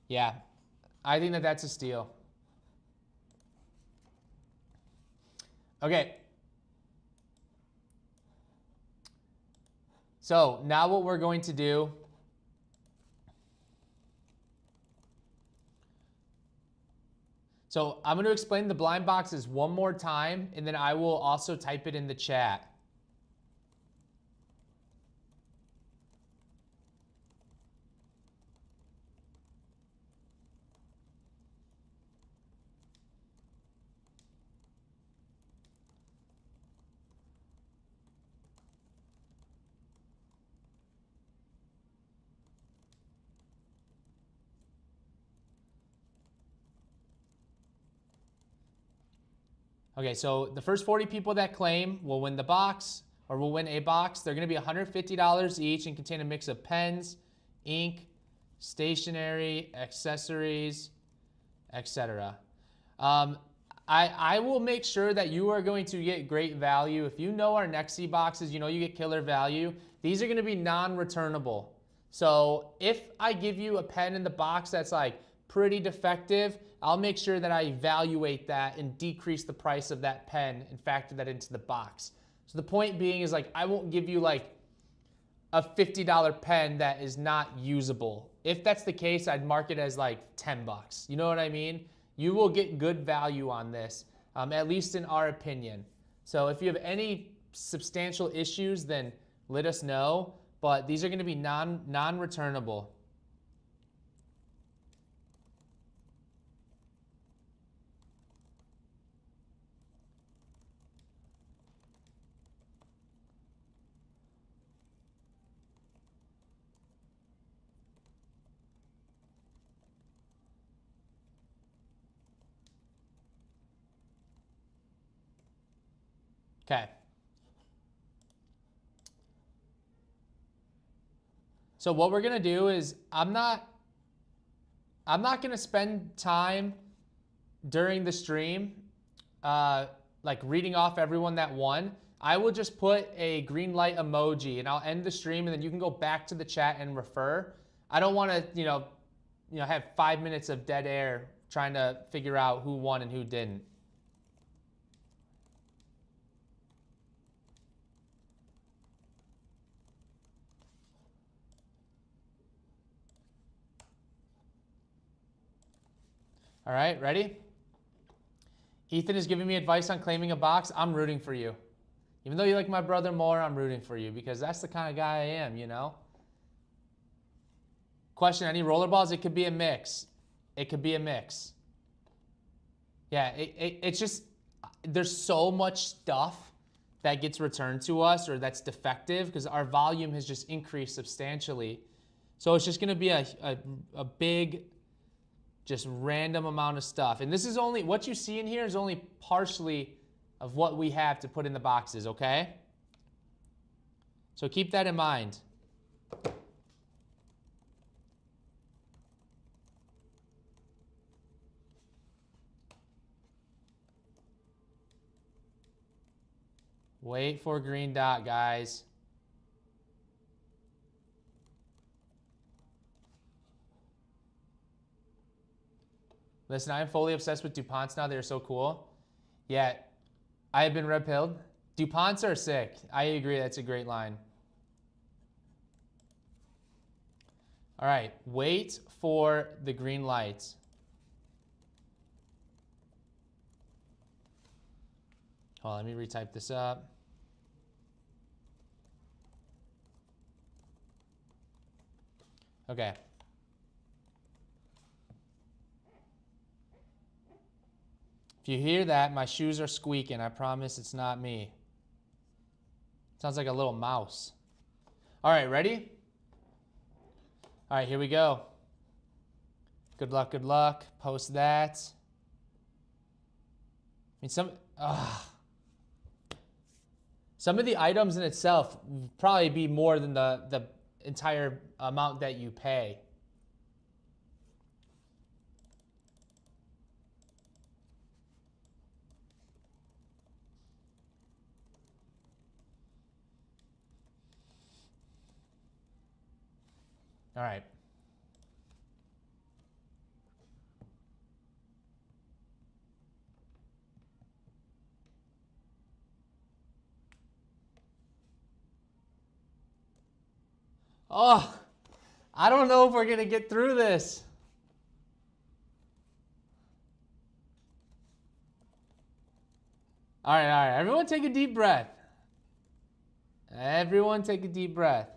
Yeah, I think that's a steal. Okay. So now what we're going to do, so I'm going to explain the blind boxes one more time, and then I will also type it in the chat. Okay, so the first 40 people that claim will win the box, or will win a box. They're going to be $150 each and contain a mix of pens, ink, stationery, accessories, etc. I will make sure that you are going to get great value. If you know our NEXY boxes, you know you get killer value. These are going to be non-returnable. So if I give you a pen in the box that's like pretty defective, I'll make sure that I evaluate that and decrease the price of that pen and factor that into the box. So the point being is, like, I won't give you like a $50 pen that is not usable. If that's the case, I'd mark it as like 10 bucks. You know what I mean? You will get good value on this, at least in our opinion. So if you have any substantial issues, then let us know. But these are going to be non-returnable. Okay. So what we're gonna do is I'm not gonna spend time during the stream like reading off everyone that won. I will just put a green light emoji and I'll end the stream, and then you can go back to the chat and refer. I don't want to have 5 minutes of dead air trying to figure out who won and who didn't. All right, ready? Ethan is giving me advice on claiming a box. I'm rooting for you. Even though you like my brother more, I'm rooting for you because that's the kind of guy I am, you know? Question, any rollerballs? It could be a mix. It could be a mix. Yeah, it's just, there's so much stuff that gets returned to us or that's defective because our volume has just increased substantially. So it's just gonna be a big, just random amount of stuff. And this is only, what you see in here is only partially of what we have to put in the boxes, okay? So keep that in mind. Wait for green dot, guys. Listen, I am fully obsessed with DuPonts now. They're so cool. Yeah, I have been red-pilled. DuPonts are sick. I agree. That's a great line. All right, wait for the green lights. Hold on, let me retype this up. Okay. If you hear that, my shoes are squeaking. I promise it's not me. Sounds like a little mouse. All right, ready? All right, here we go. Good luck, good luck. Post that. I mean, some of the items in itself will probably be more than the entire amount that you pay. All right. Oh, I don't know if we're going to get through this. All right. Everyone take a deep breath. Everyone take a deep breath.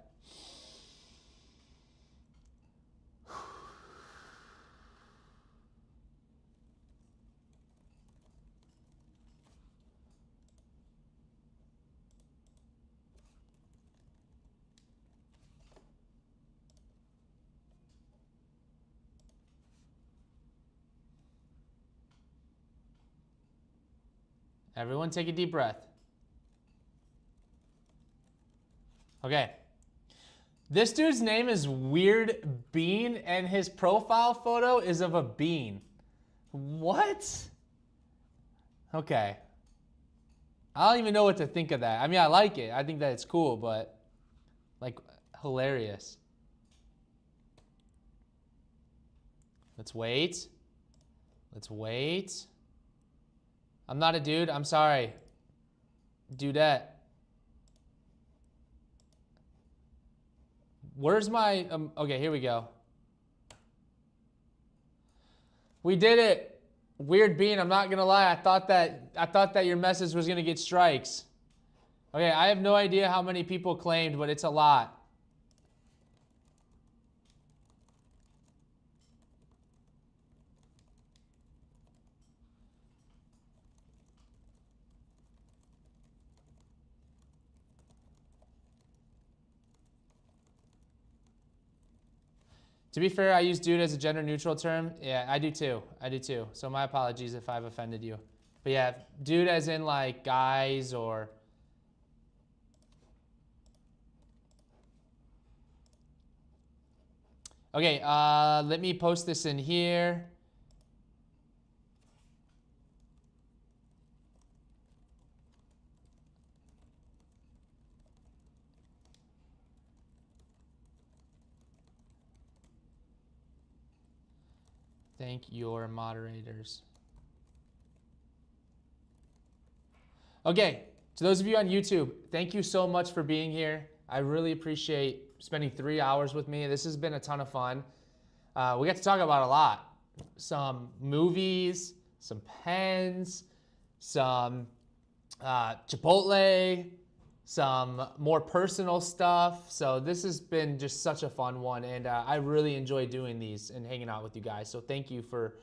Everyone take a deep breath. Okay. This dude's name is Weird Bean, and his profile photo is of a bean. What? Okay. I don't even know what to think of that. I mean, I like it. I think that it's cool, but like hilarious. Let's wait. Let's wait. I'm not a dude. I'm sorry. Dudette. Where's my... okay, here we go. We did it. Weird Bean, I'm not going to lie. I thought that your message was going to get strikes. Okay, I have no idea how many people claimed, but it's a lot. To be fair, I use dude as a gender neutral term. Yeah, I do too. I do too. So my apologies if I've offended you. But yeah, dude as in like guys or... Okay, let me post this in here. Thank your moderators. Okay, to those of you on YouTube, thank you so much for being here. I really appreciate spending 3 hours with me. This has been a ton of fun. We got to talk about a lot. Some movies, some pens, some Chipotle, some more personal stuff. So this has been just such a fun one, and I really enjoy doing these and hanging out with you guys. So thank you for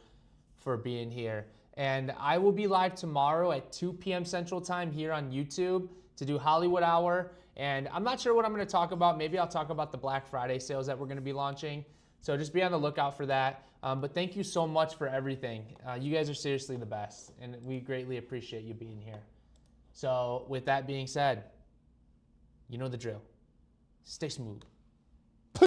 being here. And I will be live tomorrow at 2 p.m. Central Time here on YouTube to do Hollywood Hour. And I'm not sure what I'm going to talk about. Maybe I'll talk about the Black Friday sales that we're going to be launching. So just be on the lookout for that. But thank you so much for everything. You guys are seriously the best, and we greatly appreciate you being here. So with that being said, you know the drill. Stay smooth.